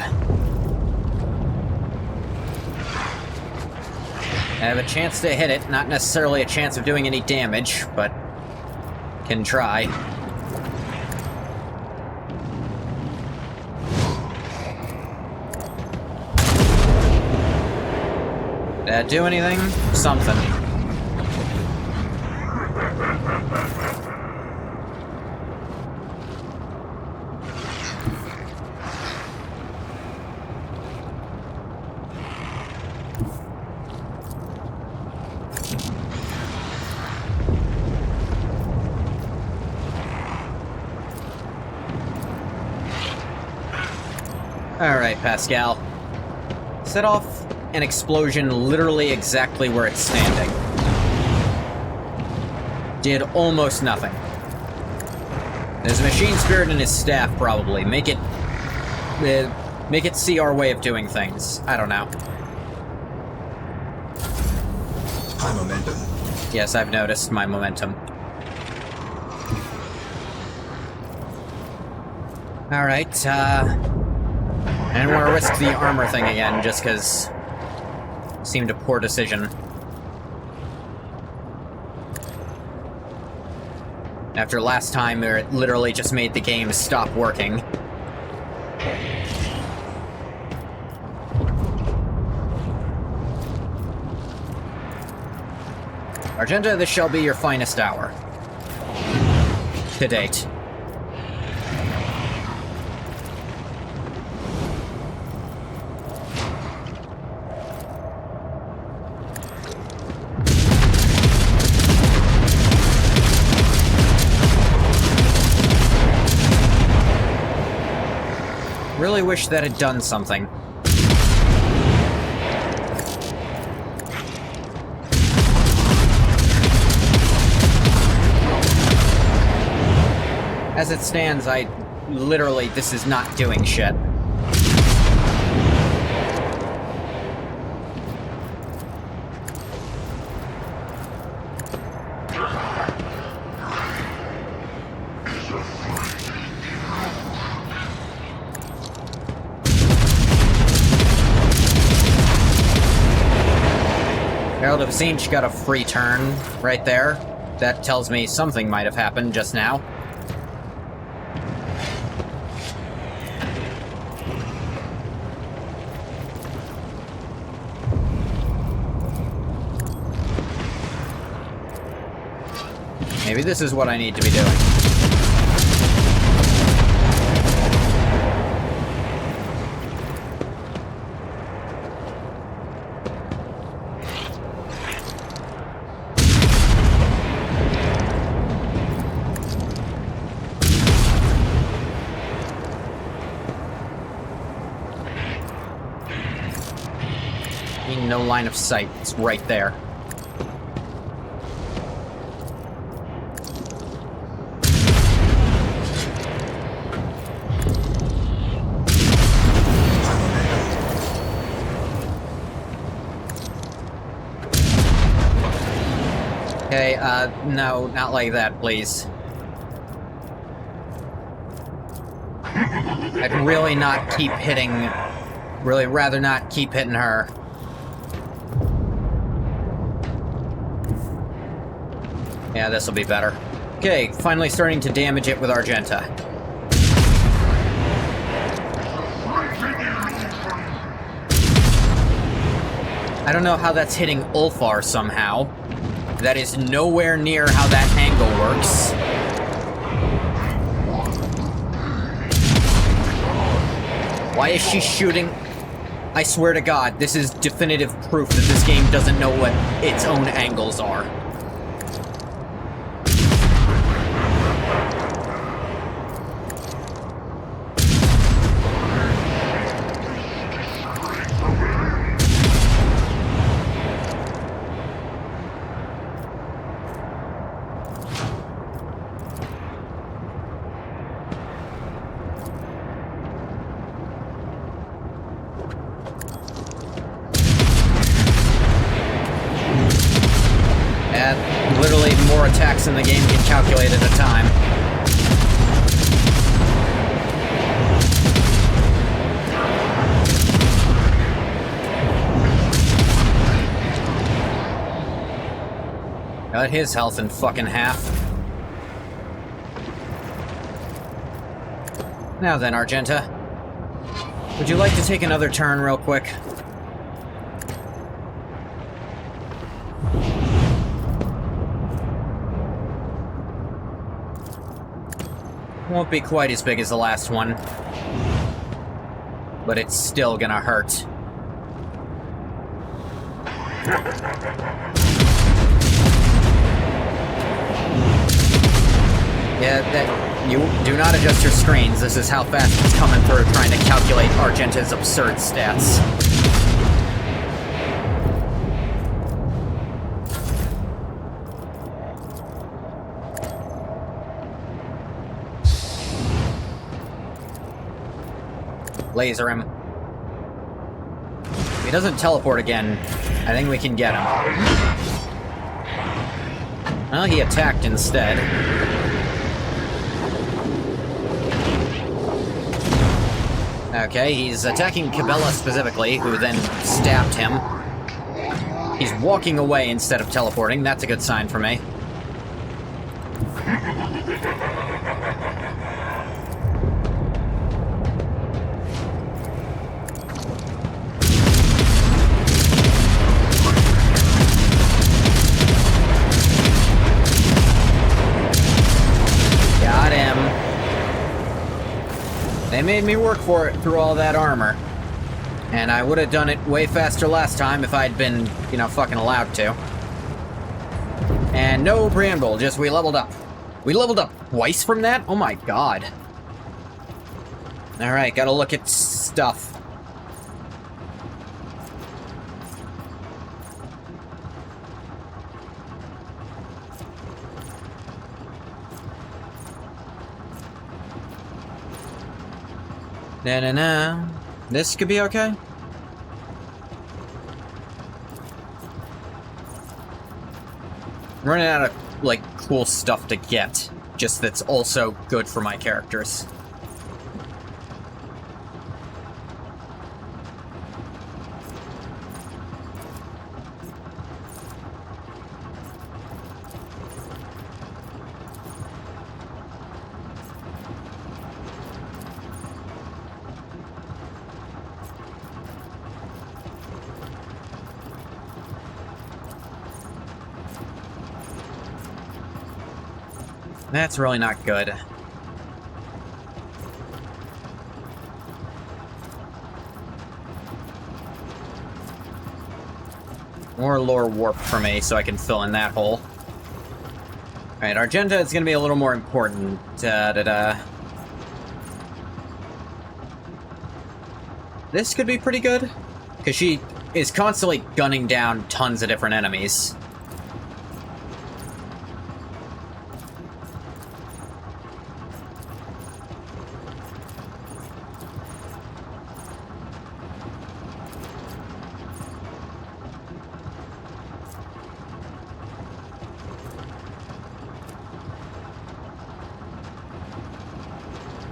have a chance to hit it, not necessarily a chance of doing any damage, but can try. Did that do anything? Something. Alright, Pascal. Set off an explosion literally exactly where it's standing. Did almost nothing. There's a machine spirit in his staff, probably. Make it see our way of doing things. I don't know. High momentum. Yes, I've noticed my momentum. Alright, I didn't want to risk the armor thing again, just because it seemed a poor decision. After last time, it literally just made the game stop working. Argenta, this shall be your finest hour. To date. Really wish that had done something. As it stands, this is not doing shit. Herald of Zinch got a free turn right there. That tells me something might have happened just now. Maybe this is what I need to be doing. No line of sight. It's right there. Okay, no, not like that, please. I'd really not keep hitting... Really rather not keep hitting her. Yeah, this'll be better. Okay, finally starting to damage it with Argenta. I don't know how that's hitting Ulfar somehow. That is nowhere near how that angle works. Why is she shooting? I swear to God, this is definitive proof that this game doesn't know what its own angles are. Literally more attacks than the game can calculate at a time. Got his health in fucking half. Now then, Argenta. Would you like to take another turn real quick? Won't be quite as big as the last one, but it's still gonna hurt. Yeah, you do not adjust your screens. This is how fast it's coming through trying to calculate Argenta's absurd stats. Laser him. If he doesn't teleport again, I think we can get him. Well, he attacked instead. Okay, he's attacking Cabela specifically, who then stabbed him. He's walking away instead of teleporting. That's a good sign for me. Got him. They made me work for it through all that armor. And I would have done it way faster last time if I'd been, you know, fucking allowed to. And no preamble, just we leveled up. We leveled up twice from that? Oh my god. Alright, gotta look at stuff. Na-na-na. This could be okay? I'm running out of, like, cool stuff to get. Just that's also good for my characters. That's really not good. More lore warp for me so I can fill in that hole. Alright, Argenta is going to be a little more important. This could be pretty good, because she is constantly gunning down tons of different enemies.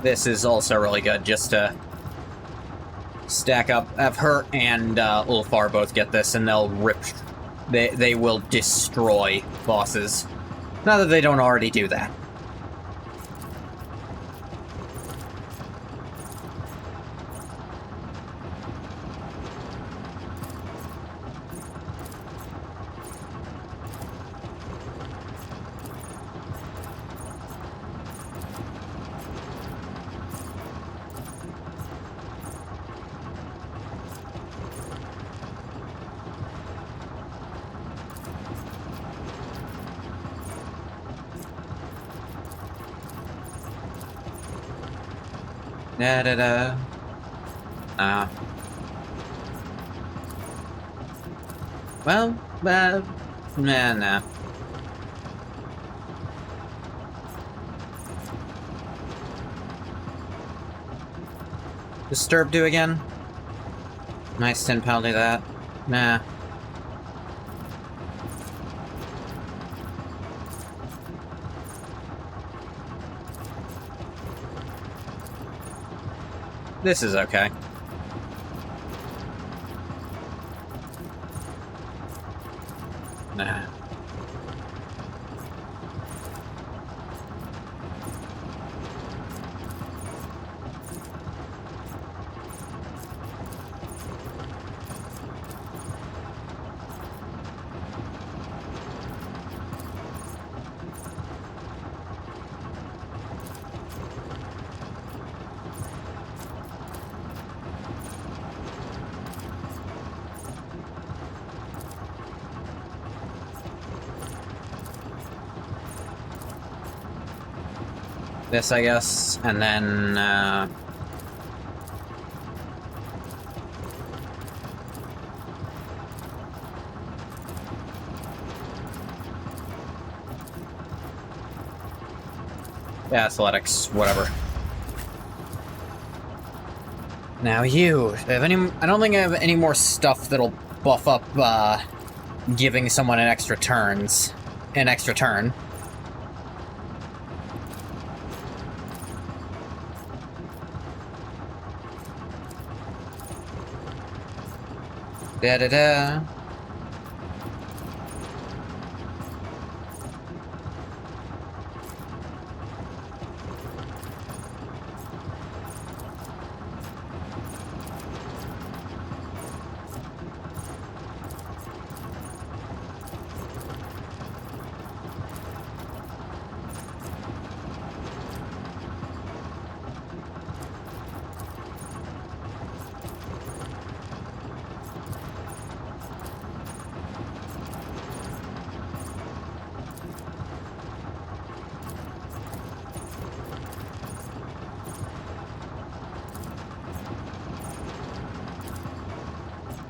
This is also really good, just to stack up. Have her and Ulfar both get this, and they'll rip... They will destroy bosses. Not that they don't already do that. Da-da-da. Well, nah. Disturb do again? Nice 10 penalty that. Nah. This is okay. Nah. This, I guess, and then, yeah, athletics, whatever. Now you, have any, I don't think I have any more stuff that'll buff up, giving someone an extra turns. an extra turn. Da-da-da.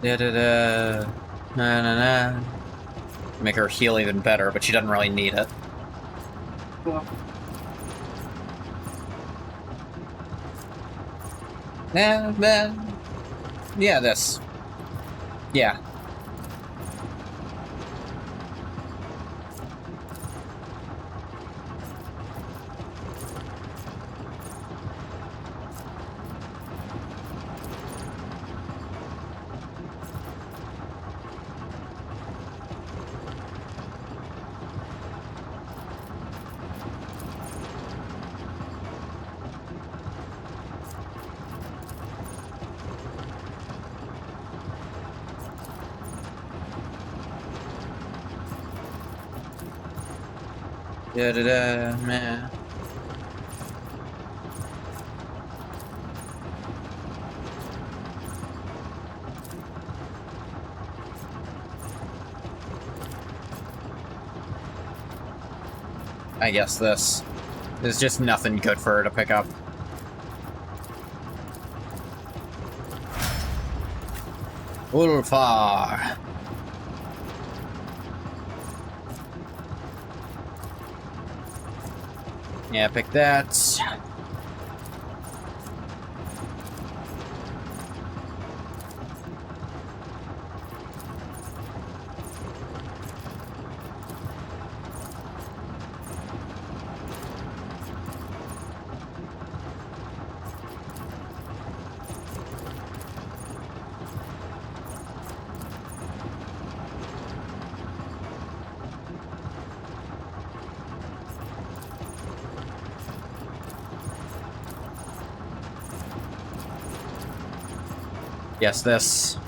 Da-da-da. Na-na-na. Make her heal even better, but she doesn't really need it. Yeah, this. Yeah. Da-da-da, man. I guess this. There's just nothing good for her to pick up. Ulfar. Yeah, pick that. Yes, this.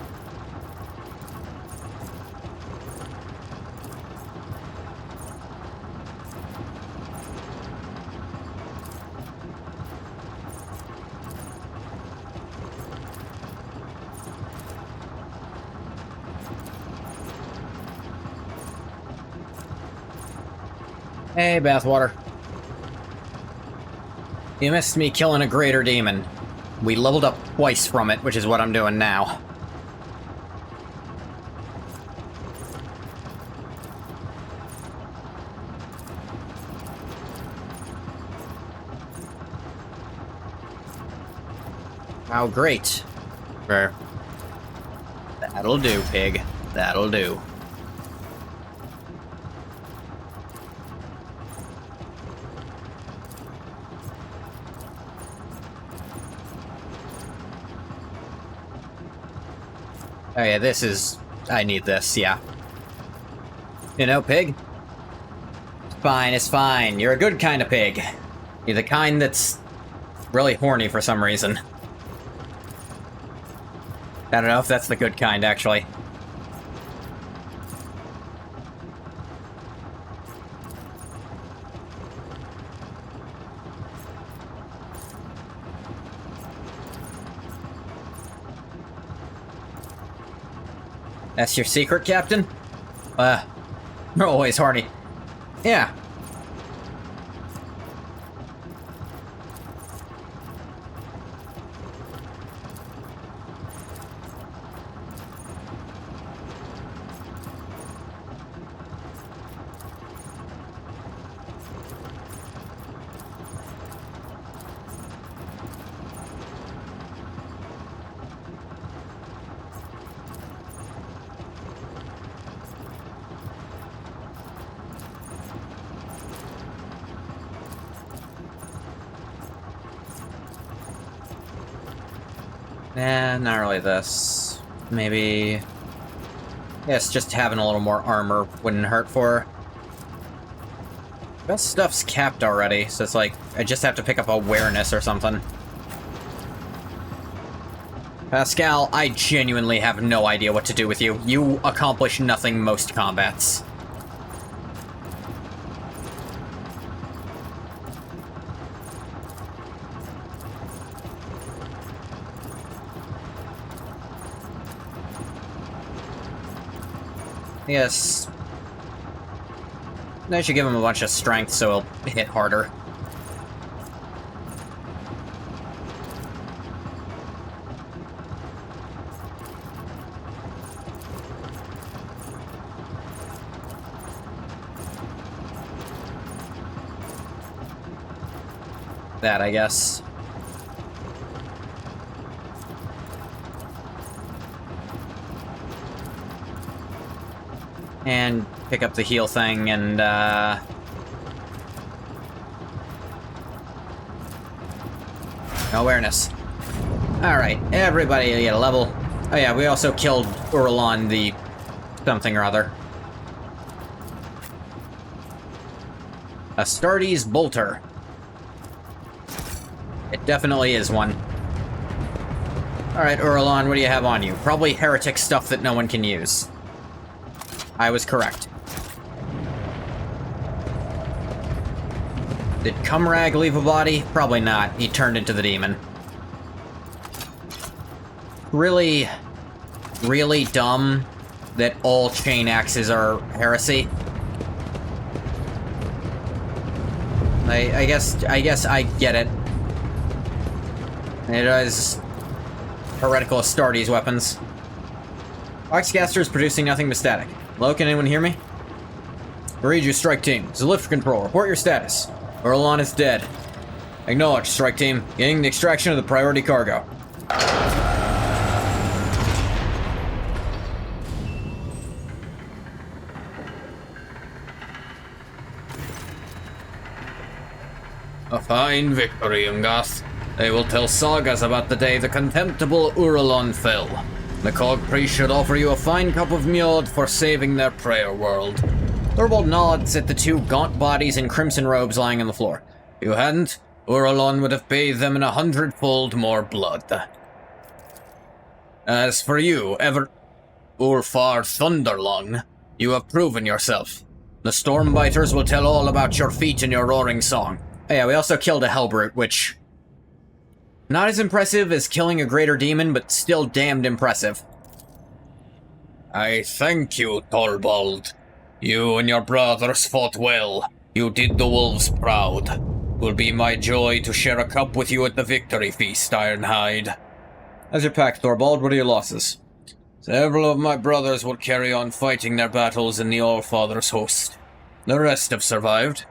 Hey, Bathwater. You missed me killing a greater demon. We leveled up twice from it, which is what I'm doing now. How great. There. That'll do, pig. That'll do. Oh yeah, this is... I need this, yeah. You know, pig? It's fine, it's fine. You're a good kind of pig. You're the kind that's really horny for some reason. I don't know if that's the good kind, actually. That's your secret, Captain? You're always horny. Yeah. Nah, not really this. Maybe... Yes, just having a little more armor wouldn't hurt for her. That stuff's capped already, so it's like, I just have to pick up awareness or something. Pascal, I genuinely have no idea what to do with you. You accomplish nothing most combats. Yes. I should give him a bunch of strength so he'll hit harder. That, I guess. And pick up the heal thing and, awareness. Alright, everybody get a level. Oh yeah, we also killed Urlon the something or other. Astartes Bolter. It definitely is one. Alright, Urlon, what do you have on you? Probably heretic stuff that no one can use. I was correct. Did Cumrag leave a body? Probably not. He turned into the demon. Really, really dumb that all chain axes are heresy. I guess I get it. It is heretical Astartes weapons. Oxcaster is producing nothing but static. Hello, can anyone hear me? Read your strike team. It's a lift control. Report your status. Urlon is dead. Acknowledge, strike team. Getting the extraction of the priority cargo. A fine victory, Umgath. They will tell sagas about the day the contemptible Urlon fell. The Cog Priest should offer you a fine cup of Mjod for saving their prayer world. Thorvald nods at the two gaunt bodies in crimson robes lying on the floor. If you hadn't, Urlon would have bathed them in 100-fold more blood. As for you, Ulfar Thunderlung, you have proven yourself. The Stormbiters will tell all about your feat in your roaring song. Oh yeah, we also killed a Hellbrute, which... not as impressive as killing a greater demon, but still damned impressive. I thank you, Thorvald. You and your brothers fought well. You did the wolves proud. It will be my joy to share a cup with you at the victory feast, Ironhide. How's your pack, Thorvald? What are your losses? Several of my brothers will carry on fighting their battles in the Allfather's host. The rest have survived.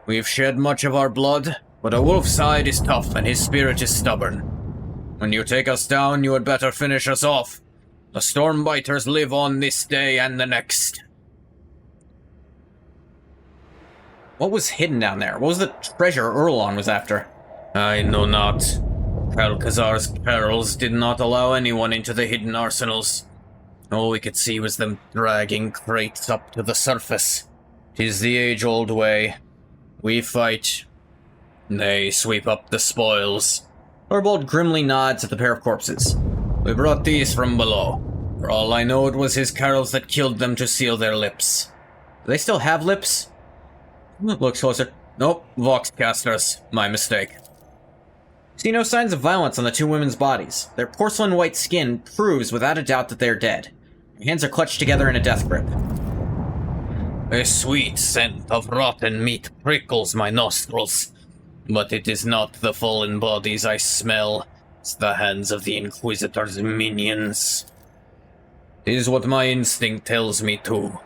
We've shed much of our blood, but a wolf's hide is tough and his spirit is stubborn. When you take us down, you had better finish us off. The Stormbiters live on this day and the next. What was hidden down there? What was the treasure Urlon was after? I know not. Kalkazar's perils did not allow anyone into the hidden arsenals. All we could see was them dragging crates up to the surface. 'Tis the age-old way. We fight. They sweep up the spoils. Thorvald grimly nods at the pair of corpses. We brought these from below. For all I know, it was his carols that killed them to seal their lips. Do they still have lips? Looks closer. Nope, Voxcasters. My mistake. See no signs of violence on the two women's bodies. Their porcelain white skin proves without a doubt that they are dead. Their hands are clutched together in a death grip. A sweet scent of rotten meat prickles my nostrils. But it is not the fallen bodies I smell. It's the hands of the Inquisitor's minions. It is what my instinct tells me to.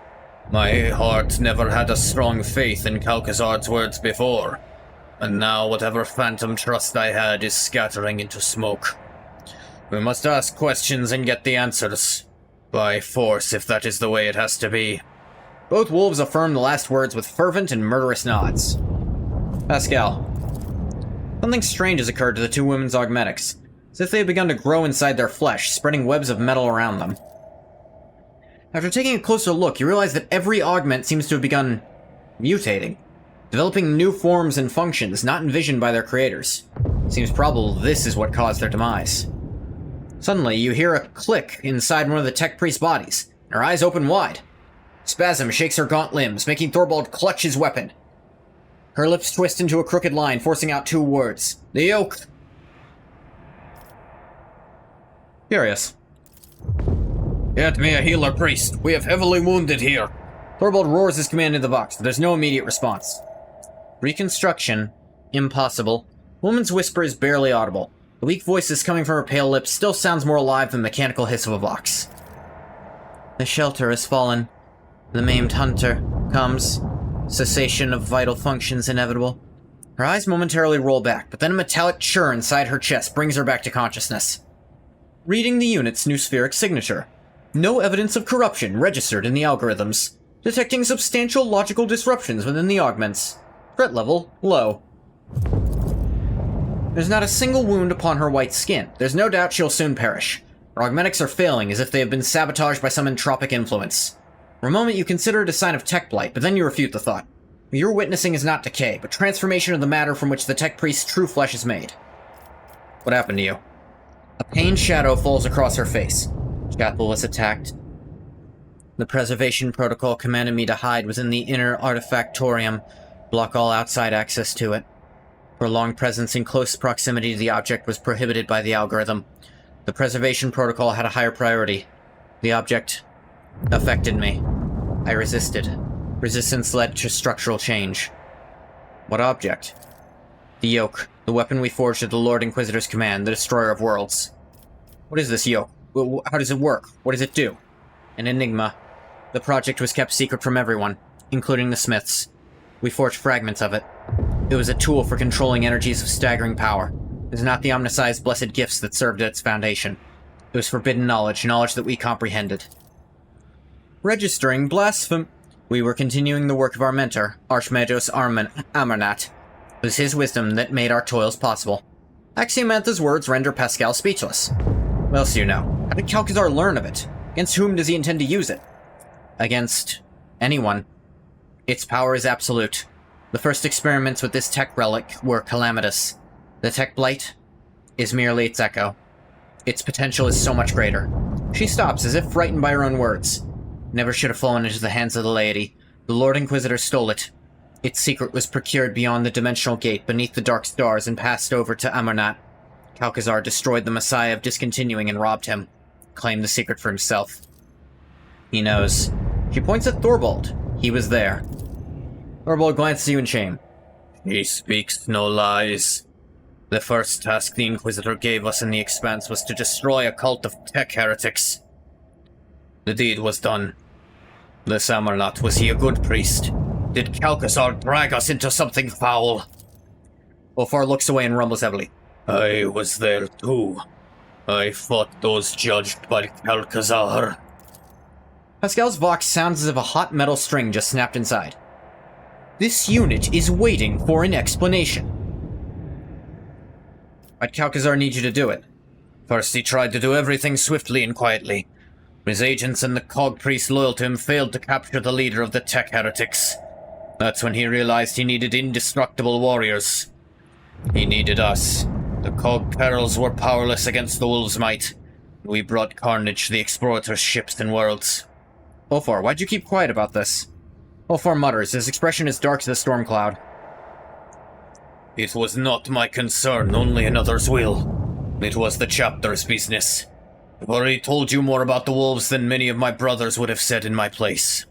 My heart never had a strong faith in Kalkazard's words before, and now whatever phantom trust I had is scattering into smoke. We must ask questions and get the answers. By force, if that is the way it has to be. Both wolves affirm the last words with fervent and murderous nods. Pascal. Something strange has occurred to the two women's augmetics. as if they had begun to grow inside their flesh, spreading webs of metal around them. After taking a closer look, you realize that every augment seems to have begun mutating, developing new forms and functions not envisioned by their creators. Seems probable this is what caused their demise. Suddenly, you hear a click inside one of the tech priest's bodies. Her eyes open wide. Spasm shakes her gaunt limbs, making Thorvald clutch his weapon. Her lips twist into a crooked line, forcing out two words. The yoke! Curious. Get me a healer, priest. We have heavily wounded here. Thorvald roars his command into the box, but there's no immediate response. Reconstruction. Impossible. Woman's whisper is barely audible. The weak voices coming from her pale lips still sounds more alive than the mechanical hiss of a box. The shelter has fallen. The maimed hunter comes. Cessation of vital functions inevitable. Her eyes momentarily roll back, but then a metallic churn inside her chest brings her back to consciousness. Reading the unit's new spheric signature. No evidence of corruption registered in the algorithms. Detecting substantial logical disruptions within the augments. Threat level, low. There's not a single wound upon her white skin. There's no doubt she'll soon perish. Her augmetics are failing as if they have been sabotaged by some entropic influence. For a moment you consider it a sign of tech blight, but then you refute the thought. What you're witnessing is not decay, but transformation of the matter from which the tech priest's true flesh is made. What happened to you? A pained shadow falls across her face. Chapel was attacked. The preservation protocol commanded me to hide within the inner artifactorium, block all outside access to it. Prolonged presence in close proximity to the object was prohibited by the algorithm. The preservation protocol had a higher priority. The object affected me. I resisted. Resistance led to structural change. What object? The yoke, the weapon we forged at the Lord Inquisitor's command, the destroyer of worlds. What is this yoke? How does it work? What does it do? An enigma. The project was kept secret from everyone, including the Smiths. We forged fragments of it. It was a tool for controlling energies of staggering power. It was not the omniscience blessed gifts that served at its foundation. It was forbidden knowledge, knowledge that we comprehended. Registering blasphemy. We were continuing the work of our mentor, Archmagos Amarnat. It was his wisdom that made our toils possible. Axiomantha's words render Pascal speechless. What else do you know? How did Calcazar learn of it? Against whom does he intend to use it? Against anyone. Its power is absolute. The first experiments with this tech relic were calamitous. The tech blight is merely its echo. Its potential is so much greater. She stops, as if frightened by her own words. Never should have fallen into the hands of the laity. The Lord Inquisitor stole it. Its secret was procured beyond the dimensional gate beneath the dark stars and passed over to Amarnat. Calcazar destroyed the Messiah of Discontinuing and robbed him. Claimed the secret for himself. He knows. She points at Thorvald. He was there. Thorvald glances at you in shame. He speaks no lies. The first task the Inquisitor gave us in the Expanse was to destroy a cult of tech heretics. The deed was done. This Amarnat, was he a good priest? Did Calcazar drag us into something foul? Ulfar looks away and rumbles heavily. I was there too. I fought those judged by Calcazar. Pascal's vox sounds as if a hot metal string just snapped inside. This unit is waiting for an explanation. Why'd Calcazar need you to do it? First he tried to do everything swiftly and quietly. His agents and the cog priests loyal to him failed to capture the leader of the tech heretics. That's when he realized he needed indestructible warriors. He needed us. The cog perils were powerless against the wolves' might. We brought carnage to the explorators' ships and worlds. Ulfar, why'd you keep quiet about this? Ulfar mutters, his expression is dark as the storm cloud. It was not my concern, only another's will. It was the chapter's business. I've already told you more about the wolves than many of my brothers would have said in my place.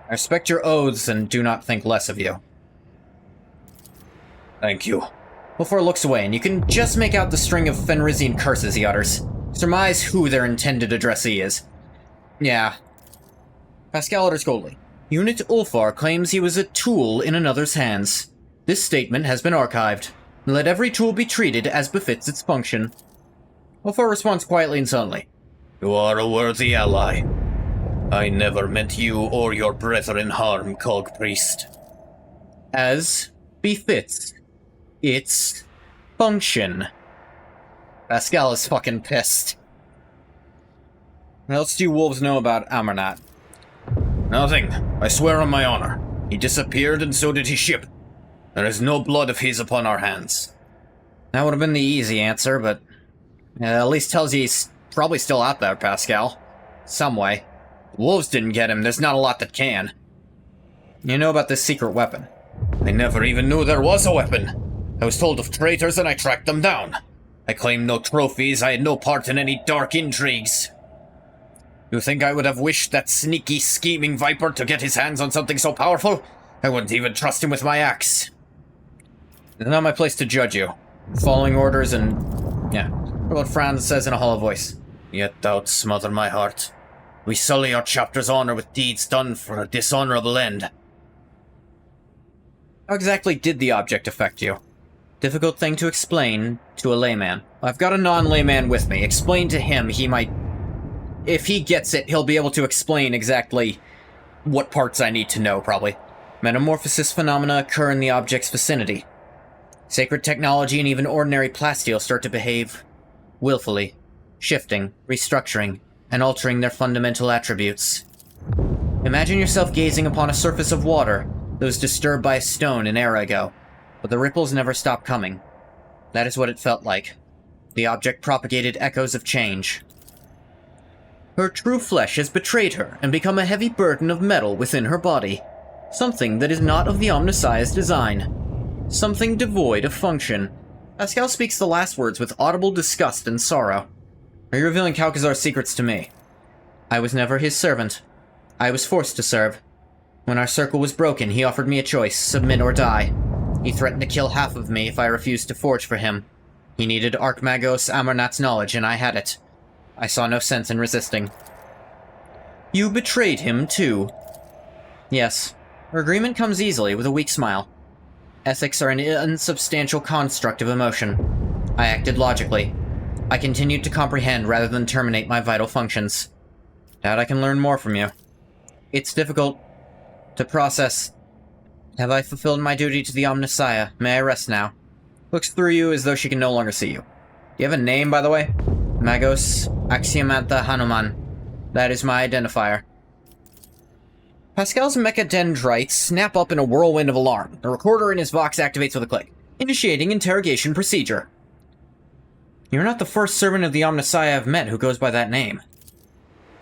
I respect your oaths and do not think less of you. Thank you. Ulfar looks away, and you can just make out the string of Fenrisian curses he utters. Surmise who their intended addressee is. Yeah. Pascal utters coldly. Unit Ulfar claims he was a tool in another's hands. This statement has been archived. Let every tool be treated as befits its function. Ulfar responds quietly and sullenly. You are a worthy ally. I never meant you or your brethren harm, Cog Priest. As befits its function. Pascal is fucking pissed. What else do you wolves know about Amarnat? Nothing. I swear on my honor. He disappeared and so did his ship. There is no blood of his upon our hands. That would have been the easy answer, but at least tells you he's probably still out there, Pascal. Some way. The wolves didn't get him, there's not a lot that can. You know about this secret weapon? I never even knew there was a weapon. I was told of traitors and I tracked them down. I claimed no trophies, I had no part in any dark intrigues. You think I would have wished that sneaky, scheming viper to get his hands on something so powerful? I wouldn't even trust him with my axe. It's not my place to judge you. Following orders and... yeah. What Franz says in a hollow voice. Yet doubts smother my heart. We sully our chapter's honor with deeds done for a dishonorable end. How exactly did the object affect you? Difficult thing to explain to a layman. I've got a non-layman with me. Explain to him, he might... if he gets it, he'll be able to explain exactly what parts I need to know, probably. Metamorphosis phenomena occur in the object's vicinity. Sacred technology and even ordinary plasteel start to behave willfully, shifting, restructuring, and altering their fundamental attributes. Imagine yourself gazing upon a surface of water that was disturbed by a stone an era ago, but the ripples never stopped coming. That is what it felt like. The object propagated echoes of change. Her true flesh has betrayed her and become a heavy burden of metal within her body. Something that is not of the Omnissiah's design. Something devoid of function. Pascal speaks the last words with audible disgust and sorrow. Are you revealing Kalkazar's secrets to me? I was never his servant. I was forced to serve. When our circle was broken, he offered me a choice, submit or die. He threatened to kill half of me if I refused to forge for him. He needed Archmagos Amarnat's knowledge, and I had it. I saw no sense in resisting. You betrayed him, too. Yes. Our agreement comes easily, with a weak smile. Ethics are an unsubstantial construct of emotion. I acted logically. I continued to comprehend rather than terminate my vital functions. Doubt I can learn more from you. It's difficult to process. Have I fulfilled my duty to the Omnissiah? May I rest now? Looks through you as though she can no longer see you. Do you have a name, by the way? Magos Axiomantha Hanuman. That is my identifier. Pascal's mechadendrites snap up in a whirlwind of alarm. The recorder in his Vox activates with a click, initiating interrogation procedure. You're not the first servant of the Omnissiah I've met who goes by that name.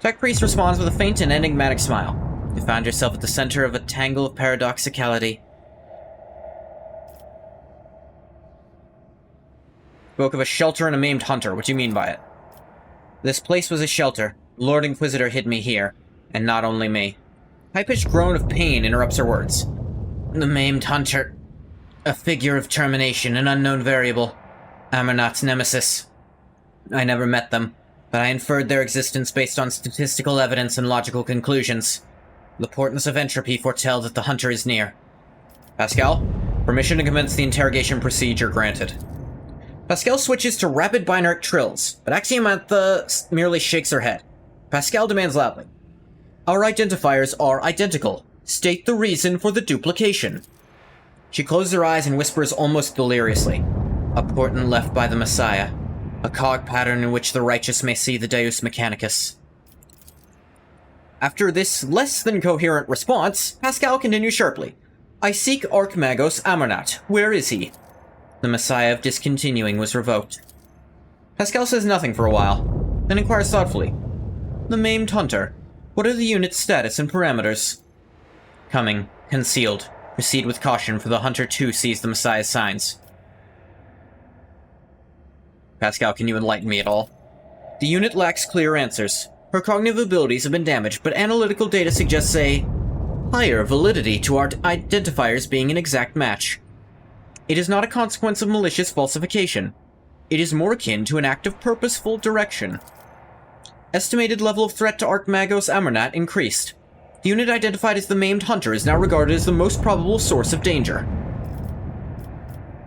Tech Priest responds with a faint and enigmatic smile. You found yourself at the center of a tangle of paradoxicality. Spoke of a shelter and a maimed hunter. What do you mean by it? This place was a shelter. Lord Inquisitor hid me here, and not only me. High-pitched groan of pain interrupts her words. The maimed hunter. A figure of termination, an unknown variable. Amarnat's nemesis. I never met them, but I inferred their existence based on statistical evidence and logical conclusions. The portents of entropy foretell that the hunter is near. Pascal, permission to commence the interrogation procedure granted. Pascal switches to rapid binary trills, but Axiomantha merely shakes her head. Pascal demands loudly. Our identifiers are identical. State the reason for the duplication. She closes her eyes and whispers almost deliriously. A portent left by the Messiah. A cog pattern in which the righteous may see the Deus Mechanicus. After this less than coherent response, Pascal continues sharply. I seek Archmagos Amarnat. Where is he? The Messiah of Discontinuing was revoked. Pascal says nothing for a while, then inquires thoughtfully. The maimed hunter. What are the unit's status and parameters? Coming. Concealed. Proceed with caution, for the hunter too sees the Messiah's signs. Pascal, can you enlighten me at all? The unit lacks clear answers. Her cognitive abilities have been damaged, but analytical data suggests a higher validity to our identifiers being an exact match. It is not a consequence of malicious falsification. It is more akin to an act of purposeful direction. Estimated level of threat to Archmagos Amarnat increased. The unit identified as the maimed hunter is now regarded as the most probable source of danger.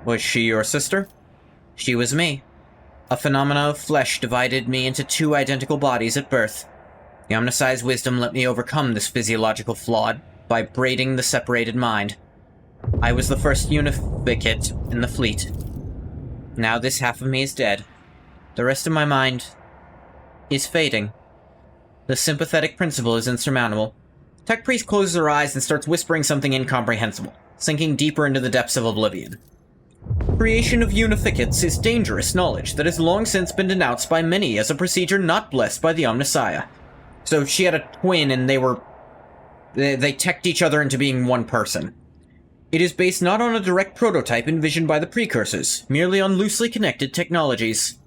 Was she your sister? She was me. A phenomena of flesh divided me into two identical bodies at birth. The Omnissiah's wisdom let me overcome this physiological flaw by braiding the separated mind. I was the first unificate in the fleet. Now this half of me is dead. The rest of my mind is fading. The sympathetic principle is insurmountable. Tech Priest closes her eyes and starts whispering something incomprehensible, sinking deeper into the depths of oblivion. Creation of unificates is dangerous knowledge that has long since been denounced by many as a procedure not blessed by the Omnissiah. So she had a twin and they teched each other into being one person. It is based not on a direct prototype envisioned by the precursors, merely on loosely connected technologies.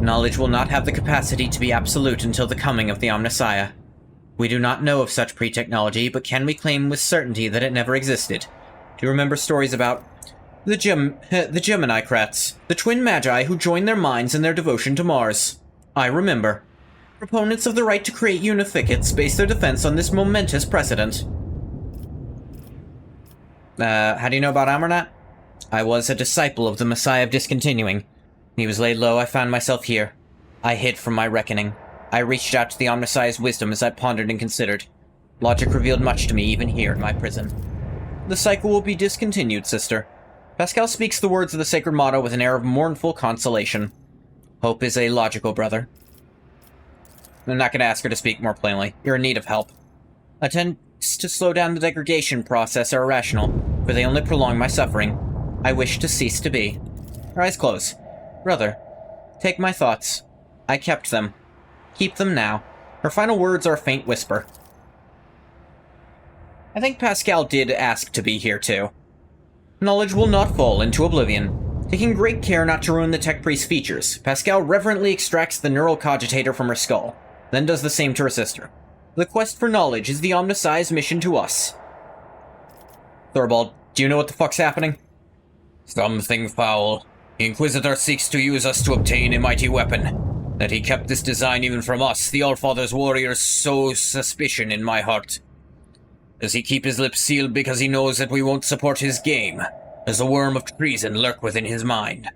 Knowledge will not have the capacity to be absolute until the coming of the Omnissiah. We do not know of such pre-technology, but can we claim with certainty that it never existed? Do you remember stories about the Gemini-crats, the twin magi who joined their minds in their devotion to Mars? I remember. Proponents of the right to create unificates base their defense on this momentous precedent. How do you know about Amarnat? I was a disciple of the Messiah of Discontinuing. He was laid low, I found myself here. I hid from my reckoning. I reached out to the Omnissiah's wisdom as I pondered and considered. Logic revealed much to me, even here in my prison. The cycle will be discontinued, sister. Pascal speaks the words of the sacred motto with an air of mournful consolation. Hope is a logical brother. I'm not going to ask her to speak more plainly. You're in need of help. Attempts to slow down the degradation process are irrational, for they only prolong my suffering. I wish to cease to be. Her eyes close. Brother, take my thoughts. I kept them. Keep them now. Her final words are a faint whisper. I think Pascal did ask to be here too. Knowledge will not fall into oblivion. Taking great care not to ruin the Tech Priest's features, Pascal reverently extracts the neural cogitator from her skull, then does the same to her sister. The quest for knowledge is the Omnissiah's mission to us. Thorvald, do you know what the fuck's happening? Something foul. The Inquisitor seeks to use us to obtain a mighty weapon. That he kept this design even from us, the Allfather's warriors, sows suspicion in my heart. Does he keep his lips sealed because he knows that we won't support his game? Does a worm of treason lurk within his mind?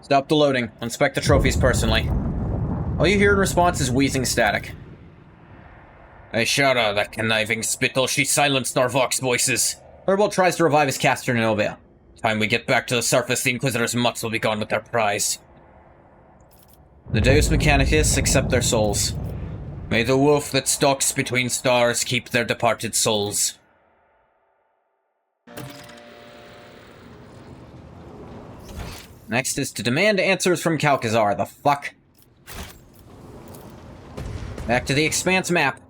Stop the loading. Inspect the trophies personally. All you hear in response is wheezing static. Ashara, that conniving spittle, she silenced our vox voices. Thorvald tries to revive his caster in Novia. Time we get back to the surface, the Inquisitor's mutts will be gone with their prize. The Deus Mechanicus accept their souls. May the wolf that stalks between stars keep their departed souls. Next is to demand answers from Calcazar. The fuck? Back to the Expanse map.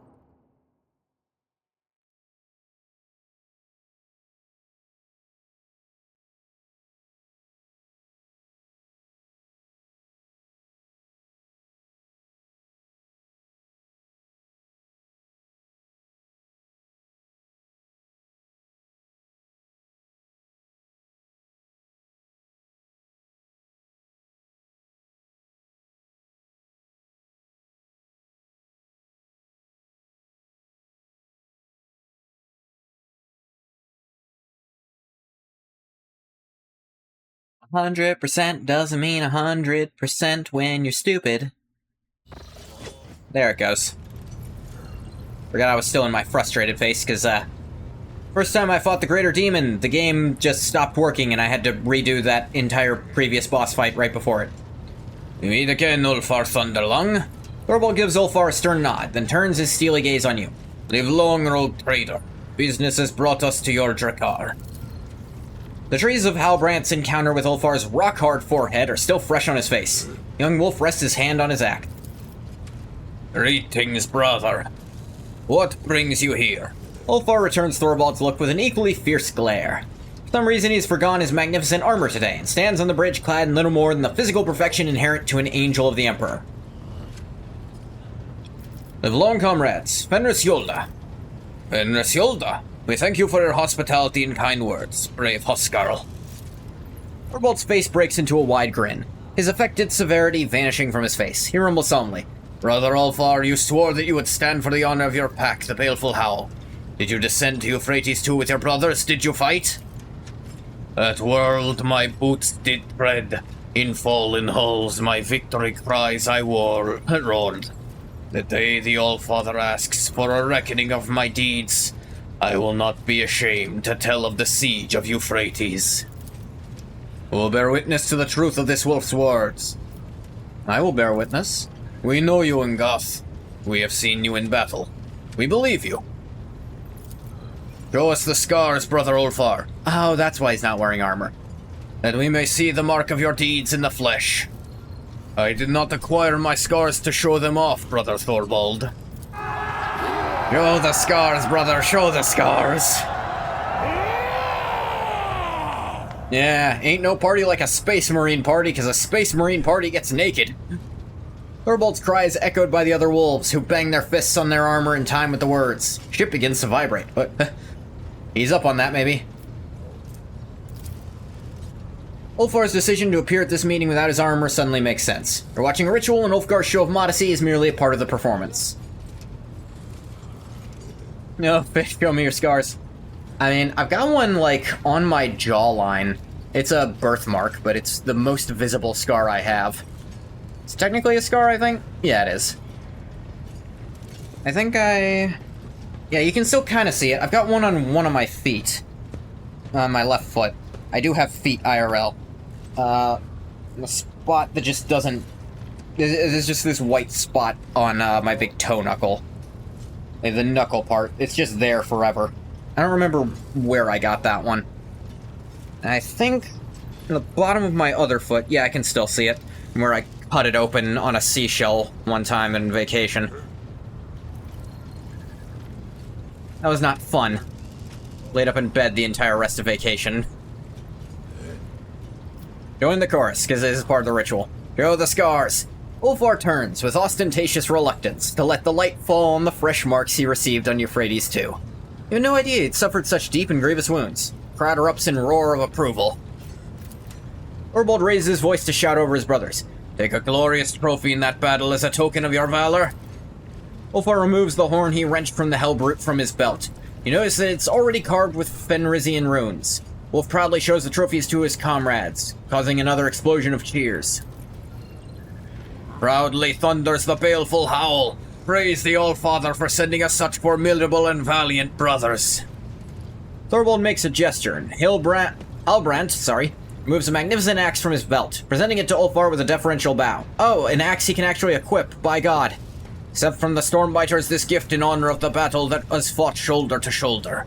"100% doesn't mean 100% when you're stupid." There it goes. Forgot I was still in my frustrated face, because, first time I fought the Greater Demon, the game just stopped working and I had to redo that entire previous boss fight right before it. We meet again, Ulfar Thunderlung. Thorvald gives Ulfar a stern nod, then turns his steely gaze on you. Live long, rogue trader. Business has brought us to your Drakkar. The traces of Halbrandt's encounter with Ulfar's rock-hard forehead are still fresh on his face. Young Wolf rests his hand on his axe. Greetings, brother. What brings you here? Ulfar returns Thorvald's look with an equally fierce glare. For some reason he's forgone his magnificent armor today, and stands on the bridge clad in little more than the physical perfection inherent to an angel of the Emperor. Live long, comrades. Fenris Yolda. Fenris Yolda. We thank you for your hospitality and kind words, brave Huskarl. Thorvald's face breaks into a wide grin, his affected severity vanishing from his face. He rumbles solemnly. Brother Ulfar, you swore that you would stand for the honor of your pack, the Baleful Howl. Did you descend to Euphrates too with your brothers? Did you fight? That world my boots did tread, in fallen hulls my victory cries I roared. The day the All-Father asks for a reckoning of my deeds, I will not be ashamed to tell of the siege of Euphrates. Who will bear witness to the truth of this wolf's words? I will bear witness. We know you in Goth. We have seen you in battle. We believe you. Show us the scars, Brother Ulfar. Oh, that's why he's not wearing armor. That we may see the mark of your deeds in the flesh. I did not acquire my scars to show them off, Brother Thorvald. Show the scars, brother, show the scars. Yeah, ain't no party like a Space Marine party, because a Space Marine party gets naked. Thorvald's cry is echoed by the other wolves, who bang their fists on their armor in time with the words. Ship begins to vibrate, but he's up on that, maybe. Ulfar's decision to appear at this meeting without his armor suddenly makes sense. We're watching a ritual, and Ulfgar's show of modesty is merely a part of the performance. No, fish, show me your scars. I mean, I've got one, like, on my jawline. It's a birthmark, but it's the most visible scar I have. It's technically a scar, I think? Yeah, it is. Yeah, you can still kind of see it. I've got one on one of my feet. On my left foot. I do have feet IRL. A spot that just doesn't... There's just this white spot on my big toe knuckle. The knuckle part. It's just there forever. I don't remember where I got that one. I think on the bottom of my other foot, yeah, I can still see it. Where I cut it open on a seashell one time in vacation. That was not fun. Laid up in bed the entire rest of vacation. Join the chorus, because this is part of the ritual. Show the scars. Ulfar turns, with ostentatious reluctance, to let the light fall on the fresh marks he received on Euphrates II. You had no idea he'd suffered such deep and grievous wounds. Crowd erupts in roar of approval. Thorvald raises his voice to shout over his brothers. Take a glorious trophy in that battle as a token of your valor. Ulfar removes the horn he wrenched from the Hellbrute from his belt. You notice that it's already carved with Fenrisian runes. Wolf proudly shows the trophies to his comrades, causing another explosion of cheers. Proudly thunders the baleful howl. Praise the All-Father for sending us such formidable and valiant brothers. Thorvald makes a gesture, and Halbrand removes a magnificent axe from his belt, presenting it to Ulfar with a deferential bow. Oh, an axe he can actually equip, by God. Accept from the Stormbiters this gift in honor of the battle that was fought shoulder to shoulder.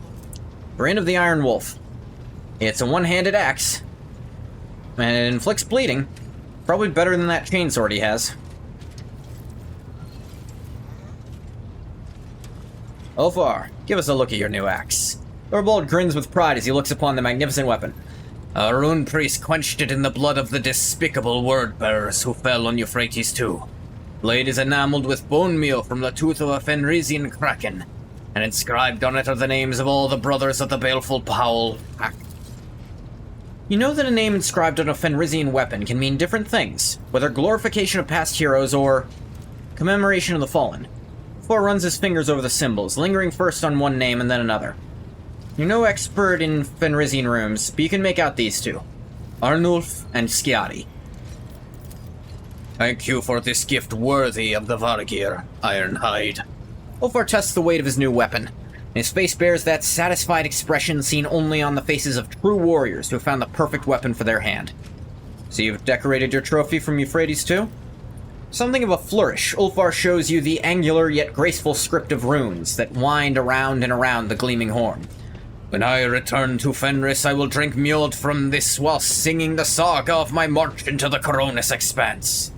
Brain of the Iron Wolf. It's a one-handed axe, and it inflicts bleeding. Probably better than that chainsword he has. Ulfar, give us a look at your new axe. Thorvald grins with pride as he looks upon the magnificent weapon. A rune priest quenched it in the blood of the despicable word-bearers who fell on Euphrates II. Blade is enameled with bone meal from the tooth of a Fenrisian kraken, and inscribed on it are the names of all the brothers of the baleful Powell pack. You know that a name inscribed on a Fenrisian weapon can mean different things, whether glorification of past heroes or commemoration of the fallen. Thor runs his fingers over the symbols, lingering first on one name and then another. You're no expert in Fenrisian runes, but you can make out these two. Arnulf and Skjari. Thank you for this gift worthy of the Vargir, Ironhide. Ulfar tests the weight of his new weapon. His face bears that satisfied expression seen only on the faces of true warriors who have found the perfect weapon for their hand. So you've decorated your trophy from Euphrates too? Something of a flourish, Ulfar shows you the angular yet graceful script of runes that wind around and around the gleaming horn. When I return to Fenris, I will drink mjord from this while singing the saga of my march into the Coronis expanse.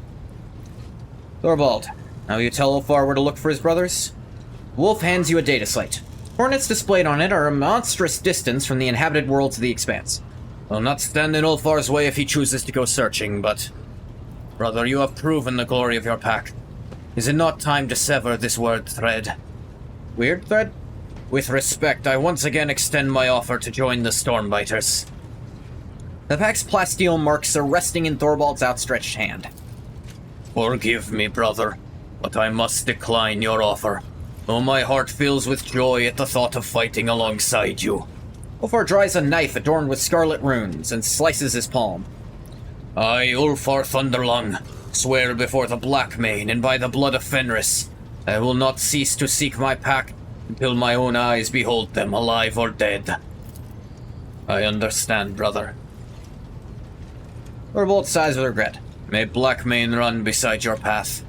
Thorvald, now you tell Ulfar where to look for his brothers? Wolf hands you a data slate. Coordinates displayed on it are a monstrous distance from the inhabited worlds of the expanse. I'll not stand in Ulfar's way if he chooses to go searching, but... Brother, you have proven the glory of your pack. Is it not time to sever this word thread? Weird thread? With respect, I once again extend my offer to join the Stormbiters. The pack's plasteel marks are resting in Thorvald's outstretched hand. Forgive me, brother, but I must decline your offer, though my heart fills with joy at the thought of fighting alongside you. Ulfar draws a knife adorned with scarlet runes and slices his palm. I, Ulfar Thunderlung, swear before the Black Mane and by the blood of Fenris I will not cease to seek my pack until my own eyes behold them, alive or dead. I understand, brother. Thorvald sighs with regret. May Blackmane run beside your path.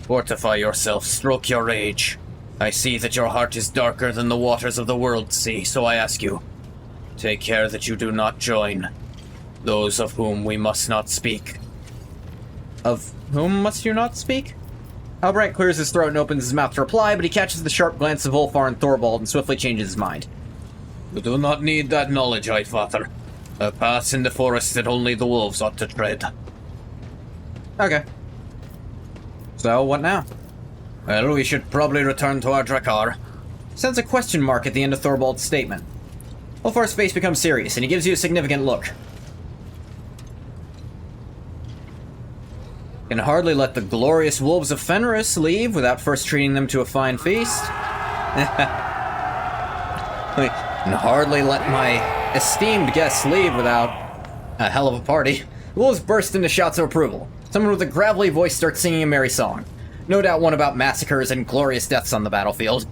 Fortify yourself, stroke your rage. I see that your heart is darker than the waters of the world sea, so I ask you, take care that you do not join those of whom we must not speak. Of whom must you not speak? Halbrand clears his throat and opens his mouth to reply, but he catches the sharp glance of Ulfar and Thorvald and swiftly changes his mind. You do not need that knowledge, Father. A path in the forest that only the wolves ought to tread. Okay. So, what now? Well, we should probably return to our Drakkar. Sends a question mark at the end of Thorvald's statement. Ulfar's face becomes serious, and he gives you a significant look. Can hardly let the glorious wolves of Fenris leave without first treating them to a fine feast. Can hardly let my esteemed guests leave without a hell of a party. The wolves burst into shouts of approval. Someone with a gravelly voice starts singing a merry song. No doubt one about massacres and glorious deaths on the battlefield.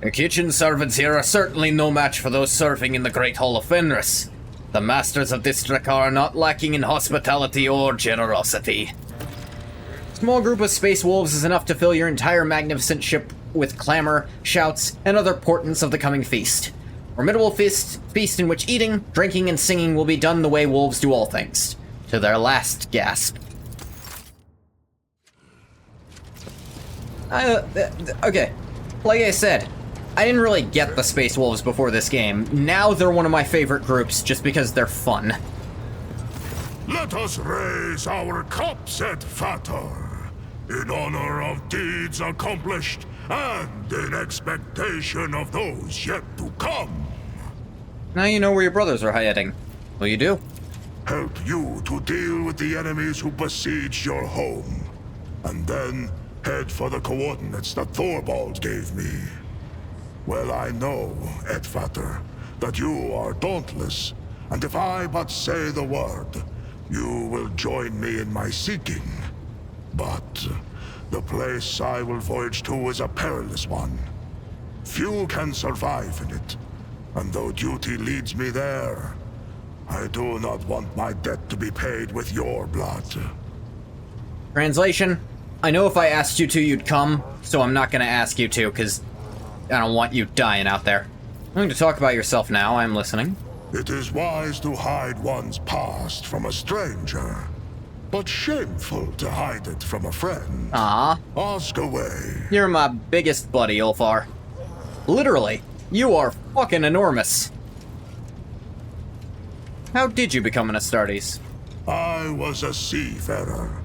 The kitchen servants here are certainly no match for those serving in the Great Hall of Fenris. The masters of this Drakkar are not lacking in hospitality or generosity. A small group of space wolves is enough to fill your entire magnificent ship with clamor, shouts, and other portents of the coming feast. Formidable feast in which eating, drinking, and singing will be done the way wolves do all things. To their last gasp. Okay. Like I said, I didn't really get the Space Wolves before this game. Now they're one of my favorite groups just because they're fun. Let us raise our cups at Vatar, in honor of deeds accomplished and in expectation of those yet to come. Now you know where your brothers are heading. Will you do? Help you to deal with the enemies who besiege your home, and then head for the coordinates that Thorvald gave me. Well, I know, Edvater, that you are dauntless, and if I but say the word, you will join me in my seeking. But the place I will voyage to is a perilous one. Few can survive in it, and though duty leads me there, I do not want my debt to be paid with your blood. Translation: I know if I asked you to, you'd come, so I'm not gonna ask you to, because I don't want you dying out there. I'm going to talk about yourself now. I'm listening. It is wise to hide one's past from a stranger, but shameful to hide it from a friend. Ah, Ask away. you're my biggest buddy, Ulfar. Literally, you are fucking enormous. How did you become an Astartes? I was a seafarer.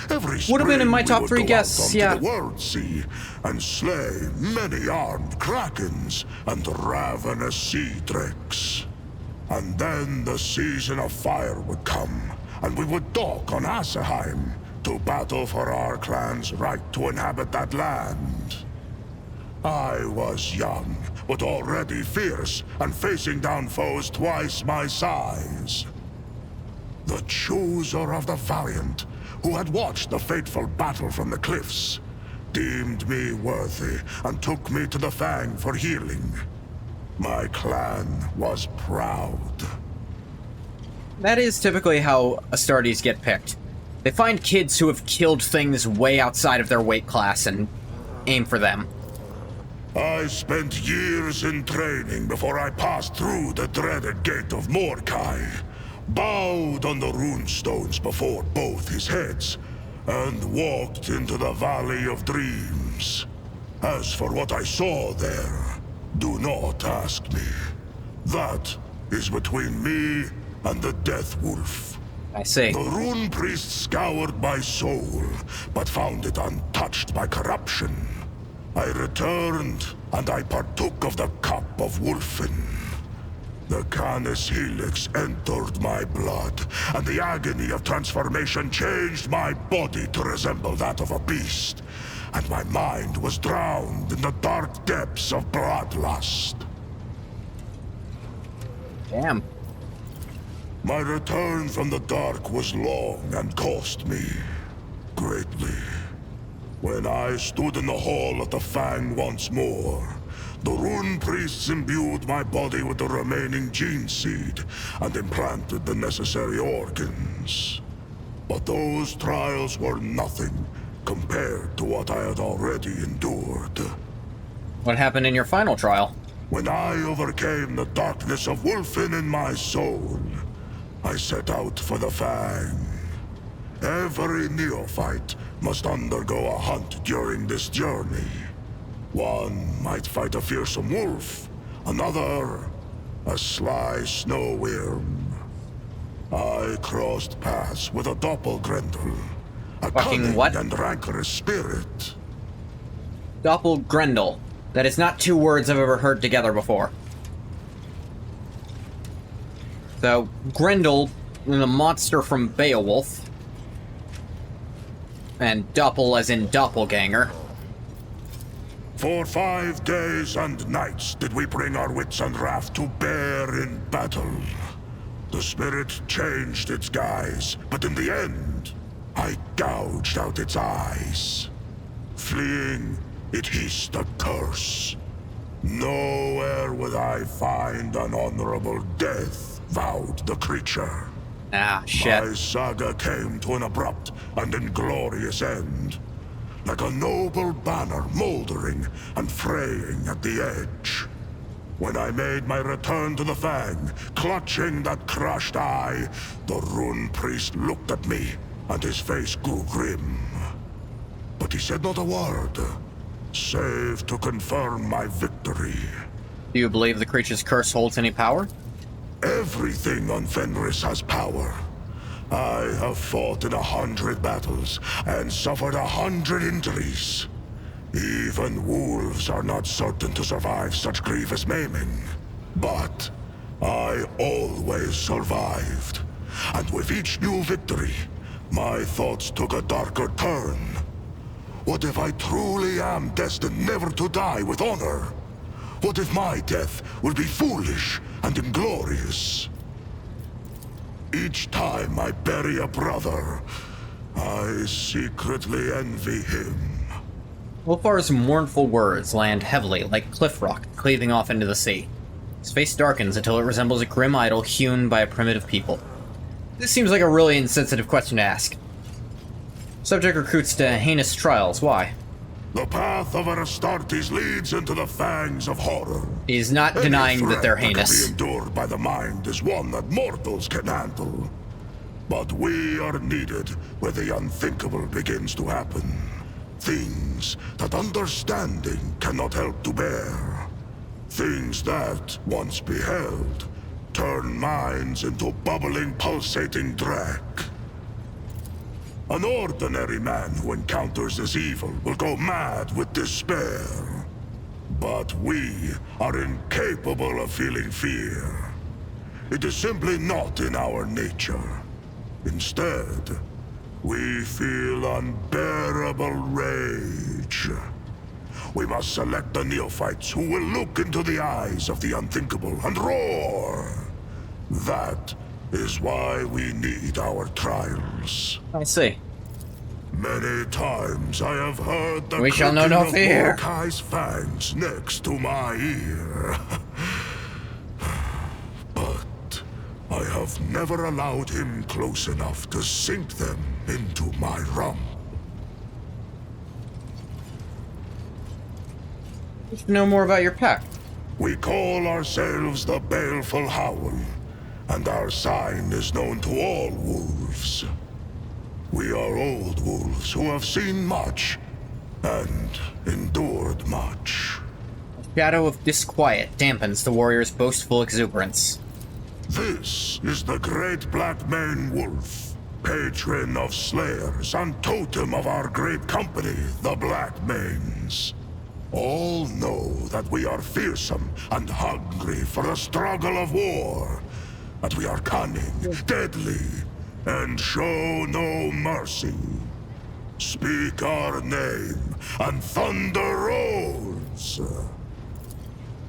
Every Would have been in my spring top we would 3 go guests, out onto yeah. the world sea and slay many armed krakens and ravenous sea drakes. And then the season of fire would come, and we would dock on Asaheim to battle for our clan's right to inhabit that land. I was young, but already fierce, and facing down foes twice my size. The chooser of the valiant, who had watched the fateful battle from the cliffs, deemed me worthy and took me to the Fang for healing. My clan was proud. That is typically how Astartes get picked. They find kids who have killed things way outside of their weight class and aim for them. I spent years in training before I passed through the dreaded gate of Mordkai, bowed on the runestones before both his heads, and walked into the Valley of Dreams. As for what I saw there, do not ask me. That is between me and the Death Wolf. I see. The rune priest scoured my soul, but found it untouched by corruption. I returned, and I partook of the cup of Wolfen. The Canis Helix entered my blood, and the agony of transformation changed my body to resemble that of a beast, and my mind was drowned in the dark depths of bloodlust. Damn. My return from the dark was long and cost me greatly. When I stood in the hall of the Fang once more, the rune priests imbued my body with the remaining gene seed and implanted the necessary organs. But those trials were nothing compared to what I had already endured. What happened in your final trial? When I overcame the darkness of Wolfen in my soul, I set out for the Fang. Every neophyte must undergo a hunt during this journey. One might fight a fearsome wolf, another a sly snow worm. I crossed paths with a doppelgrendel, a Fucking cunning what? and rancorous spirit. Doppelgrendel. That is not two words I've ever heard together before. So, Grendel, the monster from Beowulf, and Doppel as in doppelganger. For 5 days and nights did we bring our wits and wrath to bear in battle. The spirit changed its guise, but in the end, I gouged out its eyes. Fleeing, it hissed a curse. Nowhere would I find an honorable death, vowed the creature. Ah, shit. My saga came to an abrupt and inglorious end. Like a noble banner moldering and fraying at the edge. When I made my return to the Fang, clutching that crushed eye, the rune priest looked at me, and his face grew grim. But he said not a word, save to confirm my victory. Do you believe the creature's curse holds any power? Everything on Fenris has power. I have fought in 100 battles and suffered 100 injuries. Even wolves are not certain to survive such grievous maiming. But I always survived. And with each new victory, my thoughts took a darker turn. What if I truly am destined never to die with honor? What if my death will be foolish and inglorious? Each time I bury a brother, I secretly envy him. Wolfar's mournful words land heavily like cliff rock cleaving off into the sea. His face darkens until it resembles a grim idol hewn by a primitive people. This seems like a really insensitive question to ask. Subject recruits to heinous trials. Why? The path of Astartes leads into the fangs of horror. He's not denying that they're heinous. That can be endured by the mind is one that mortals can handle. But we are needed where the unthinkable begins to happen. Things that understanding cannot help to bear. Things that, once beheld, turn minds into bubbling, pulsating dreck. An ordinary man who encounters this evil will go mad with despair. But we are incapable of feeling fear. It is simply not in our nature. Instead, we feel unbearable rage. We must select the neophytes who will look into the eyes of the unthinkable and roar. That is why we need our trials. I see. Many times I have heard the We shall know no clicking of fear. Mordecai's fangs next to my ear. But I have never allowed him close enough to sink them into my rump. We should know more about your pack. We call ourselves the Baleful Howl, and our sign is known to all wolves. We are old wolves who have seen much and endured much. A shadow of disquiet dampens the warrior's boastful exuberance. This is the great black mane wolf, patron of slayers and totem of our great company, the Black Manes. All know that we are fearsome and hungry for the struggle of war, that we are cunning, deadly, and show no mercy. Speak our name, and thunder rolls.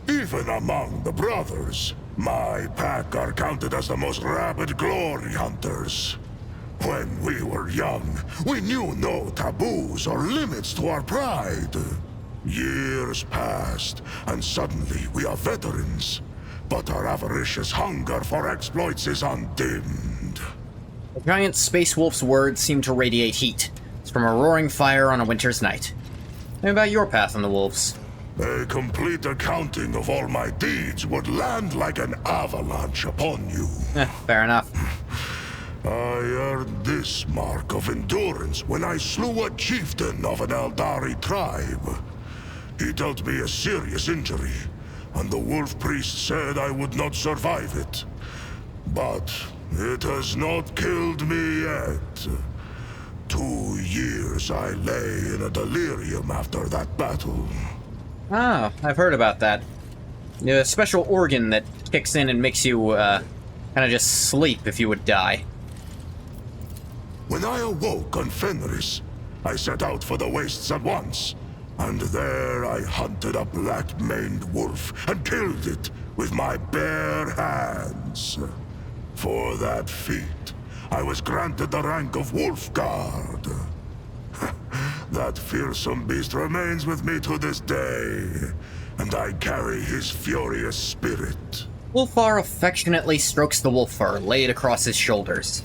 Even among the brothers, my pack are counted as the most rabid glory hunters. When we were young, we knew no taboos or limits to our pride. Years passed, and suddenly we are veterans. But our avaricious hunger for exploits is undimmed. The giant space wolf's words seem to radiate heat. It's from a roaring fire on a winter's night. How about your path on the wolves? A complete accounting of all my deeds would land like an avalanche upon you. Fair enough. I earned this mark of endurance when I slew a chieftain of an Eldari tribe. He dealt me a serious injury, and the wolf priest said I would not survive it. But it has not killed me yet. 2 years I lay in a delirium after that battle. Ah, I've heard about that. A special organ that kicks in and makes you, kind of just sleep if you would die. When I awoke on Fenris, I set out for the wastes at once. And there I hunted a black-maned wolf and killed it with my bare hands. For that feat, I was granted the rank of Wolf Guard. That fearsome beast remains with me to this day, and I carry his furious spirit. Wolfar affectionately strokes the wolf fur laid across his shoulders.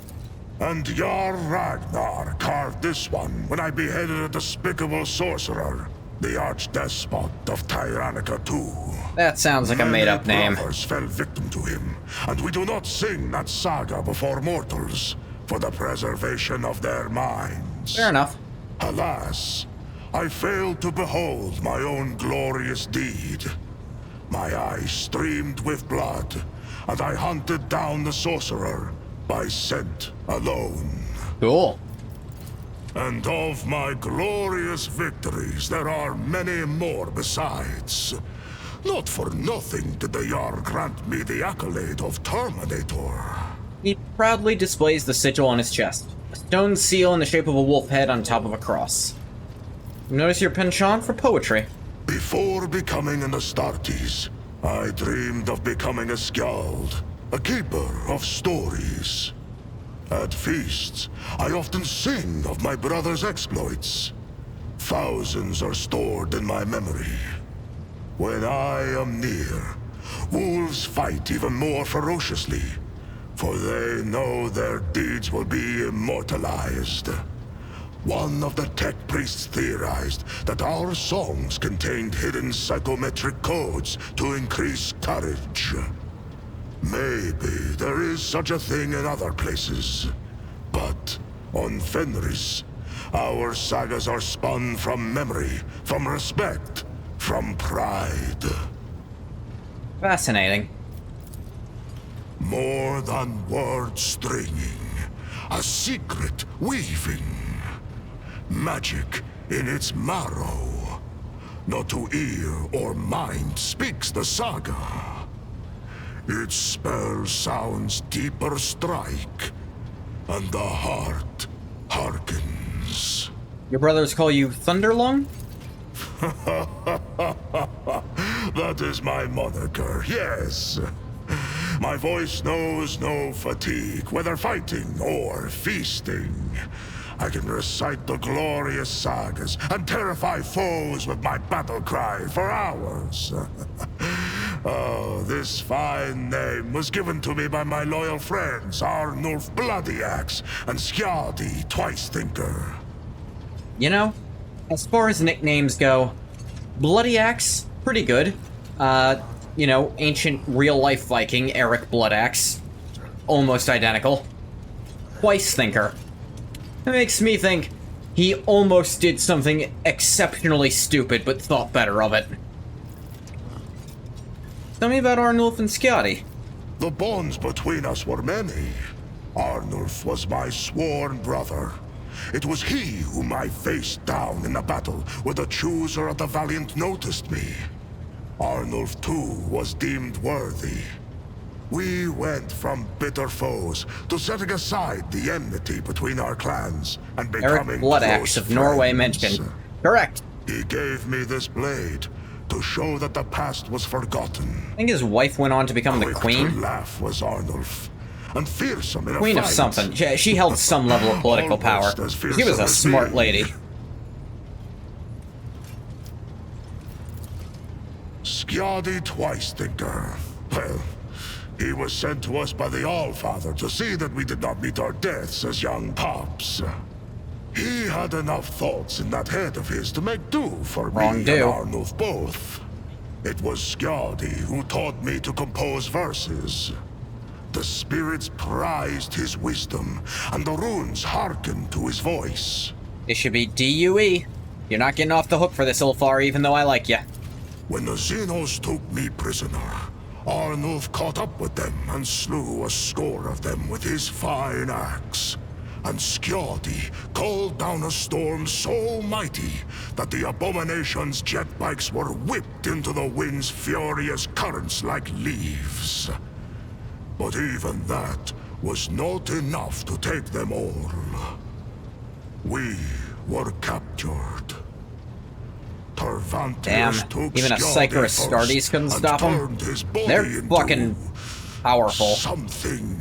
And Jarl Ragnar carved this one when I beheaded a despicable sorcerer, the archdespot of Tyrannica II. That sounds like a made-up name. Many brothers fell victim to him, and we do not sing that saga before mortals, for the preservation of their minds. Fair enough. Alas, I failed to behold my own glorious deed. My eyes streamed with blood, and I hunted down the sorcerer by scent alone. Cool. And of my glorious victories, there are many more besides. Not for nothing did the Jarl grant me the accolade of Terminator. He proudly displays the sigil on his chest. A stone seal in the shape of a wolf head on top of a cross. Notice your penchant for poetry. Before becoming an Astartes, I dreamed of becoming a skald, a keeper of stories. At feasts, I often sing of my brother's exploits. Thousands are stored in my memory. When I am near, wolves fight even more ferociously, for they know their deeds will be immortalized. One of the tech priests theorized that our songs contained hidden psychometric codes to increase courage. Maybe there is such a thing in other places. But on Fenris, our sagas are spun from memory, from respect, from pride. Fascinating. More than word stringing, a secret weaving. Magic in its marrow. Not to ear or mind speaks the saga. Its spell sounds deeper strike, and the heart hearkens. Your brothers call you Thunderlong? That is my moniker, yes. My voice knows no fatigue, whether fighting or feasting. I can recite the glorious sagas and terrify foes with my battle cry for hours. Oh, this fine name was given to me by my loyal friends, Arnulf Bloody Axe and Skjaldi Twice Thinker. You know, as far as nicknames go, Bloody Axe, pretty good. You know, ancient real-life Viking Eric Bloodaxe, almost identical. Twice Thinker. It makes me think he almost did something exceptionally stupid, but thought better of it. Tell me about Arnulf and Skjaldi. The bonds between us were many. Arnulf was my sworn brother. It was he whom I faced down in a battle where the chooser of the valiant noticed me. Arnulf, too, was deemed worthy. We went from bitter foes to setting aside the enmity between our clans and becoming Eric Bloodaxe of Norway mentioned. Correct. He gave me this blade to show that the past was forgotten. I think his wife went on to become the Quick queen. to laugh was Arnulf, and fearsome in a Queen of fight. something. She held some level of political power. Almost as She was fearsome a as smart me. lady. Skadi Twice Thinker. Well, he was sent to us by the Allfather to see that we did not meet our deaths as young pups. He had enough thoughts in that head of his to make do for Wrong me do. and Arnulf both. It was Skadi who taught me to compose verses. The spirits prized his wisdom, and the runes hearkened to his voice. It should be DUE. You're not getting off the hook for this, Ulfar, even though I like you. When the Xenos took me prisoner, Arnulf caught up with them and slew a score of them with his fine axe. And Skadi called down a storm so mighty that the abomination's jetbikes were whipped into the wind's furious currents like leaves. But even that was not enough to take them all. We were captured. Tervantius Damn, took even a Skadi Psyker first Astartes couldn't and stop him? turned his body They're into fucking powerful. something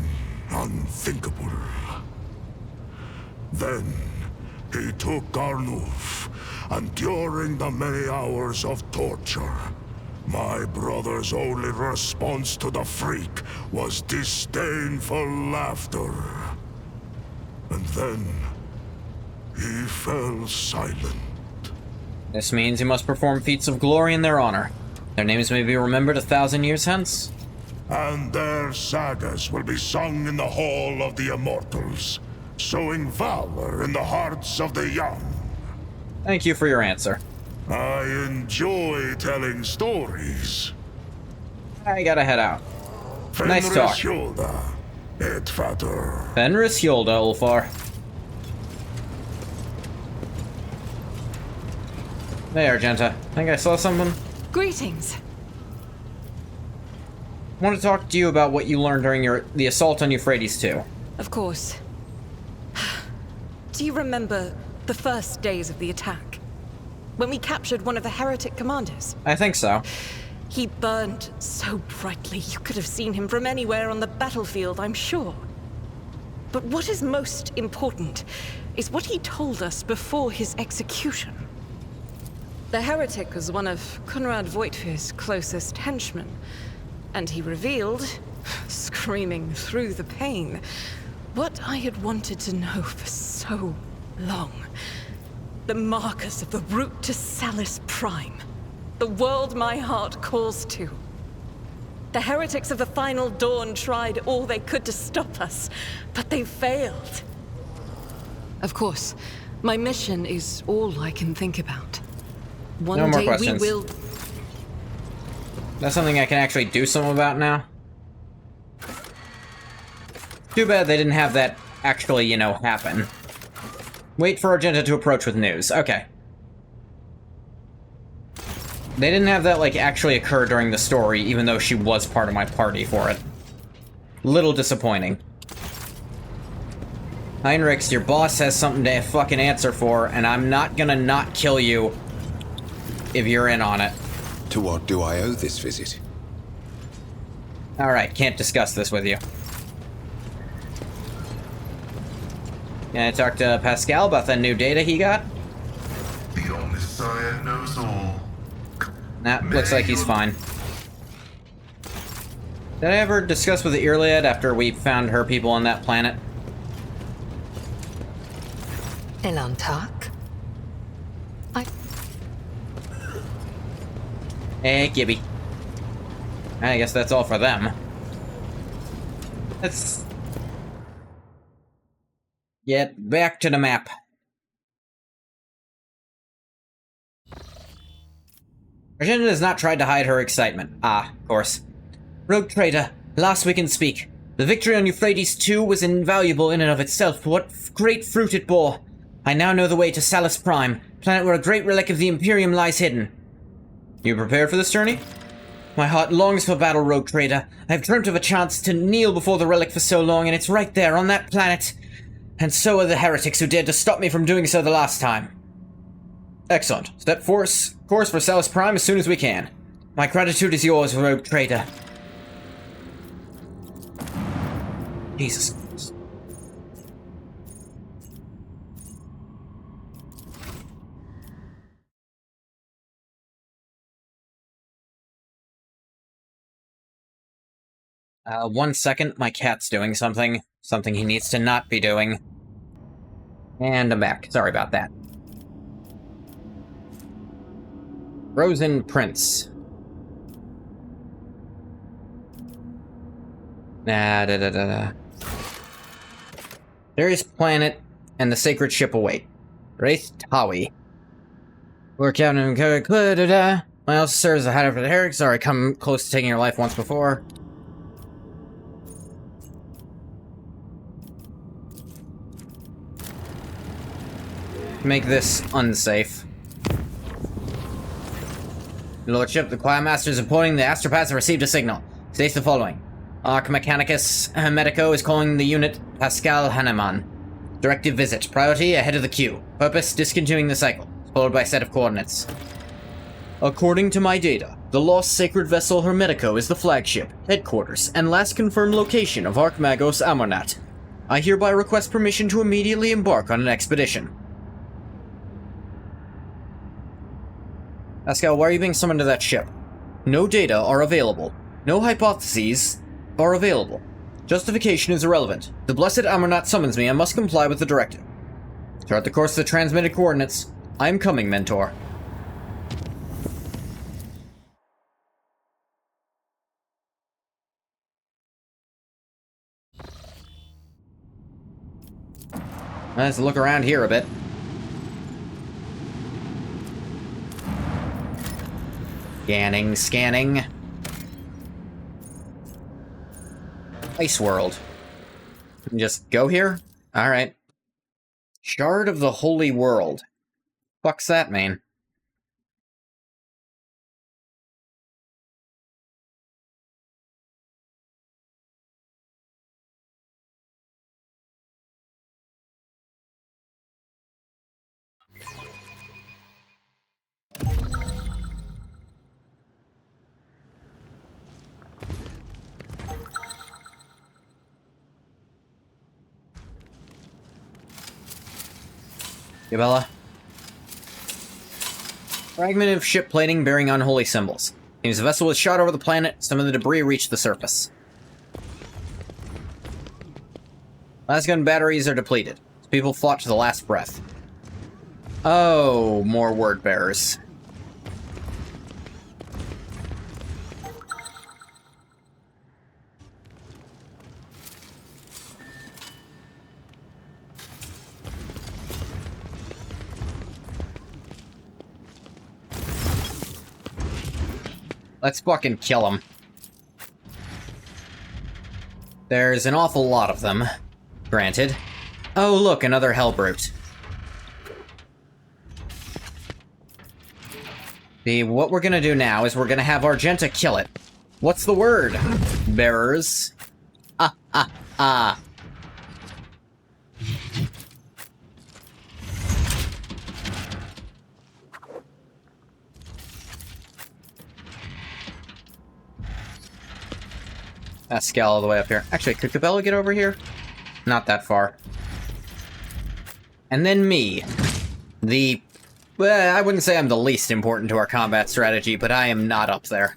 unthinkable. Then he took Arnulf, and during the many hours of torture, my brother's only response to the freak was disdainful laughter. And then he fell silent. This means you must perform feats of glory in their honor. Their names may be remembered 1,000 years hence. And their sagas will be sung in the Hall of the Immortals, sowing valor in the hearts of the young. Thank you for your answer. I enjoy telling stories. I gotta head out. Nice talk. Fenris et Fater. Fenris Yolda, Ulfar. Hey, Argenta. Think I saw something? Greetings. I want to talk to you about what you learned during the assault on Euphrates 2. Of course. Do you remember the first days of the attack? When we captured one of the heretic commanders? I think so. He burned so brightly you could have seen him from anywhere on the battlefield, I'm sure. But what is most important is what he told us before his execution. The heretic was one of Conrad Voigtfir's closest henchmen, and he revealed, screaming through the pain, what I had wanted to know for so long. The markers of the route to Salus Prime. The world my heart calls to. The heretics of the Final Dawn tried all they could to stop us, but they failed. Of course, my mission is all I can think about. One No more day questions. we will... That's something I can actually do something about now. Too bad they didn't have that actually, you know, happen. Wait for Argenta to approach with news. Okay. They didn't have that, like, actually occur during the story, even though she was part of my party for it. Little disappointing. Heinrichs, your boss has something to fucking answer for, and I'm not gonna not kill you if you're in on it. To what do I owe this visit? Alright, can't discuss this with you. Can I talk to Pascal about that new data he got? The Omnissiah knows all. Nah, looks like he's fine. Did I ever discuss with the Iliad after we found her people on that planet? Elantak? Hey, Gibby. I guess that's all for them. Let's get back to the map. Argenta has not tried to hide her excitement. Ah, of course. Rogue Trader, last we can speak. The victory on Euphrates 2 was invaluable in and of itself, but what great fruit it bore. I now know the way to Salus Prime, planet where a great relic of the Imperium lies hidden. You prepared for this journey? My heart longs for battle, Rogue Trader. I've dreamt of a chance to kneel before the relic for so long, and it's right there, on that planet. And so are the heretics who dared to stop me from doing so the last time. Excellent. Step course for Salus Prime as soon as we can. My gratitude is yours, Rogue Trader. Jesus Christ. One second, my cat's doing something. Something he needs to not be doing. And I'm back. Sorry about that. Frozen Prince. Darius planet and the sacred ship await. Wraith Tawi. We're Captain My also serves as a hideout for the heretics. Sorry, come close to taking your life once before. Make this unsafe. Lordship, the Choir Masters reporting the astropaths have received a signal. States the following. Arch Mechanicus Medico is calling the unit Pascal Hahnemann. Directive visit. Priority ahead of the queue. Purpose discontinuing the cycle. Followed by a set of coordinates. According to my data, the lost sacred vessel Hermetico is the flagship, headquarters, and last confirmed location of Archmagos Amonat. I hereby request permission to immediately embark on an expedition. Pascal, why are you being summoned to that ship? No data are available. No hypotheses are available. Justification is irrelevant. The blessed Amonat summons me. I must comply with the directive. Chart the course of the transmitted coordinates. I am coming, Mentor. Let's look around here a bit. Scanning. Ice World. Just go here? Alright. Shard of the Holy World. Fuck's that mean? Yabella. Fragment of ship plating bearing unholy symbols. Seems the vessel was shot over the planet. Some of the debris reached the surface. Lasgun batteries are depleted. People fought to the last breath. Oh, more word bearers. Let's fucking kill them. There's an awful lot of them. Granted. Oh, look, another Hellbrute. What we're gonna do now is we're gonna have Argenta kill it. What's the word? Bearers. Ah. Pascal all the way up here. Actually, could Cabela get over here? Not that far. And then me. Well, I wouldn't say I'm the least important to our combat strategy, but I am not up there.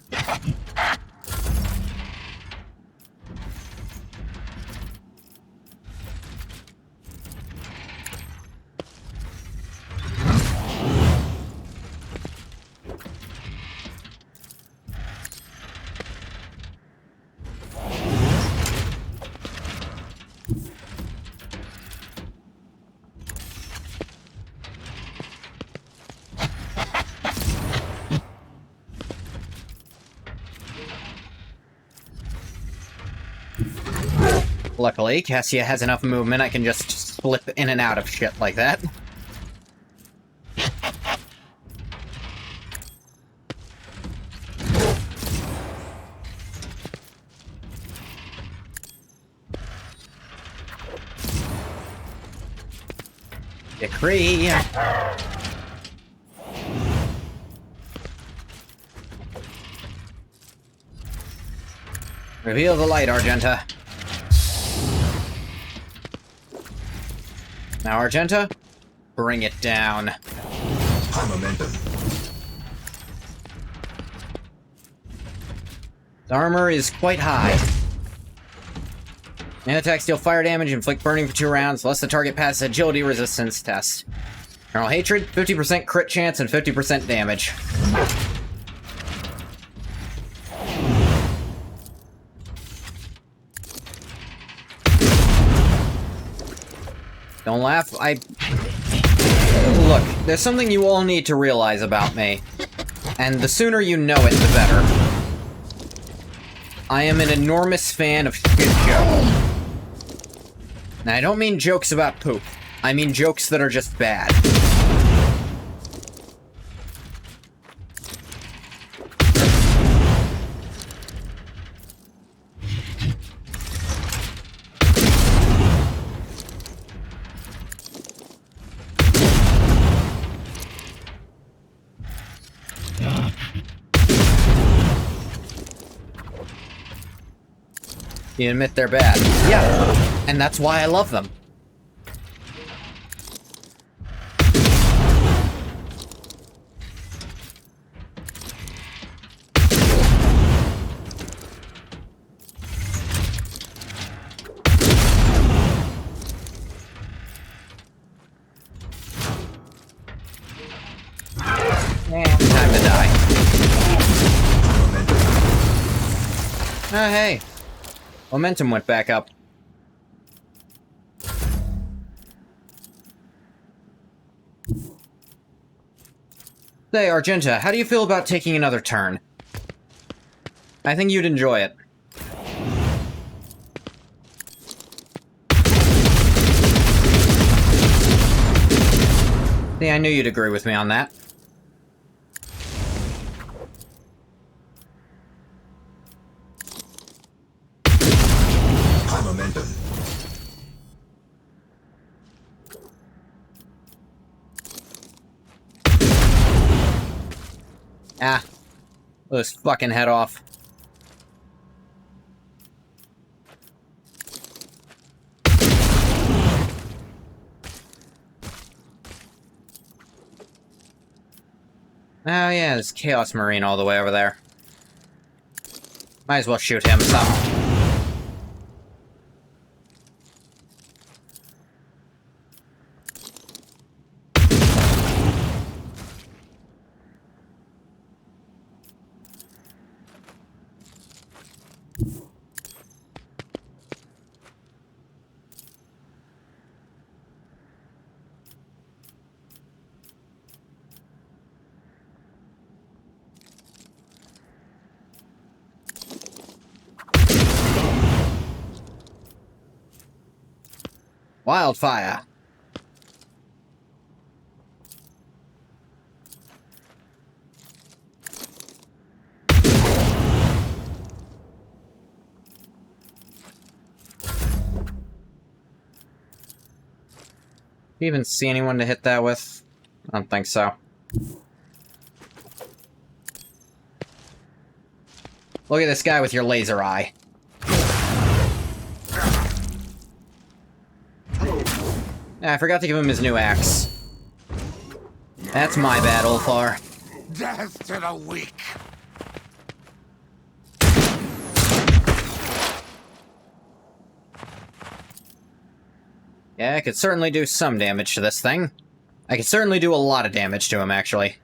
Luckily, Cassia has enough movement I can just slip in and out of shit like that. Decree! Reveal the light, Argenta. Now, Argenta, bring it down. High momentum. His armor is quite high. Melee attacks deal fire damage, inflict burning for 2 rounds, unless the target passes agility resistance test. General Hatred, 50% crit chance and 50% damage. Don't laugh, Look, there's something you all need to realize about me. And the sooner you know it, the better. I am an enormous fan of shit jokes. Now, I don't mean jokes about poop. I mean jokes that are just bad. You admit they're bad. Yeah, and that's why I love them. Time to die. Oh, hey. Momentum went back up. Say, Argenta, how do you feel about taking another turn? I think you'd enjoy it. See, I knew you'd agree with me on that. Momentum. Ah. Blew his fucking head off. Oh yeah, there's Chaos Marine all the way over there. Might as well shoot him some. Wildfire. Do you even see anyone to hit that with? I don't think so. Look at this guy with your laser eye. I forgot to give him his new axe. That's my bad, Ulfar. Death to the weak. Yeah, I could certainly do some damage to this thing. I could certainly do a lot of damage to him, actually.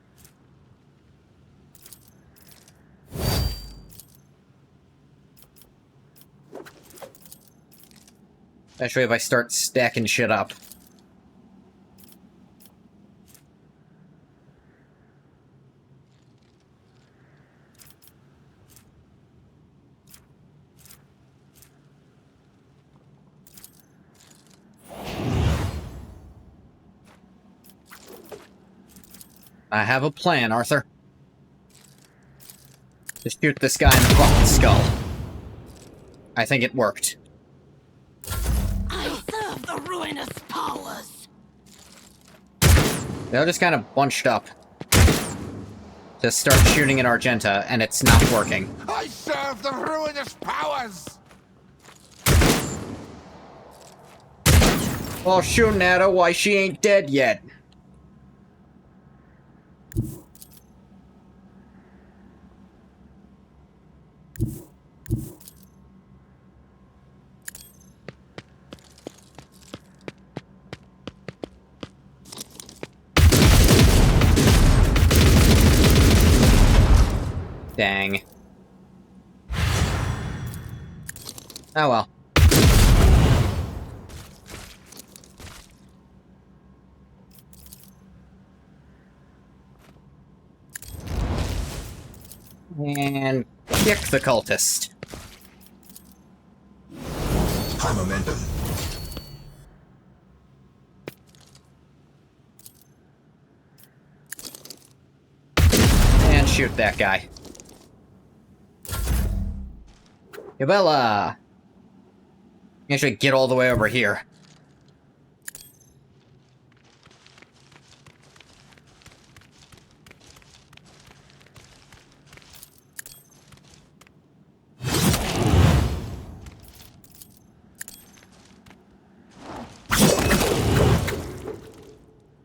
Especially if I start stacking shit up. I have a plan, Arthur. Just shoot this guy in the fucking skull. I think it worked. I serve the ruinous powers. They're just kind of bunched up. Just start shooting at Argenta, and it's not working. I serve the ruinous powers. Well, shooting at her, why she ain't dead yet? Dang. Oh well. And kick the cultist. High momentum. And shoot that guy. Cabela! You should get all the way over here.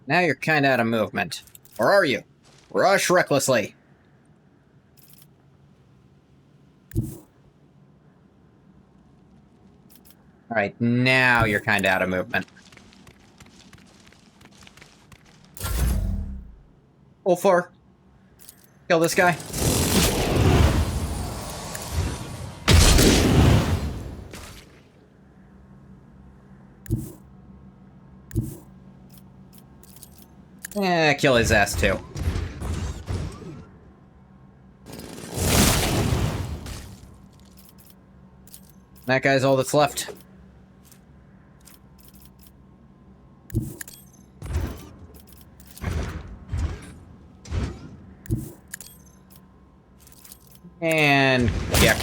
Now you're kinda out of movement. Or are you? Rush recklessly. Alright, now you're kinda out of movement. Ulfar. Kill this guy. Kill his ass too. That guy's all that's left. And kick.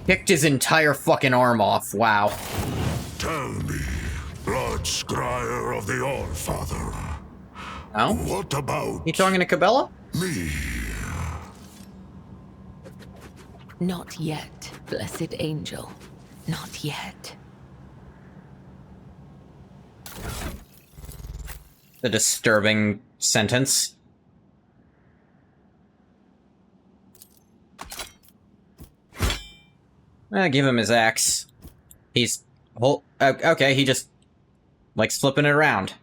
Kicked his entire fucking arm off. Wow. Tell me, Blood Scryer of the All-Father, Oh? what about You talking to Cabela? me? Not yet, blessed angel. Not yet. The disturbing sentence. Give him his axe. He's... okay, he just likes flipping it around.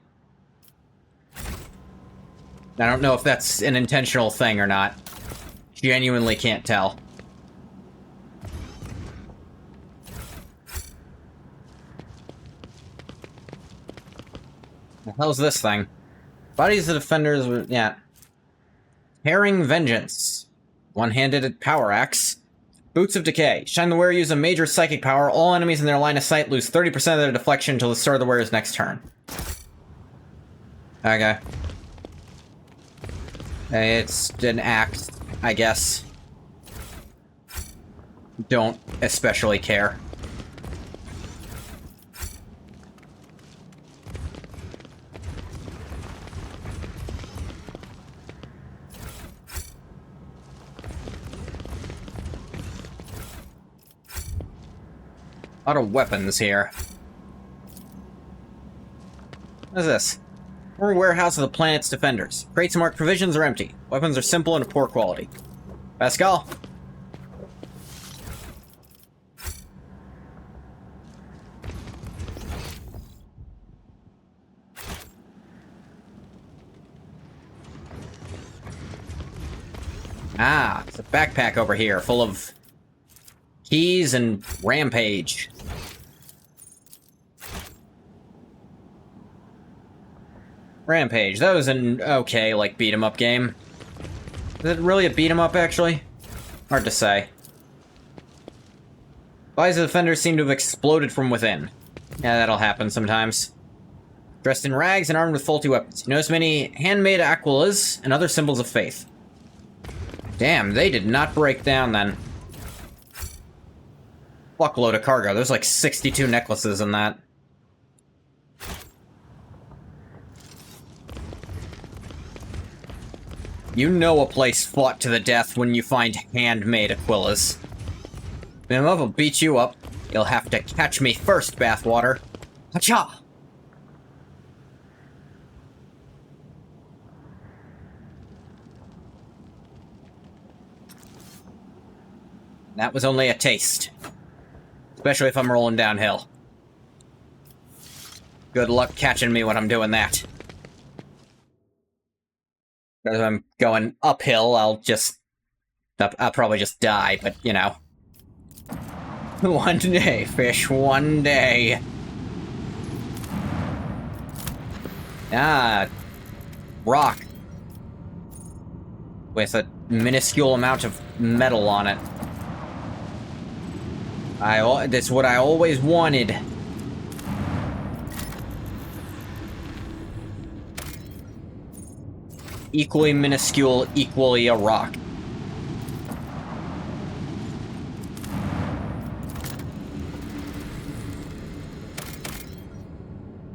I don't know if that's an intentional thing or not. Genuinely can't tell. The hell's this thing? Bodies of defenders... yeah. Herring Vengeance. One-handed power axe. Boots of Decay. Shine the wearer use a major psychic power. All enemies in their line of sight lose 30% of their deflection until the start of the wearer's next turn. Okay. It's an axe, I guess. Don't especially care. A lot of weapons here. What is this? Former warehouse of the planet's defenders. Crates marked provisions are empty. Weapons are simple and of poor quality. Pascal? Ah, it's a backpack over here full of keys and rampage. Rampage. That was an okay, like, beat-em-up game. Is it really a beat-em-up, actually? Hard to say. Bodies of the defenders seem to have exploded from within. Yeah, that'll happen sometimes. Dressed in rags and armed with faulty weapons. You notice many handmade aquilas and other symbols of faith. Damn, they did not break down then. Fuckload of cargo. There's like 62 necklaces in that. You know a place fought to the death when you find handmade Aquilas. Mimov will beat you up. You'll have to catch me first, Bathwater. Hacha! That was only a taste. Especially if I'm rolling downhill. Good luck catching me when I'm doing that. If I'm going uphill, I'll probably just die, but, you know. One day, fish, one day. Ah, rock. With a minuscule amount of metal on it. That's what I always wanted. Equally minuscule, equally a rock.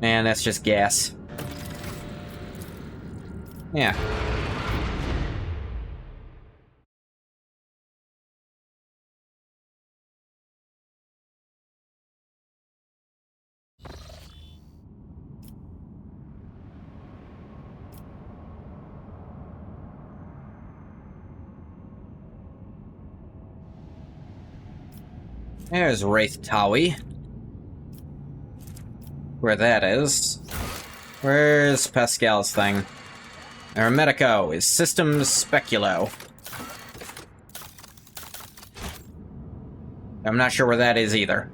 Man, that's just gas. Yeah. There's Wraith Tawi. Where that is. Where's Pascal's thing? Aeromedico is Systems Speculo. I'm not sure where that is either.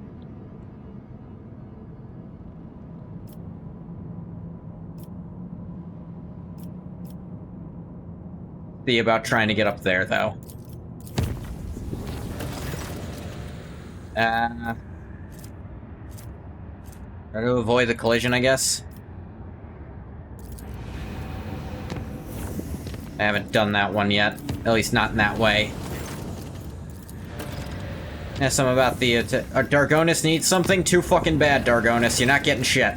See about trying to get up there, though. Try to avoid the collision, I guess. I haven't done that one yet. At least not in that way. Yeah, something about the... Dargonis needs something too fucking bad, Dargonis. You're not getting shit.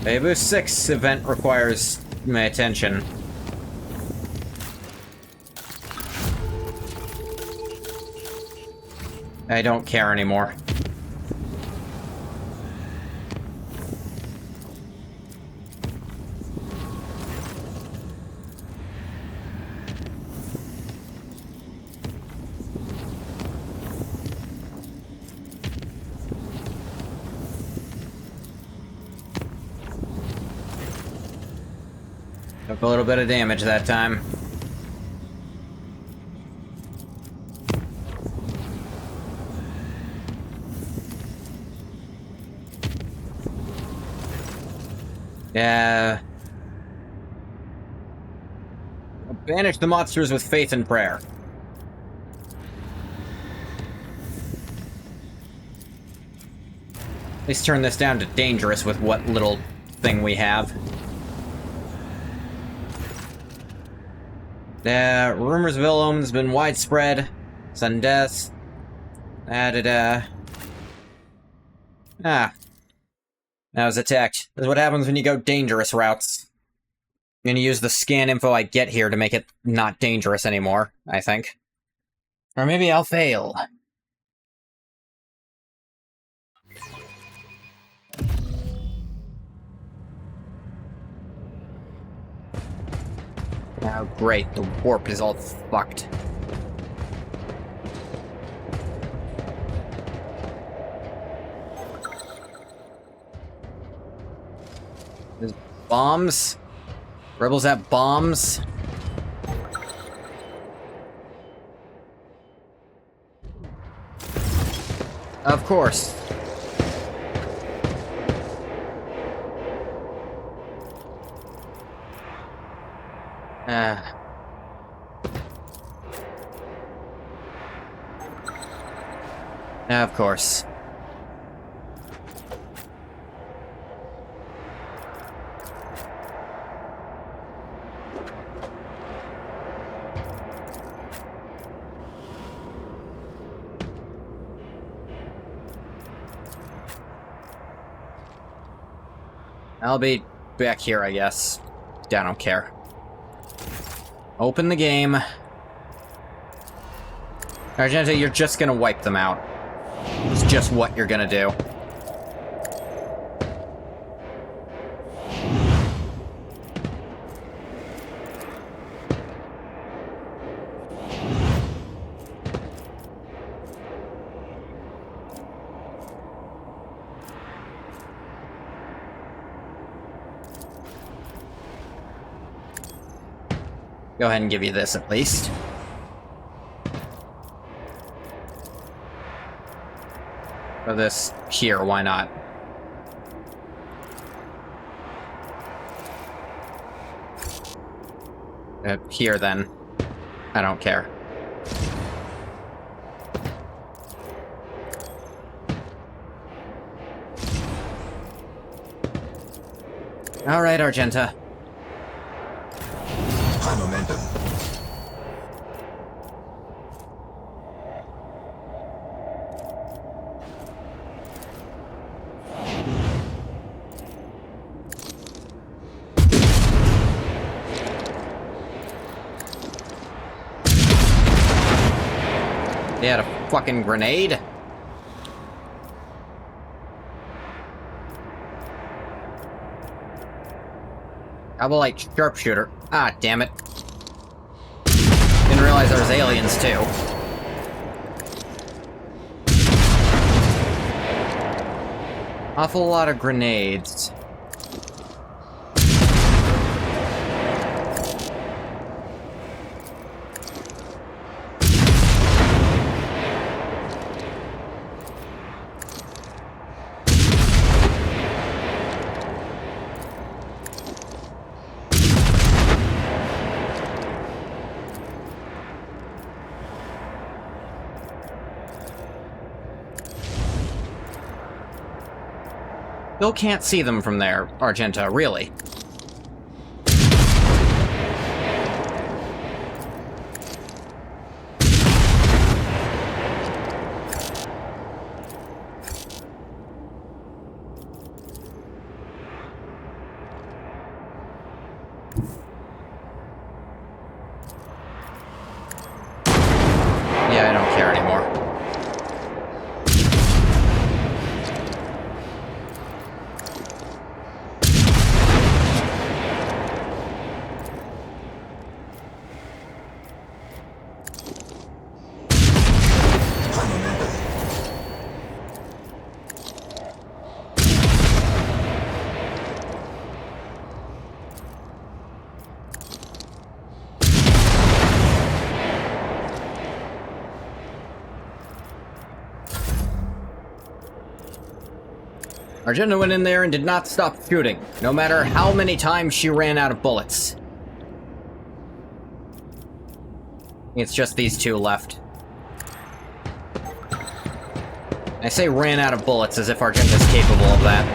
A Boost 6 event requires my attention. I don't care anymore. Took a little bit of damage that time. Yeah. Banish the monsters with faith and prayer. At least turn this down to dangerous with what little thing we have. The rumors of ill omens have been widespread. Sudden deaths. I was attacked. That's what happens when you go dangerous routes. I'm gonna use the scan info I get here to make it not dangerous anymore, I think. Or maybe I'll fail. Oh, great. The warp is all fucked. There's bombs? Rebels have bombs? Of course. Of course. I'll be back here, I guess. I don't care. Open the game. Argenta, you're just gonna wipe them out. It's just what you're gonna do. Go ahead and give you this at least. Or this here, why not? Here then. I don't care. Alright, Argenta. High momentum. They had a fucking grenade? How about, like, sharpshooter? Ah, damn it. Didn't realize there was aliens, too. Awful lot of grenades. Still can't see them from there, Argenta, really. Yeah, I don't care anymore. High momentum. Argenta went in there and did not stop shooting, no matter how many times she ran out of bullets. It's just these two left. I say ran out of bullets as if Argenta's capable of that.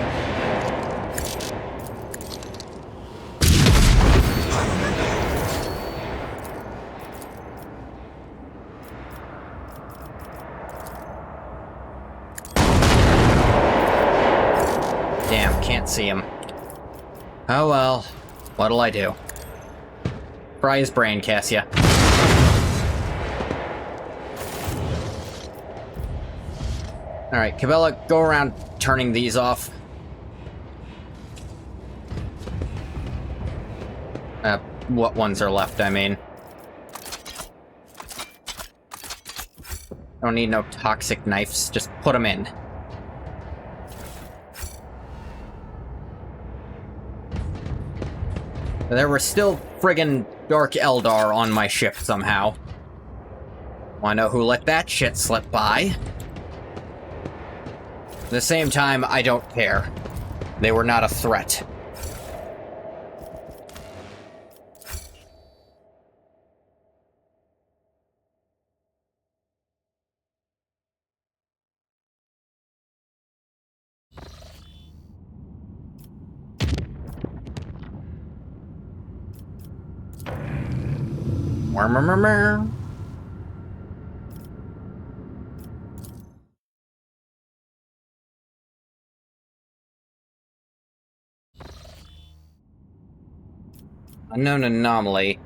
High momentum. Damn, can't see him. Oh well, what'll I do? Fry his brain, Cassia. Alright, Cabela, go around turning these off. What ones are left, I mean. Don't need no toxic knives, just put them in. There were still friggin' Dark Eldar on my ship somehow. Wanna know who let that shit slip by? At the same time, I don't care. They were not a threat. Meow. Unknown anomaly.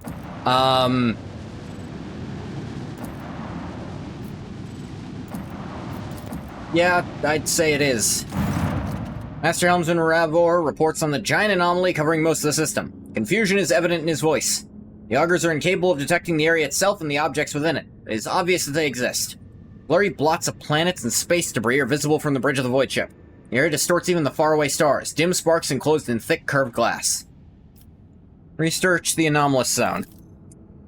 Yeah, I'd say it is. Master Helmsman Ravor reports on the giant anomaly covering most of the system. Confusion is evident in his voice. The augurs are incapable of detecting the area itself and the objects within it. It is obvious that they exist. Blurry blots of planets and space debris are visible from the bridge of the void ship. The area distorts even the faraway stars, dim sparks enclosed in thick curved glass. Research the anomalous zone.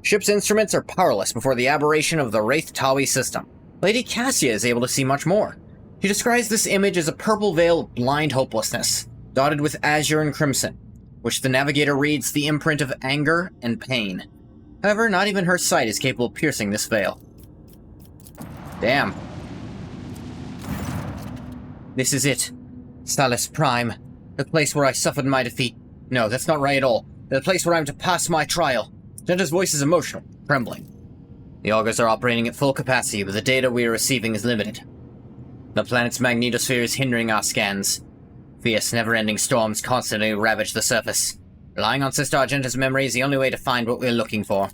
Ship's instruments are powerless before the aberration of the Wraith Tawi system. Lady Cassia is able to see much more. She describes this image as a purple veil of blind hopelessness, dotted with azure and crimson, which the navigator reads the imprint of anger and pain. However, not even her sight is capable of piercing this veil. Damn. This is it. Salus Prime. The place where I suffered my defeat. No, that's not right at all. The place where I'm to pass my trial. Genta's voice is emotional, trembling. The augurs are operating at full capacity, but the data we are receiving is limited. The planet's magnetosphere is hindering our scans. Fierce, never-ending storms constantly ravage the surface. Relying on Sister Argenta's memory is the only way to find what we're looking for.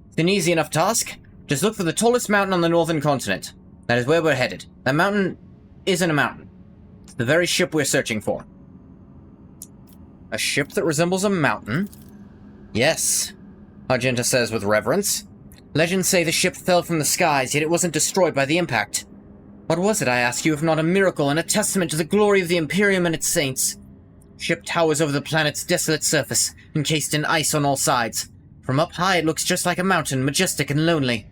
It's an easy enough task. Just look for the tallest mountain on the northern continent. That is where we're headed. That mountain isn't a mountain. It's the very ship we're searching for. A ship that resembles a mountain? Yes, Argenta says with reverence. Legends say the ship fell from the skies, yet it wasn't destroyed by the impact. What was it, I ask you, if not a miracle and a testament to the glory of the Imperium and its saints? Ship towers over the planet's desolate surface, encased in ice on all sides. From up high it looks just like a mountain, majestic and lonely.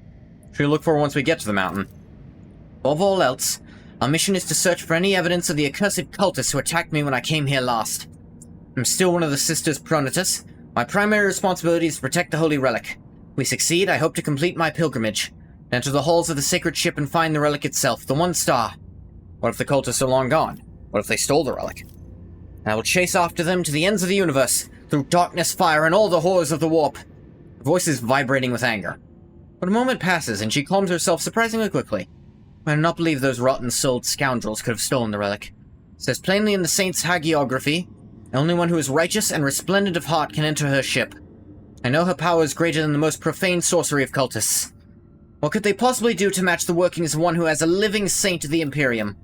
Which we'll look for once we get to the mountain. Above all else, our mission is to search for any evidence of the accursed cultists who attacked me when I came here last. I'm still one of the Sisters Pronitus. My primary responsibility is to protect the Holy Relic. If we succeed, I hope to complete my pilgrimage. Enter the halls of the sacred ship and find the relic itself, the one star. What if the cultists are long gone? What if they stole the relic? I will chase after them to the ends of the universe, through darkness, fire, and all the horrors of the warp. Her voice is vibrating with anger. But a moment passes, and she calms herself surprisingly quickly. I do not believe those rotten-souled scoundrels could have stolen the relic. It says plainly in the saint's hagiography, only one who is righteous and resplendent of heart can enter her ship. I know her power is greater than the most profane sorcery of cultists. What could they possibly do to match the workings of one who has a living saint of the Imperium?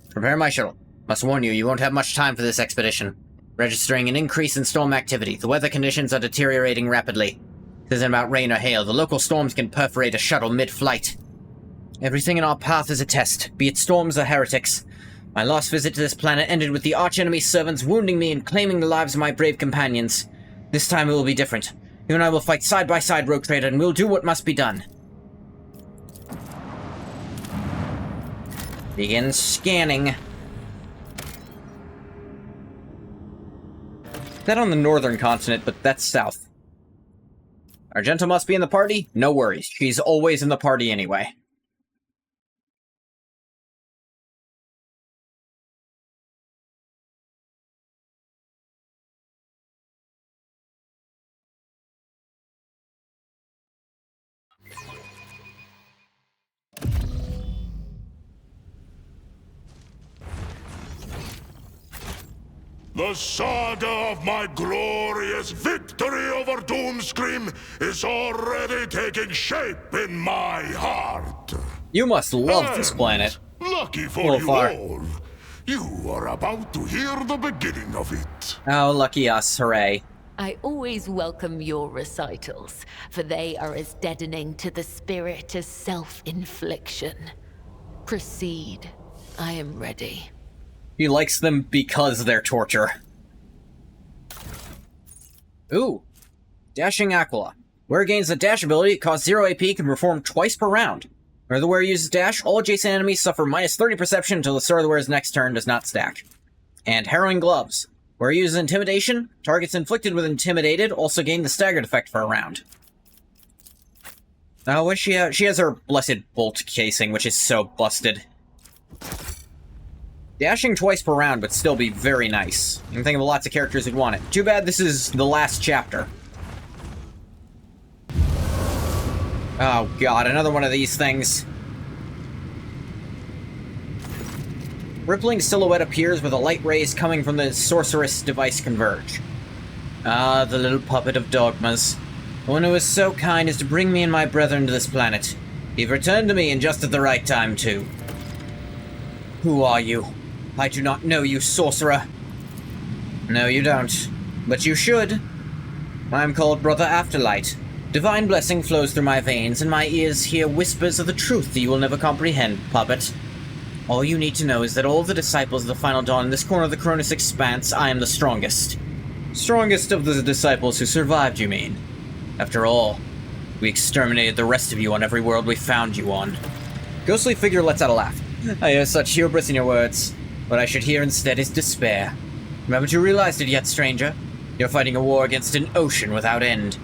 Prepare my shuttle. Must warn you, you won't have much time for this expedition. Registering an increase in storm activity. The weather conditions are deteriorating rapidly. This isn't about rain or hail. The local storms can perforate a shuttle mid-flight. Everything in our path is a test, be it storms or heretics. My last visit to this planet ended with the arch-enemy's servants wounding me and claiming the lives of my brave companions. This time it will be different. You and I will fight side by side, Rogue Trader, and we'll do what must be done. Begin scanning. That on the northern continent, but that's south. Argenta must be in the party? No worries. She's always in the party anyway. The saga of my glorious victory over Doomscream is already taking shape in my heart. You must love this planet. Lucky for you all, you are about to hear the beginning of it. Oh, lucky us, hooray. I always welcome your recitals, for they are as deadening to the spirit as self-infliction. Proceed. I am ready. He likes them because they're torture. Ooh. Dashing Aquila. Wearer gains the dash ability, costs 0 AP, can perform twice per round. Where the wearer uses dash, all adjacent enemies suffer minus 30 perception until the start of the wearer's next turn does not stack. And Harrowing Gloves. Where he uses Intimidation, targets inflicted with Intimidated also gain the staggered effect for a round. Oh, what she has her Blessed Bolt casing, which is so busted. Dashing twice per round would still be very nice. You can think of lots of characters who'd want it. Too bad this is the last chapter. Oh god, another one of these things. Rippling silhouette appears with the light rays coming from the sorceress device converge. Ah, the little puppet of dogmas. The one who was so kind as to bring me and my brethren to this planet. You've returned to me, and just at the right time, too. Who are you? I do not know you, sorcerer. No, you don't. But you should. I am called Brother Afterlight. Divine blessing flows through my veins, and my ears hear whispers of the truth that you will never comprehend, puppet. All you need to know is that all the disciples of the Final Dawn in this corner of the Cronus Expanse, I am the strongest. Strongest of the disciples who survived, you mean? After all, we exterminated the rest of you on every world we found you on. Ghostly figure lets out a laugh. I hear such hubris in your words. What I should hear instead is despair. Haven't you realized it yet, stranger? You're fighting a war against an ocean without end.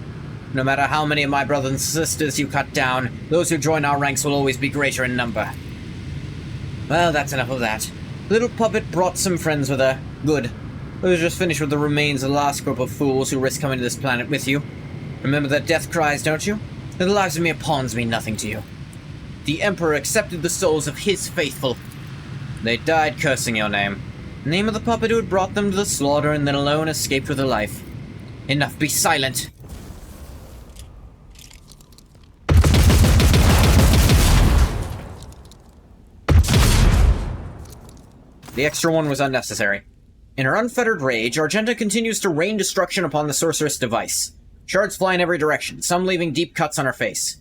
No matter how many of my brothers and sisters you cut down, those who join our ranks will always be greater in number. Well, that's enough of that. Little puppet brought some friends with her. Good. We'll just finish with the remains of the last group of fools who risk coming to this planet with you. Remember their death cries, don't you? The lives of mere pawns mean nothing to you. The Emperor accepted the souls of his faithful. They died cursing your name. The name of the puppet who had brought them to the slaughter and then alone escaped with her life. Enough, be silent. The extra one was unnecessary. In her unfettered rage, Argenta continues to rain destruction upon the sorceress device. Shards fly in every direction, some leaving deep cuts on her face.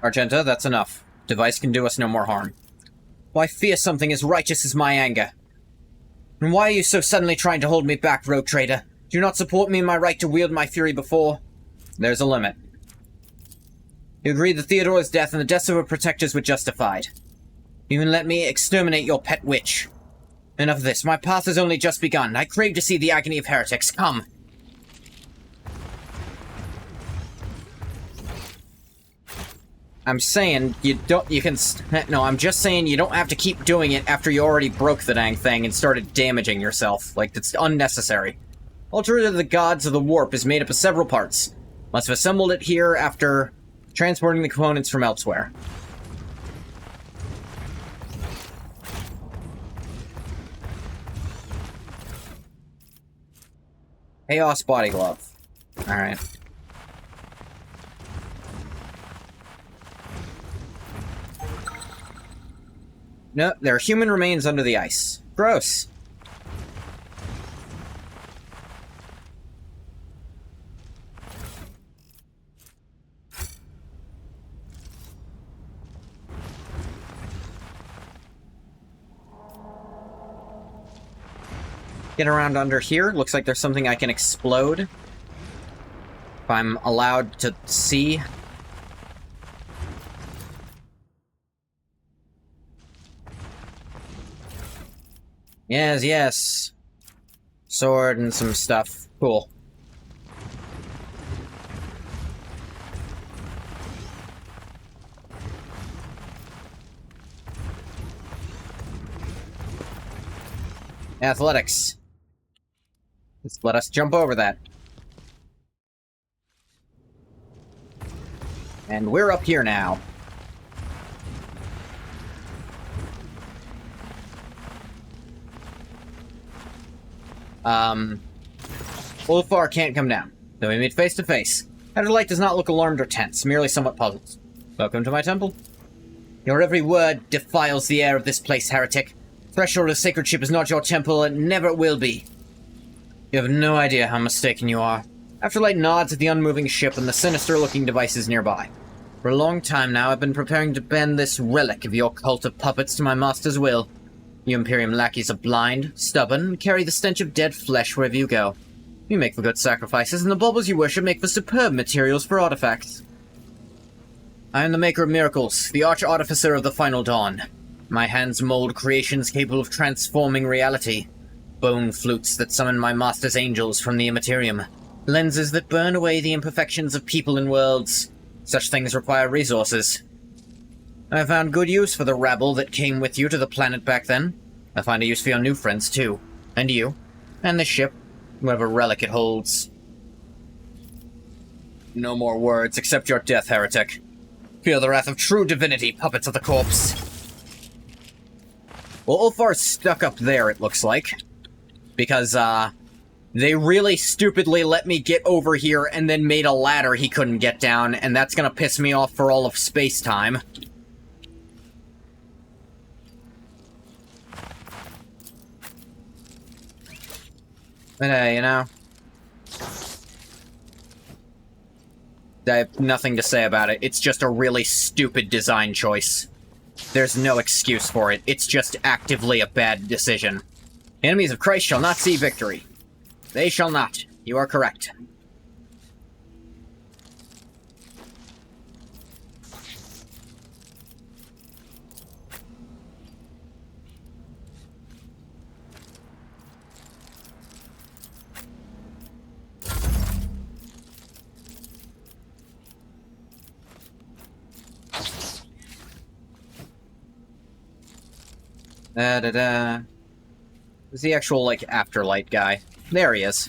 Argenta, that's enough. Device can do us no more harm. Why fear something as righteous as my anger? And why are you so suddenly trying to hold me back, rogue trader? Do you not support me in my right to wield my fury before? There's a limit. You agreed that Theodore's death and the deaths of her protectors were justified. You even let me exterminate your pet witch. Enough of this. My path has only just begun. I crave to see the agony of heretics. Come. I'm saying I'm just saying you don't have to keep doing it after you already broke the dang thing and started damaging yourself. Like, it's unnecessary. Altar of the Gods of the Warp is made up of several parts. Must have assembled it here after transporting the components from elsewhere. Chaos Body Glove. Alright. No, there are human remains under the ice. Gross. Get around under here. Looks like there's something I can explode. If I'm allowed to see. Yes, yes. Sword and some stuff. Cool. Athletics. Let us jump over that. And we're up here now. Ulfar can't come down, though we meet face to face. Light does not look alarmed or tense, merely somewhat puzzled. Welcome to my temple. Your every word defiles the air of this place, heretic. Threshold of sacred ship is not your temple, and never will be. You have no idea how mistaken you are. Afterlight nods at the unmoving ship and the sinister-looking devices nearby. For a long time now, I've been preparing to bend this relic of your cult of puppets to my master's will. You Imperium lackeys are blind, stubborn, and carry the stench of dead flesh wherever you go. You make for good sacrifices, and the baubles you worship make for superb materials for artifacts. I am the maker of miracles, the arch-artificer of the Final Dawn. My hands mold creations capable of transforming reality. Bone flutes that summon my master's angels from the immaterium. Lenses that burn away the imperfections of people and worlds. Such things require resources. I found good use for the rabble that came with you to the planet back then. I find a use for your new friends, too. And you. And the ship. Whatever relic it holds. No more words, except your death, heretic. Feel the wrath of true divinity, puppets of the corpse. Well, Ulfar's stuck up there, it looks like. Because, they really stupidly let me get over here and then made a ladder he couldn't get down, and that's gonna piss me off for all of space-time. But you know, I have nothing to say about it. It's just a really stupid design choice. There's no excuse for it. It's just actively a bad decision. Enemies of Christ shall not see victory. They shall not. You are correct. Da-da-da. Who's the actual, like, afterlight guy? There he is.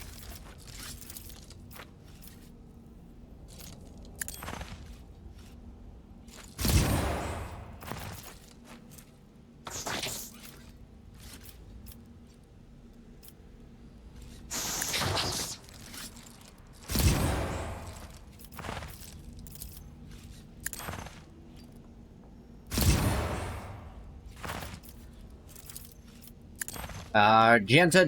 Argenta.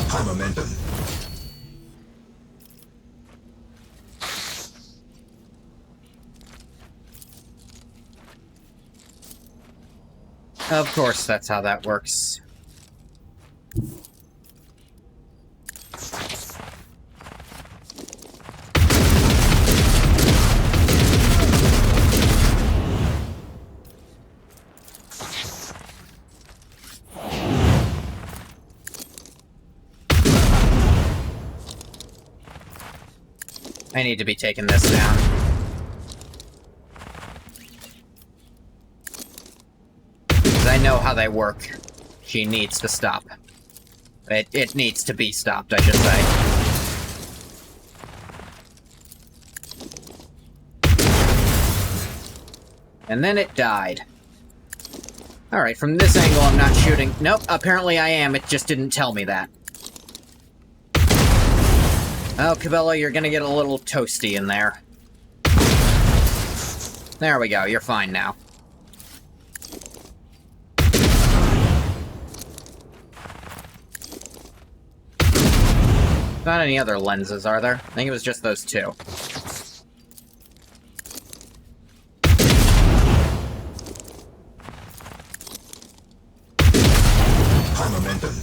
High momentum. Of course, that's how that works. I need to be taking this down. I know how they work. She needs to stop. It needs to be stopped, I should say. And then it died. Alright, from this angle I'm not shooting. Nope, apparently I am, it just didn't tell me that. Oh, Cabela, you're gonna get a little toasty in there. There we go, you're fine now. Not any other lenses, are there? I think it was just those two. High momentum.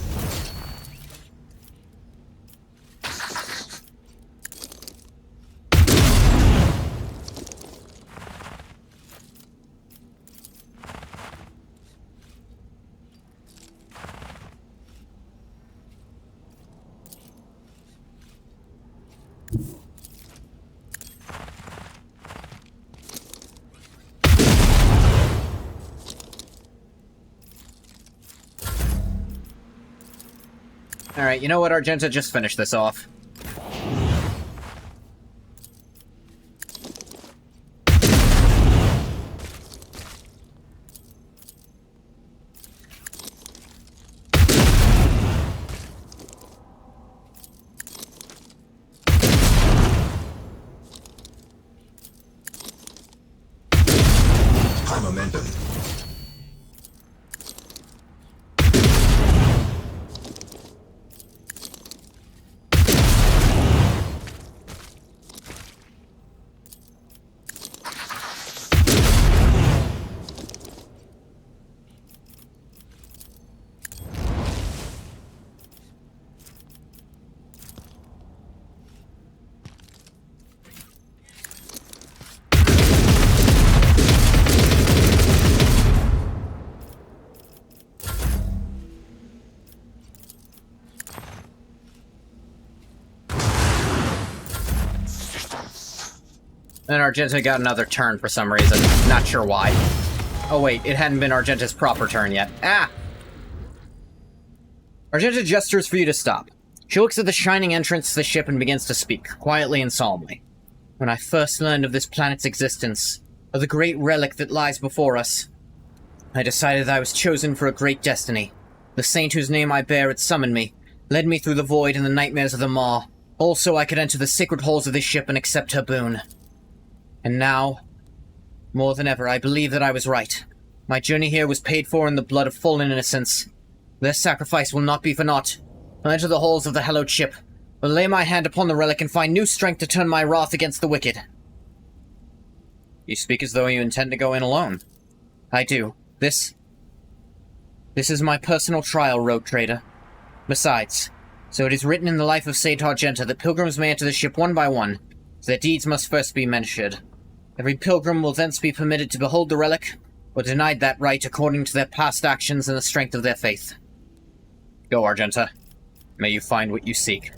Alright, you know what, Argenta? Just finish this off. High momentum. And Argenta got another turn for some reason. Not sure why. Oh wait, it hadn't been Argenta's proper turn yet. Ah! Argenta gestures for you to stop. She looks at the shining entrance to the ship and begins to speak, quietly and solemnly. When I first learned of this planet's existence, of the great relic that lies before us, I decided that I was chosen for a great destiny. The saint whose name I bear had summoned me, led me through the void and the nightmares of the maw, all so I could enter the sacred halls of this ship and accept her boon. And now, more than ever, I believe that I was right. My journey here was paid for in the blood of fallen innocents. Their sacrifice will not be for naught. I'll enter the halls of the hallowed ship, will lay my hand upon the relic and find new strength to turn my wrath against the wicked. You speak as though you intend to go in alone. I do. This is my personal trial, rogue trader. Besides, so it is written in the life of Saint Argenta that pilgrims may enter the ship one by one, so their deeds must first be measured. Every pilgrim will thence be permitted to behold the relic, or denied that right according to their past actions and the strength of their faith. Go, Argenta. May you find what you seek.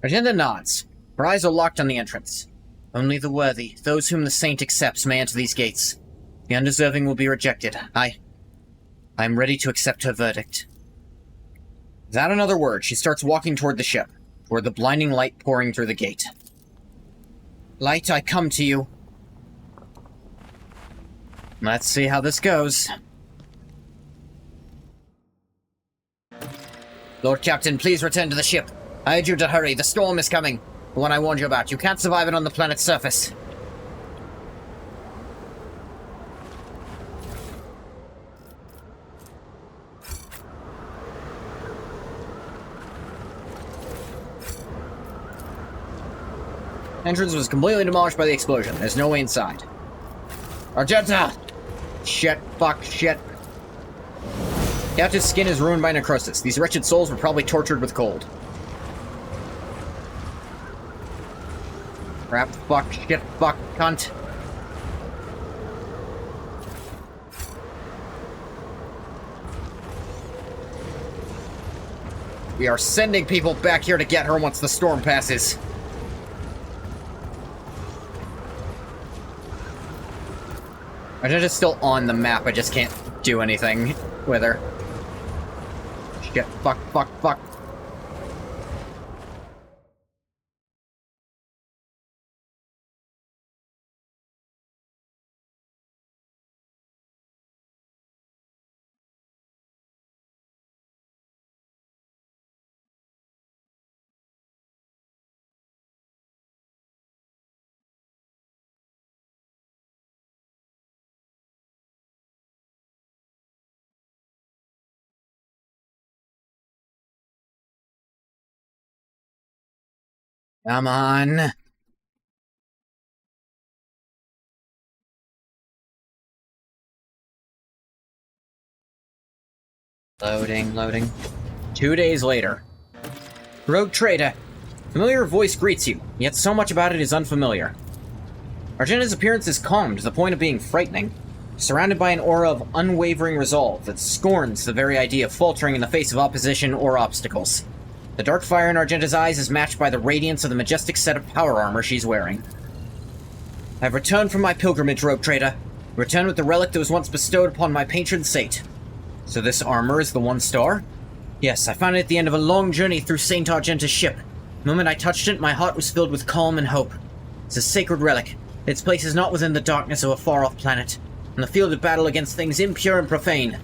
Argenta nods. Her eyes are locked on the entrance. Only the worthy, those whom the saint accepts, may enter these gates. The undeserving will be rejected. I am ready to accept her verdict. Without another word, she starts walking toward the ship, toward the blinding light pouring through the gate. Light, I come to you. Let's see how this goes. Lord Captain, please return to the ship. I urge you to hurry. The storm is coming. The one I warned you about. You can't survive it on the planet's surface. Entrance was completely demolished by the explosion. There's no way inside. Argenta! Shit, fuck, shit. Captain's skin is ruined by necrosis. These wretched souls were probably tortured with cold. Crap, fuck, shit, fuck, cunt. We are sending people back here to get her once the storm passes. Argenta's still on the map, I just can't do anything with her. Shit, fuck, fuck, fuck. Come on. Loading, loading. 2 days later. Rogue trader. Familiar voice greets you, yet so much about it is unfamiliar. Argenta's appearance is calm to the point of being frightening, surrounded by an aura of unwavering resolve that scorns the very idea of faltering in the face of opposition or obstacles. The dark fire in Argenta's eyes is matched by the radiance of the majestic set of power armor she's wearing. I've returned from my pilgrimage, rogue trader. Returned with the relic that was once bestowed upon my patron saint. So this armor is the one star? Yes, I found it at the end of a long journey through Saint Argenta's ship. The moment I touched it, my heart was filled with calm and hope. It's a sacred relic. Its place is not within the darkness of a far-off planet, on the field of battle against things impure and profane.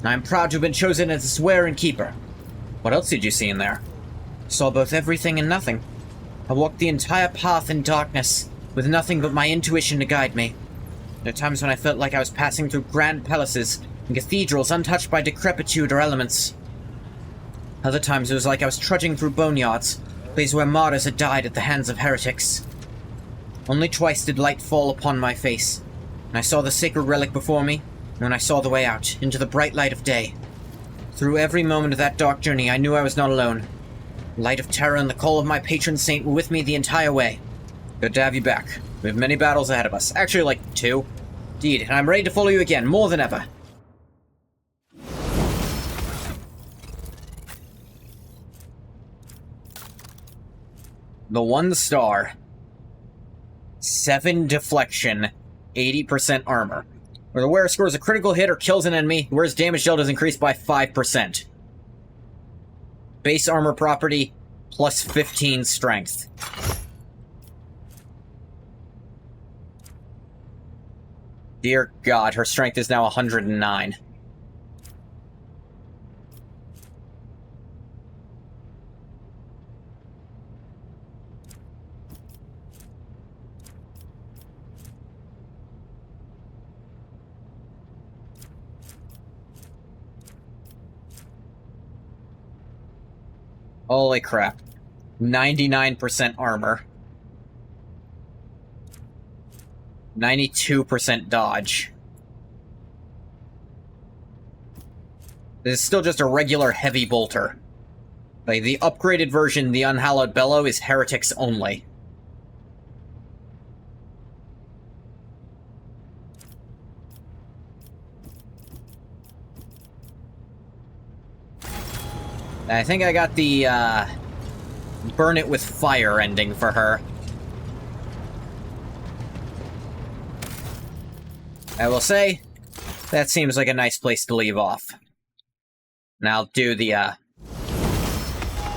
I am proud to have been chosen as its wearer and keeper. What else did you see in there? Saw both everything and nothing. I walked the entire path in darkness, with nothing but my intuition to guide me. There are times when I felt like I was passing through grand palaces and cathedrals untouched by decrepitude or elements. Other times it was like I was trudging through boneyards, places where martyrs had died at the hands of heretics. Only twice did light fall upon my face, and I saw the sacred relic before me, and when I saw the way out, into the bright light of day. Through every moment of that dark journey, I knew I was not alone. The light of terror and the call of my patron saint were with me the entire way. Good to have you back. We have many battles ahead of us. Actually, like 2. Indeed, and I'm ready to follow you again, more than ever. The 1 star. 7 deflection, 80% armor. Where the wearer scores a critical hit or kills an enemy, the wearer's damage dealt is increased by 5%. Base armor property, plus 15 strength. Dear God, her strength is now 109. Holy crap. 99% armor. 92% dodge. This is still just a regular heavy bolter. Like, the upgraded version, the Unhallowed Bellow, is heretics only. I think I got the, burn it with fire ending for her. I will say, that seems like a nice place to leave off. And I'll do the,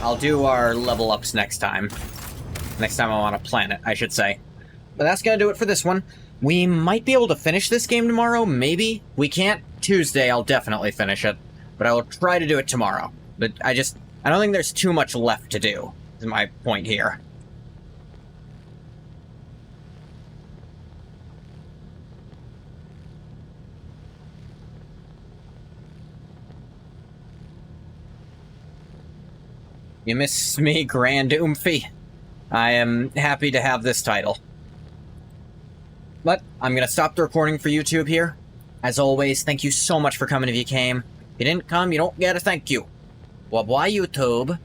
I'll do our level ups next time. Next time I'm on a planet, I should say. But that's gonna do it for this one. We might be able to finish this game tomorrow, maybe? We can't. Tuesday, I'll definitely finish it. But I will try to do it tomorrow. But I don't think there's too much left to do, is my point here. You miss me, Grand Oomphy? I am happy to have this title. But I'm gonna stop the recording for YouTube here. As always, thank you so much for coming if you came. If you didn't come, you don't get a thank you. Why YouTube?